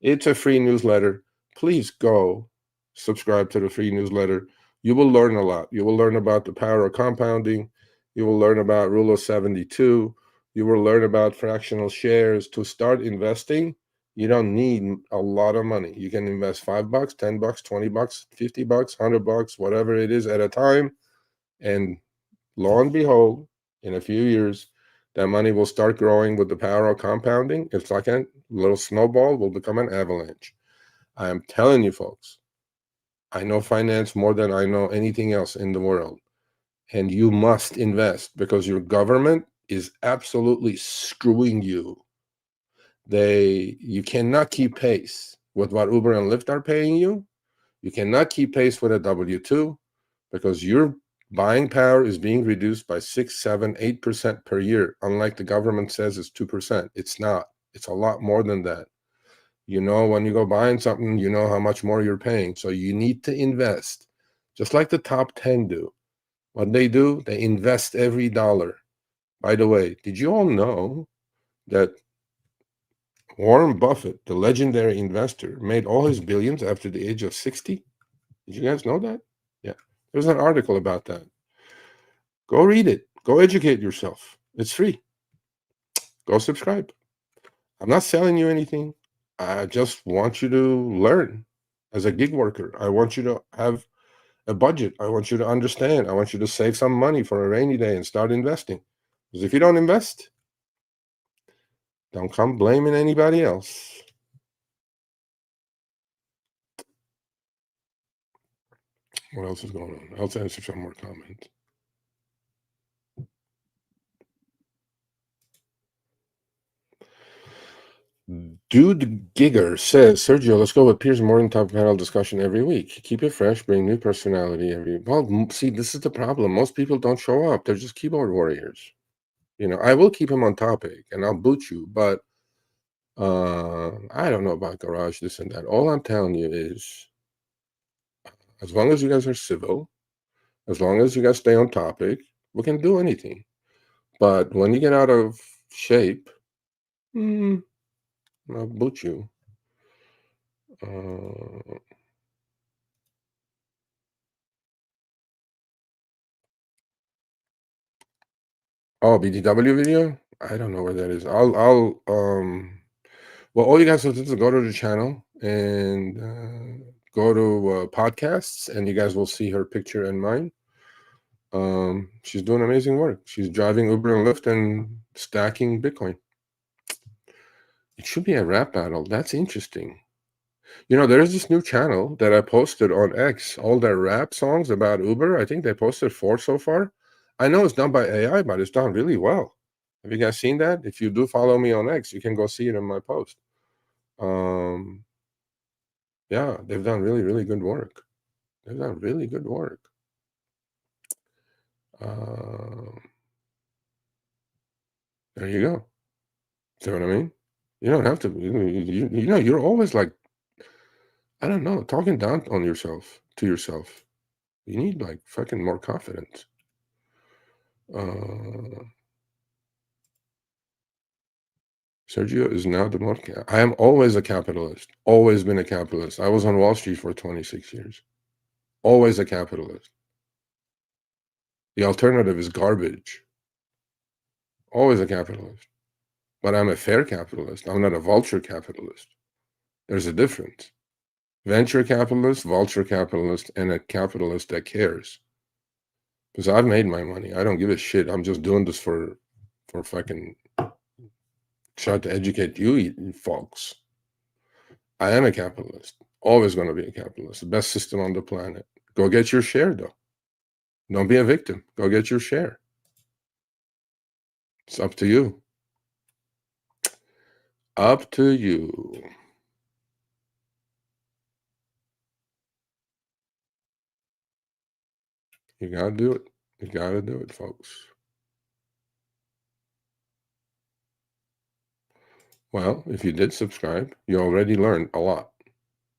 It's a free newsletter. Please go subscribe to the free newsletter. You will learn a lot. You will learn about the power of compounding. You will learn about Rule of 72. You will learn about fractional shares. To start investing, you don't need a lot of money. You can invest $5, $10, $20, $50, $100, whatever it is at a time. And lo and behold, in a few years, that money will start growing with the power of compounding. It's like a little snowball will become an avalanche. I am telling you, folks, I know finance more than I know anything else in the world. And you must invest because your government is absolutely screwing you. You cannot keep pace with what Uber and Lyft are paying you. You cannot keep pace with a W-2 because your buying power is being reduced by 6, 7, 8% per year. Unlike the government says it's 2%. It's not. It's a lot more than that. You know, when you go buying something, you know how much more you're paying. So you need to invest, just like the top 10 do. What they do, they invest every dollar. By the way, did you all know that Warren Buffett, the legendary investor, made all his billions after the age of 60? Did you guys know that? Yeah. There's an article about that. Go read it. Go educate yourself. It's free. Go subscribe. I'm not selling you anything. I just want you to learn as a gig worker. I want you to have a budget. I want you to understand. I want you to save some money for a rainy day and start investing. Because if you don't invest, don't come blaming anybody else. What else is going on? I'll answer some more comments. Dude Gigger says, Sergio, let's go with Piers Morgan top panel discussion every week. Keep it fresh, bring new personality every. Well, see, this is the problem. Most people don't show up. They're just keyboard warriors. You know, I will keep him on topic and I'll boot you, but I don't know about garage, this and that. All I'm telling you is, as long as you guys are civil, as long as you guys stay on topic, we can do anything. But when you get out of shape, I'll boot you. Oh, BTW video? I don't know where that is. Well, all you guys have to do is go to the channel and go to podcasts, and you guys will see her picture and mine. She's doing amazing work. She's driving Uber and Lyft and stacking Bitcoin. It should be a rap battle. That's interesting. You know, there's this new channel that I posted on X, all their rap songs about Uber. I think they posted 4 so far. I know it's done by AI, but it's done really well. Have you guys seen that? If you do follow me on X, you can go see it in my post. Yeah, they've done really, really good work. They've done really good work. There you go. See what I mean? You don't have to, you know, you're always like, I don't know, talking down on yourself, to yourself. You need like fucking more confidence. Sergio is now the market. I am always a capitalist. Always been a capitalist. I was on Wall Street for 26 years. Always a capitalist. The alternative is garbage. Always a capitalist. But I'm a fair capitalist. I'm not a vulture capitalist. There's a difference. Venture capitalist, vulture capitalist, and a capitalist that cares. Because I've made my money. I don't give a shit. I'm just doing this for fucking trying to educate you folks. I am a capitalist. Always going to be a capitalist. The best system on the planet. Go get your share, though. Don't be a victim. Go get your share. It's up to you. Up to you. You got to do it. You got to do it, folks. Well, if you did subscribe, you already learned a lot.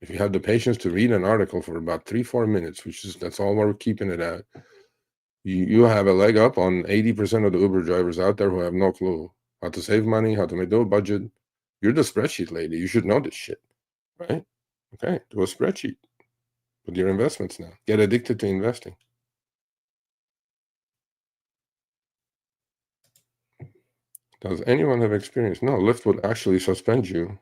If you have the patience to read an article for about 3-4 minutes, that's all we're keeping it at, you have a leg up on 80% of the Uber drivers out there who have no clue how to save money, how to do a budget. You're the spreadsheet lady. You should know this shit, right? Okay, do a spreadsheet with your investments now. Get addicted to investing. Does anyone have experience? No, Lyft would actually suspend you.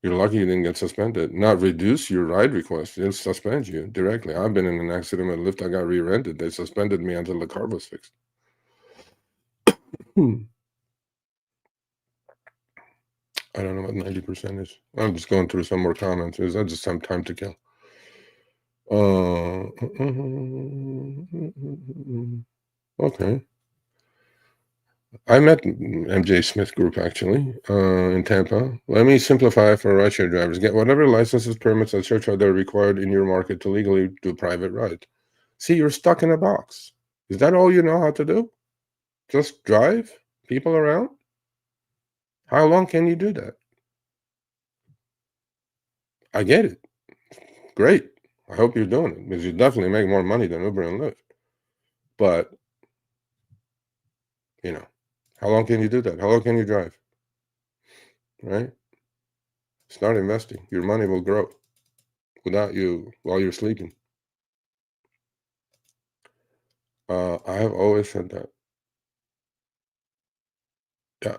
You're lucky you didn't get suspended. Not reduce your ride request. They'll suspend you directly. I've been in an accident with Lyft. I got re-rented. They suspended me until the car was fixed. I don't know what 90% is. I'm just going through some more comments. Is that just some time to kill? Okay. I met MJ Smith Group, actually, in Tampa. Let me simplify for rideshare drivers. Get whatever licenses, permits, etc. that are required in your market to legally do private ride. See, you're stuck in a box. Is that all you know how to do? Just drive people around? How long can you do that? I get it. Great. I hope you're doing it, because you definitely make more money than Uber and Lyft. But, you know, how long can you do that? How long can you drive? Right? Start investing. Your money will grow without you while you're sleeping. I have always said that. Yeah.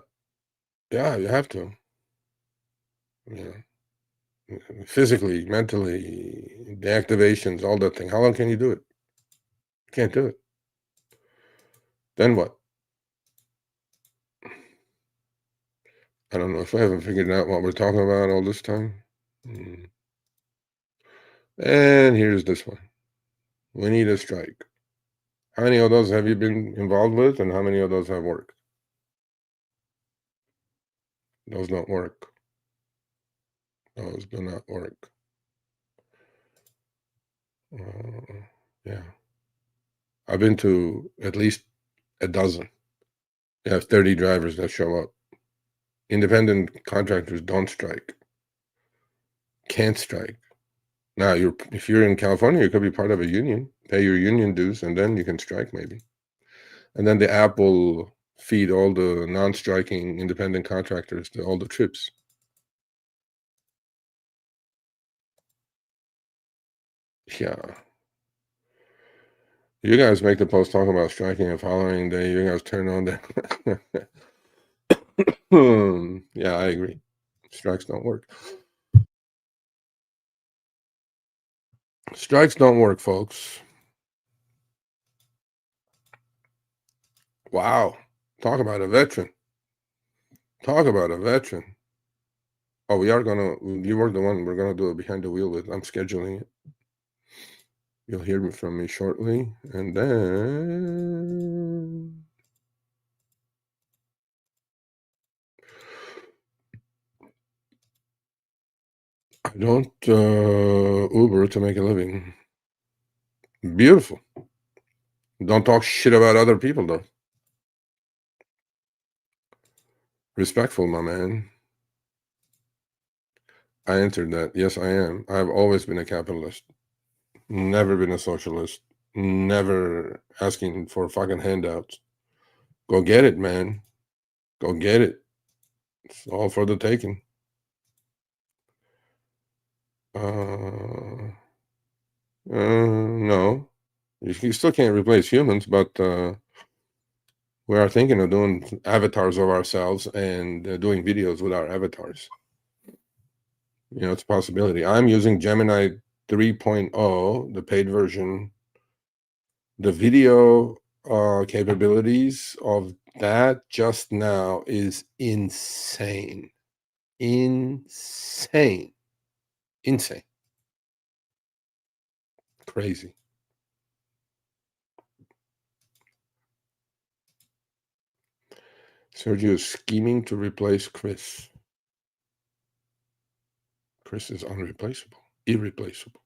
Yeah, you have to. Yeah. Physically, mentally, the activations, all that thing. How long can you do it? You can't do it. Then what? I don't know if I haven't figured out what we're talking about all this time. And here's this one. We need a strike. How many of those have you been involved with, and how many of those have worked? Those don't work. Those do not work. Yeah. I've been to at least a dozen. You have 30 drivers that show up. Independent contractors don't strike. Can't strike. Now, if you're in California, you could be part of a union. Pay your union dues, and then you can strike maybe. And then the app will feed all the non-striking independent contractors all the trips. Yeah. You guys make the post talking about striking and following day. You guys turn on that. Yeah, I agree. Strikes don't work. Strikes don't work, folks. Wow. Talk about a veteran. Talk about a veteran. Oh, we are gonna. You were the one we're gonna do it behind the wheel with. I'm scheduling it. You'll hear from me shortly, and then I don't Uber to make a living. Beautiful. Don't talk shit about other people, though. Respectful, my man. I answered that. Yes, I am. I've always been a capitalist. Never been a socialist. Never asking for fucking handouts. Go get it, man. Go get it. It's all for the taking. No. You still can't replace humans, but we are thinking of doing avatars of ourselves and doing videos with our avatars. You know, it's a possibility. I'm using Gemini 3.0, the paid version. The video capabilities of that just now is insane. Insane. Insane. Crazy. Sergio is scheming to replace Chris. Chris is unreplaceable, irreplaceable.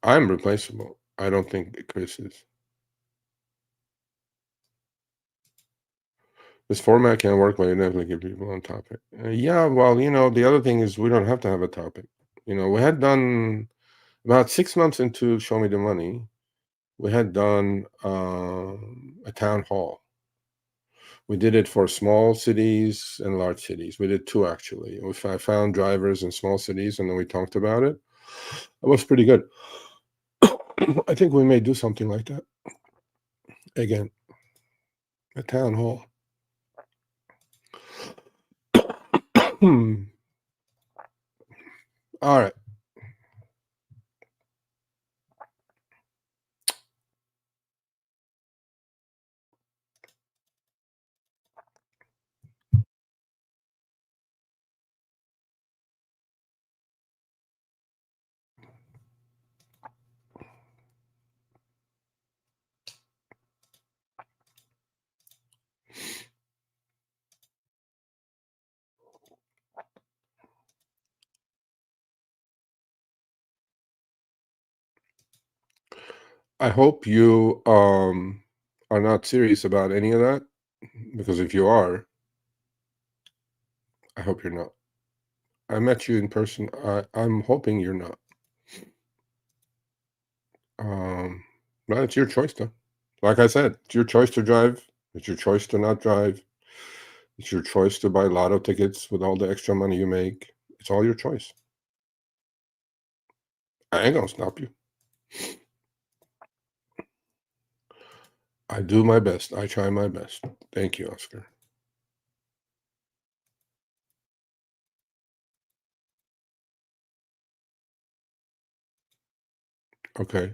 I'm replaceable. I don't think Chris is. This format can work, but you definitely get people on topic. Yeah, well, you know, the other thing is we don't have to have a topic. You know, we had done about 6 months into Show Me the Money, we had done a town hall. We did it for small cities and large cities. We did 2 actually. I found drivers in small cities, and then we talked about it. It was pretty good. I think we may do something like that again. A town hall. All right. I hope you are not serious about any of that, because if you are, I hope you're not. I met you in person. I'm hoping you're not. Well, it's your choice, though. Like I said, it's your choice to drive. It's your choice to not drive. It's your choice to buy lotto tickets with all the extra money you make. It's all your choice. I ain't gonna stop you. I do my best. I try my best. Thank you, Oscar. Okay.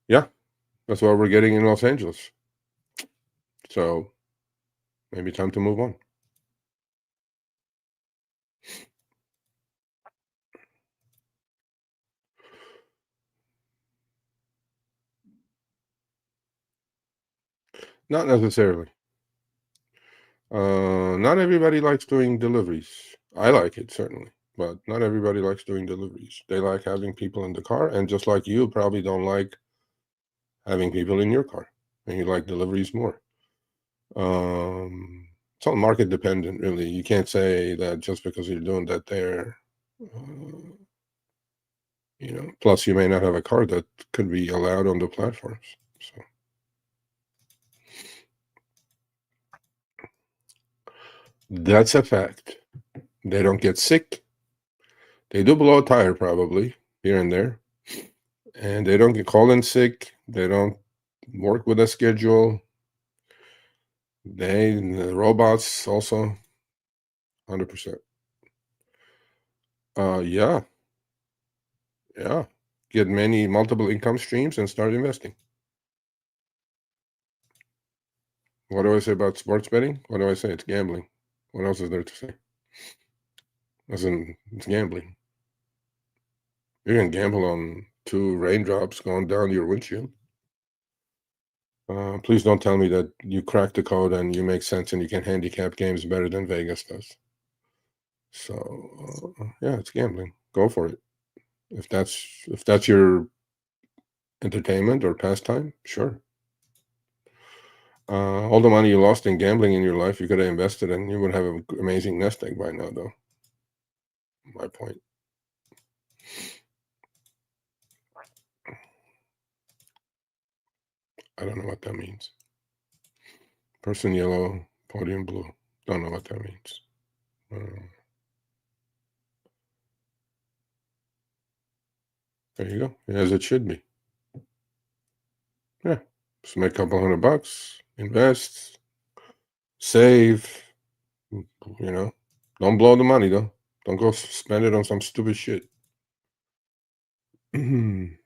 Yeah, that's what we're getting in Los Angeles. So maybe time to move on. Not necessarily. Not everybody likes doing deliveries. I like it, certainly, but not everybody likes doing deliveries. They like having people in the car, and just like you probably don't like having people in your car, and you like deliveries more. It's all market dependent, really. You can't say that just because you're doing that there. You know, plus you may not have a car that could be allowed on the platforms. So That's a fact. They don't get sick. They do blow a tire probably here and there. And they don't get called in sick. They don't work with a schedule. The robots also 100%. Yeah. Get multiple income streams and start investing. What do I say about sports betting? What do I say? It's gambling. What else is there to say? As in, it's gambling. You can gamble on 2 raindrops going down your windshield. Please don't tell me that you crack the code and you make sense and you can handicap games better than Vegas does. So yeah, it's gambling. Go for it. If that's your entertainment or pastime, sure. All the money you lost in gambling in your life, you could have invested and you would have an amazing nest egg by now, though. My point. I don't know what that means. Person yellow, podium blue. Don't know what that means. There you go. As it should be. Yeah. Just make a couple $100, invest, save. Don't blow the money though. Don't go spend it on some stupid shit. Thank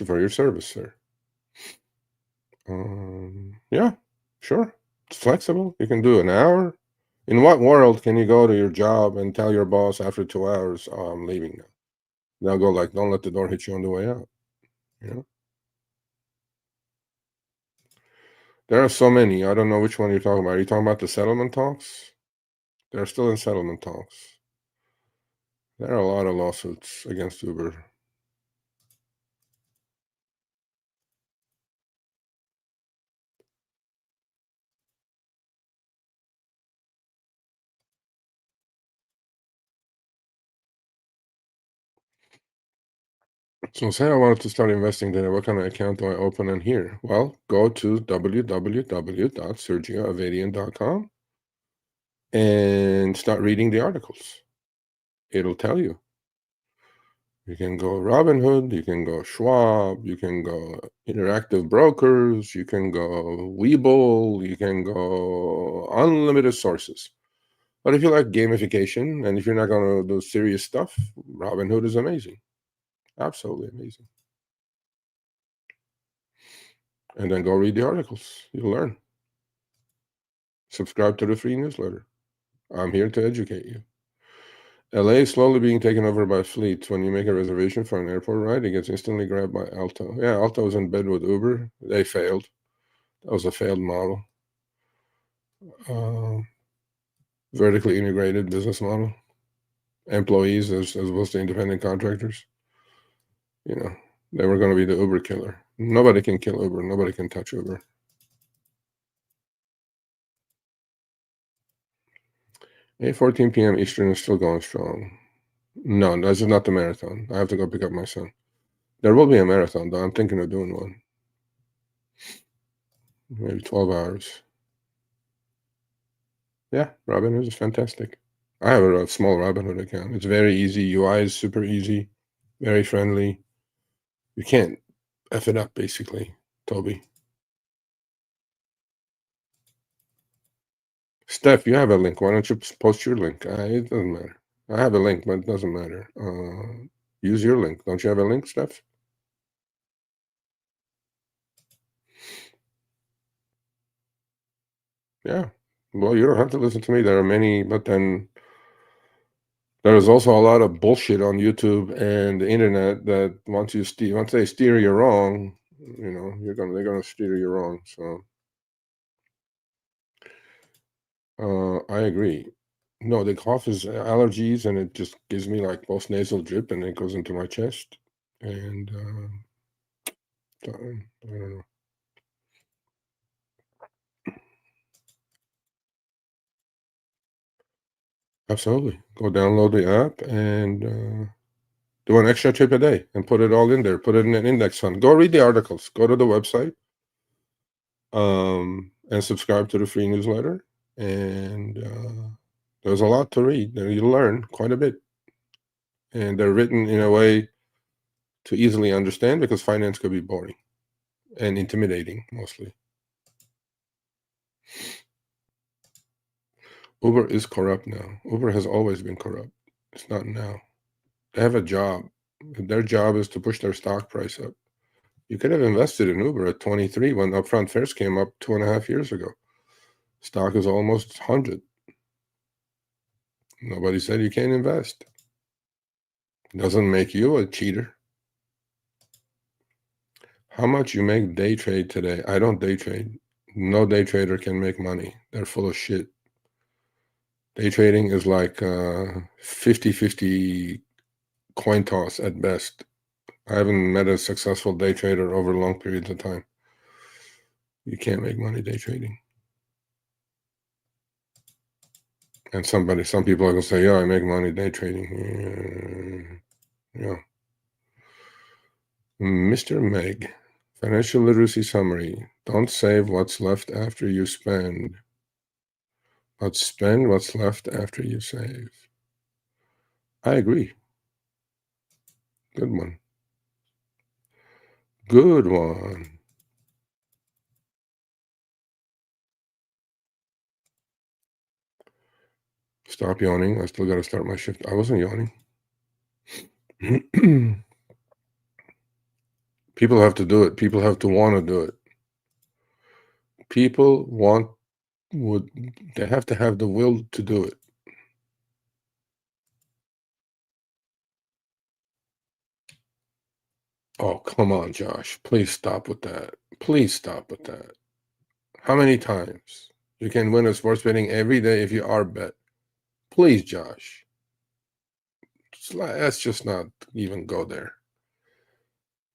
you for your service, sir. Yeah, sure. It's flexible. You can do an hour. In what world can you go to your job and tell your boss after 2 hours, "Oh, I'm leaving now"? They'll go like, "Don't let the door hit you on the way out." There are so many. I don't know which one you're talking about. Are you talking about the settlement talks? They're still in settlement talks. There are a lot of lawsuits against Uber. So say I wanted to start investing today, what kind of account do I open in here? Well, go to www.sergioavadian.com and start reading the articles. It'll tell you. You can go Robinhood, you can go Schwab, you can go Interactive Brokers, you can go Webull, you can go unlimited sources. But if you like gamification and if you're not going to do serious stuff, Robinhood is amazing. Absolutely amazing. And then go read the articles. You'll learn. Subscribe to the free newsletter. I'm here to educate you. LA is slowly being taken over by fleets. When you make a reservation for an airport ride, it gets instantly grabbed by Alto. Yeah, Alto is in bed with Uber. They failed. That was a failed model. Vertically integrated business model. Employees as opposed to independent contractors. They were going to be the Uber killer. Nobody can kill Uber. Nobody can touch Uber. 8:14 p.m. Eastern is still going strong. No, this is not the marathon. I have to go pick up my son. There will be a marathon, though. I'm thinking of doing one. Maybe 12 hours. Yeah, Robinhood is fantastic. I have a small Robinhood account. It's very easy. UI is super easy. Very friendly. You can't F it up, basically, Toby. Steph, you have a link. Why don't you post your link? It doesn't matter. I have a link, but it doesn't matter. Use your link. Don't you have a link, Steph? Yeah. Well, you don't have to listen to me. There are many, but then there is also a lot of bullshit on YouTube and the internet that once they steer you wrong, they're gonna steer you wrong. So I agree. No, the cough is allergies, and it just gives me like post-nasal drip, and it goes into my chest, and I don't know. Absolutely. Go download the app and do an extra trip a day and put it all in there. Put it in an index fund. Go read the articles. Go to the website and subscribe to the free newsletter. And there's a lot to read. You learn quite a bit. And they're written in a way to easily understand, because finance could be boring and intimidating mostly. Uber is corrupt now. Uber has always been corrupt. It's not now. They have a job. Their job is to push their stock price up. You could have invested in Uber at 23 when upfront fares came up 2.5 years ago. Stock is almost 100. Nobody said you can't invest. Doesn't make you a cheater. How much you make day trade today? I don't day trade. No day trader can make money. They're full of shit. Day trading is like 50-50 coin toss at best. I haven't met a successful day trader over long periods of time. You can't make money day trading. And some people are going to say, yeah, I make money day trading. Yeah. Mr. Meg, financial literacy summary. Don't save what's left after you spend, but spend what's left after you save. I agree. Good one. Good one. Stop yawning. I still got to start my shift. I wasn't yawning. People have to do it. People have to want to do it. People they have to have the will to do it. Oh, come on, Josh. Please stop with that. Please stop with that. How many times? You can win a sports betting every day if you are bet. Please, Josh. Let's just not even go there.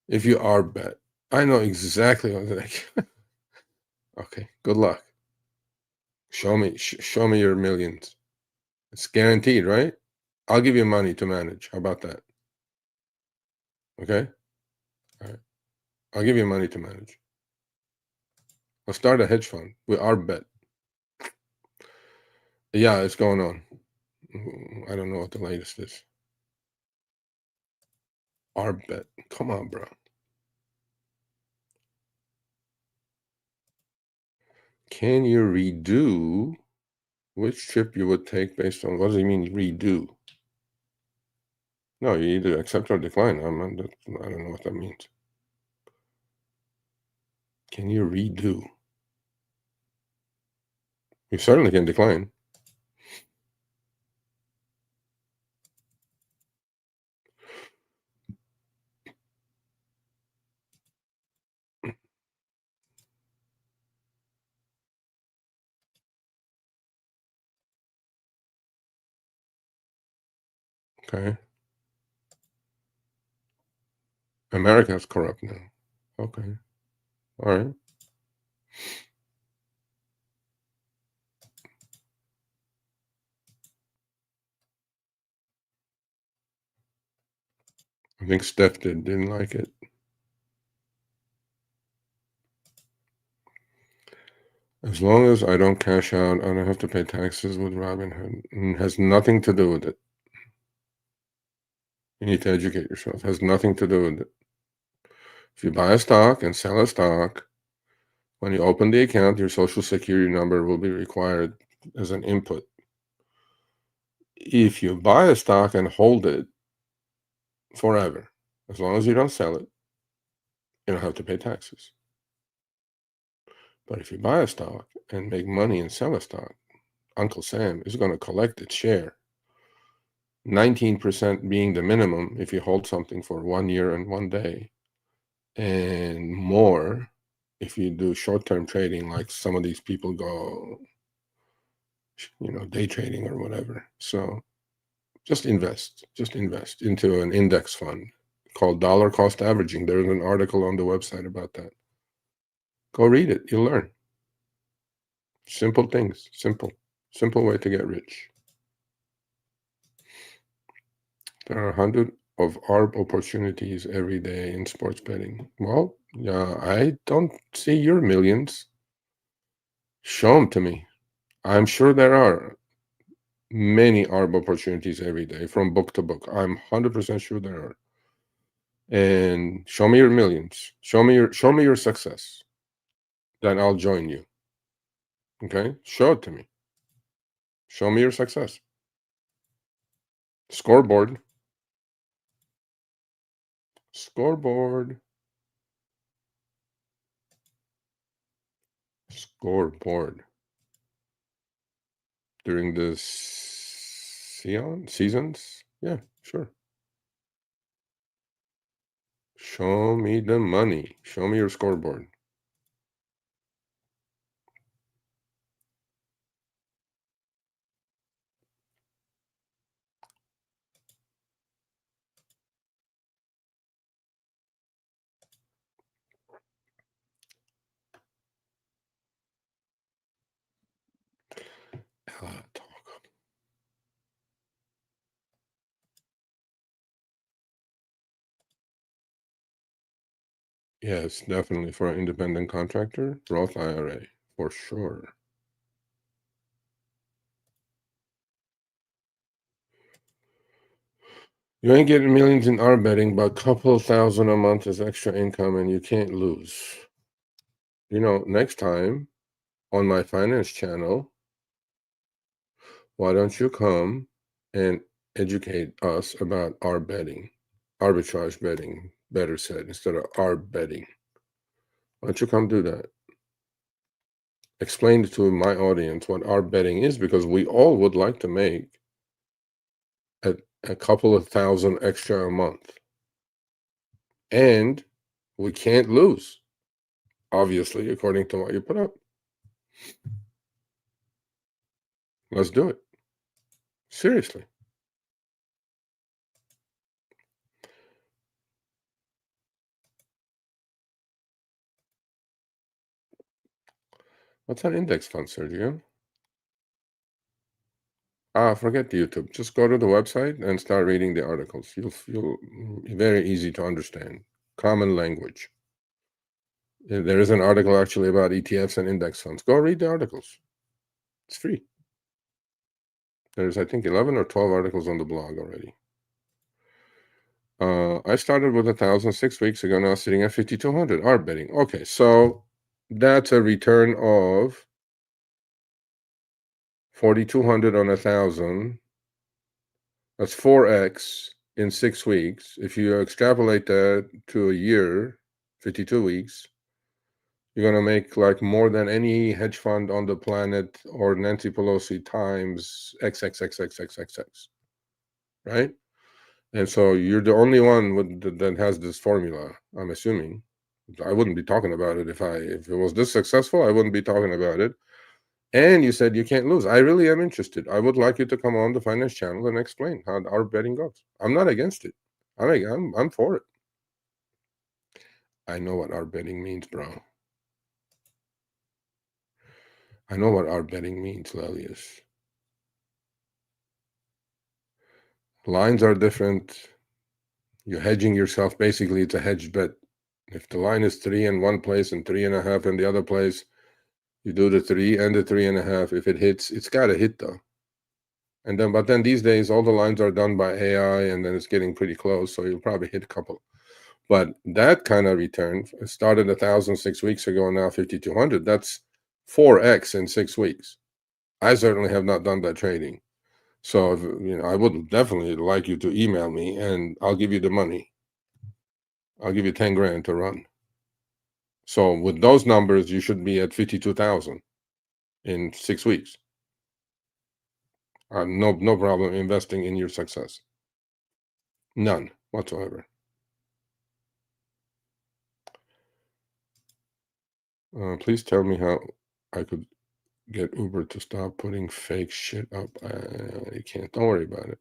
If you are bet. I know exactly what okay, good luck. Show me your millions. It's guaranteed, right? I'll give you money to manage. How about that? Okay? All right. I'll give you money to manage. I'll start a hedge fund with our bet. Yeah, it's going on. I don't know what the latest is. Our bet. Come on, bro. Can you redo which trip you would take based on, what does he mean redo? No, you either accept or decline. I don't know what that means. Can you redo? You certainly can decline. Okay. America's corrupt now. Okay. All right. I think Steph didn't like it. As long as I don't cash out, I don't have to pay taxes with Robinhood. It has nothing to do with it. You need to educate yourself. It has nothing to do with it. If you buy a stock and sell a stock, when you open the account, your social security number will be required as an input. If you buy a stock and hold it forever, as long as you don't sell it, you don't have to pay taxes. But if you buy a stock and make money and sell a stock, Uncle Sam is going to collect its share. 19% being the minimum if you hold something for 1 year and 1 day, and more if you do short-term trading, like some of these people go, day trading or whatever. So just invest into an index fund called dollar cost averaging. There's an article on the website about that. Go read it. You'll learn. Simple things. Simple way to get rich. There are 100 of ARB opportunities every day in sports betting. Well, I don't see your millions. Show them to me. I'm sure there are many ARB opportunities every day from book to book. I'm 100% sure there are. And show me your millions. Show me your success. Then I'll join you. Okay? Show it to me. Show me your success. Scoreboard. Scoreboard. Scoreboard. During the seasons? Yeah, sure. Show me the money. Show me your scoreboard. Yes, definitely for an independent contractor, Roth IRA, for sure. You ain't getting millions in ARB betting, but a couple thousand a month is extra income and you can't lose. You know, next time on my finance channel, why don't you come and educate us about ARB betting, arbitrage betting, better said, instead of ARB betting. Why don't you come do that? Explain to my audience what ARB betting is, because we all would like to make a couple of thousand extra a month. And we can't lose, obviously, according to what you put up. Let's do it. Seriously. What's an index fund, Sergio? Forget the YouTube. Just go to the website and start reading the articles. You'll very easy to understand. Common language. There is an article actually about ETFs and index funds. Go read the articles. It's free. There's, I think, 11 or 12 articles on the blog already. I started with 1,000 6 weeks ago, now sitting at 5,200. ARB betting. Okay, so that's a return of 4,200 on 1,000. That's 4x in 6 weeks. If you extrapolate that to a year, 52 weeks, you're gonna make like more than any hedge fund on the planet or Nancy Pelosi times XXXXXXX, right? And so you're the only one that has this formula, I'm assuming. I wouldn't be talking about it if it was this successful. I wouldn't be talking about it. And you said you can't lose. I really am interested. I would like you to come on the finance channel and explain how our betting goes. I'm not against it. I'm for it. I know what our betting means, bro. I know what our betting means, Lelius. Lines are different. You're hedging yourself. Basically, it's a hedged bet. If the line is 3 in one place and 3.5 in the other place, you do the 3 and the 3.5. If it hits, it's got to hit though. But then these days, all the lines are done by AI, and then it's getting pretty close. So you'll probably hit a couple. But that kind of return started 1,000 6 weeks ago, now 5,200. That's 4x in 6 weeks. I certainly have not done that trading. So, I would definitely like you to email me, and I'll give you the money. I'll give you 10 grand to run. So with those numbers, you should be at 52,000 in 6 weeks. No problem investing in your success. None whatsoever. Please tell me how I could get Uber to stop putting fake shit up. I can't. Don't worry about it.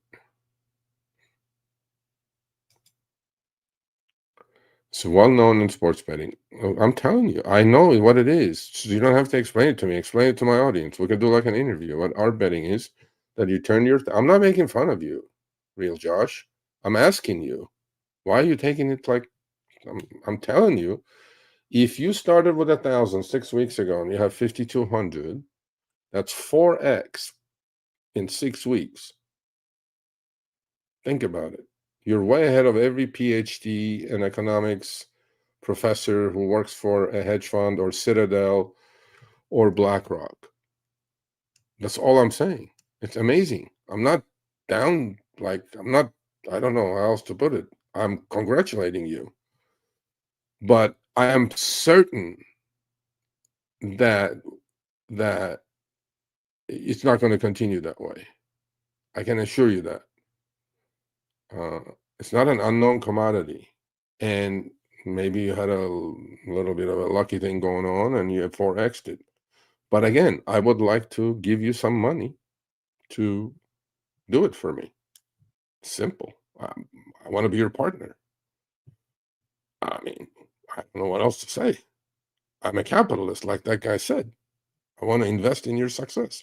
It's well known in sports betting. I'm telling you, I know what it is. So you don't have to explain it to me. Explain it to my audience. We can do like an interview. What ARB betting is, that you turn your... I'm not making fun of you, real Josh. I'm asking you, why are you taking it like... I'm telling you, if you started with 1,000 6 weeks ago and you have 5,200, That's 4x in 6 weeks. Think about it. You're way ahead of every PhD in economics professor who works for a hedge fund or Citadel or BlackRock. That's all I'm saying. It's amazing. I'm not down, like, I don't know how else to put it. I'm congratulating you. But I am certain that it's not going to continue that way. I can assure you that. It's not an unknown commodity. And maybe you had a little bit of a lucky thing going on and you 4x'd it. But again, I would like to give you some money to do it for me. Simple. I want to be your partner. I mean, I don't know what else to say. I'm a capitalist, like that guy said. I want to invest in your success.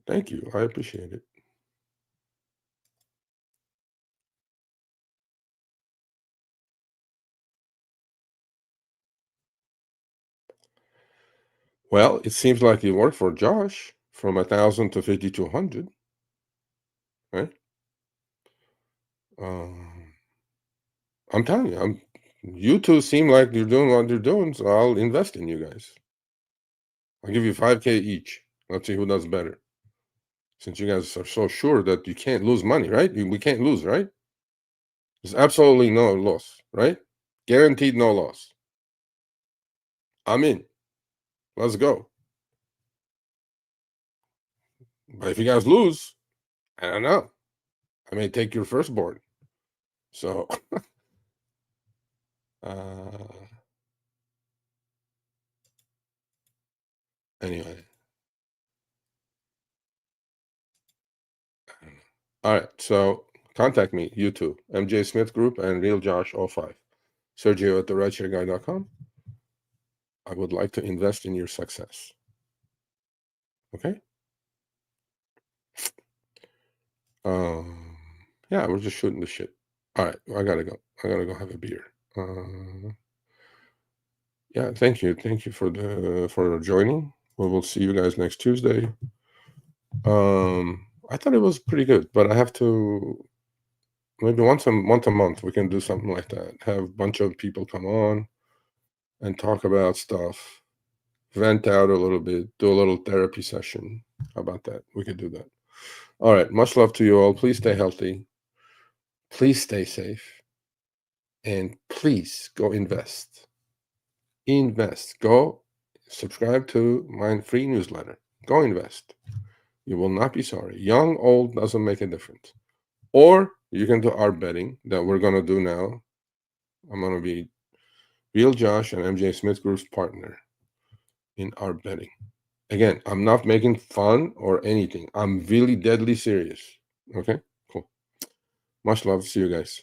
Thank you. I appreciate it. Well, it seems like it worked for Josh from 1,000 to 5,200, right? I'm telling you, you two seem like you're doing what you're doing, so I'll invest in you guys. I'll give you 5K each. Let's see who does better. Since you guys are so sure that you can't lose money, right? We can't lose, right? There's absolutely no loss, right? Guaranteed no loss. I'm in. Let's go. But if you guys lose, I don't know. I may take your firstborn. So, anyway. All right. So contact me, you two, MJ Smith Group and Real Josh 05. Sergio at therideshareguy.com. I would like to invest in your success. Okay? Yeah, we're just shooting the shit. All right, I gotta go. I gotta go have a beer. Yeah, thank you for joining. We will see you guys next Tuesday. I thought it was pretty good, but I have to maybe once a month we can do something like that. Have a bunch of people come on and talk about stuff, vent out a little bit, do a little therapy session. How about that? We could do that. All right, much love to you all. Please stay healthy. Please stay safe. And please go invest. Invest. Go subscribe to my free newsletter. Go invest. You will not be sorry. Young, old, doesn't make a difference. Or you can do our betting that we're going to do now. I'm going to be Real Josh and MJ Smith Group's partner in our betting. Again, I'm not making fun or anything. I'm really deadly serious. Okay? Cool. Much love. See you guys.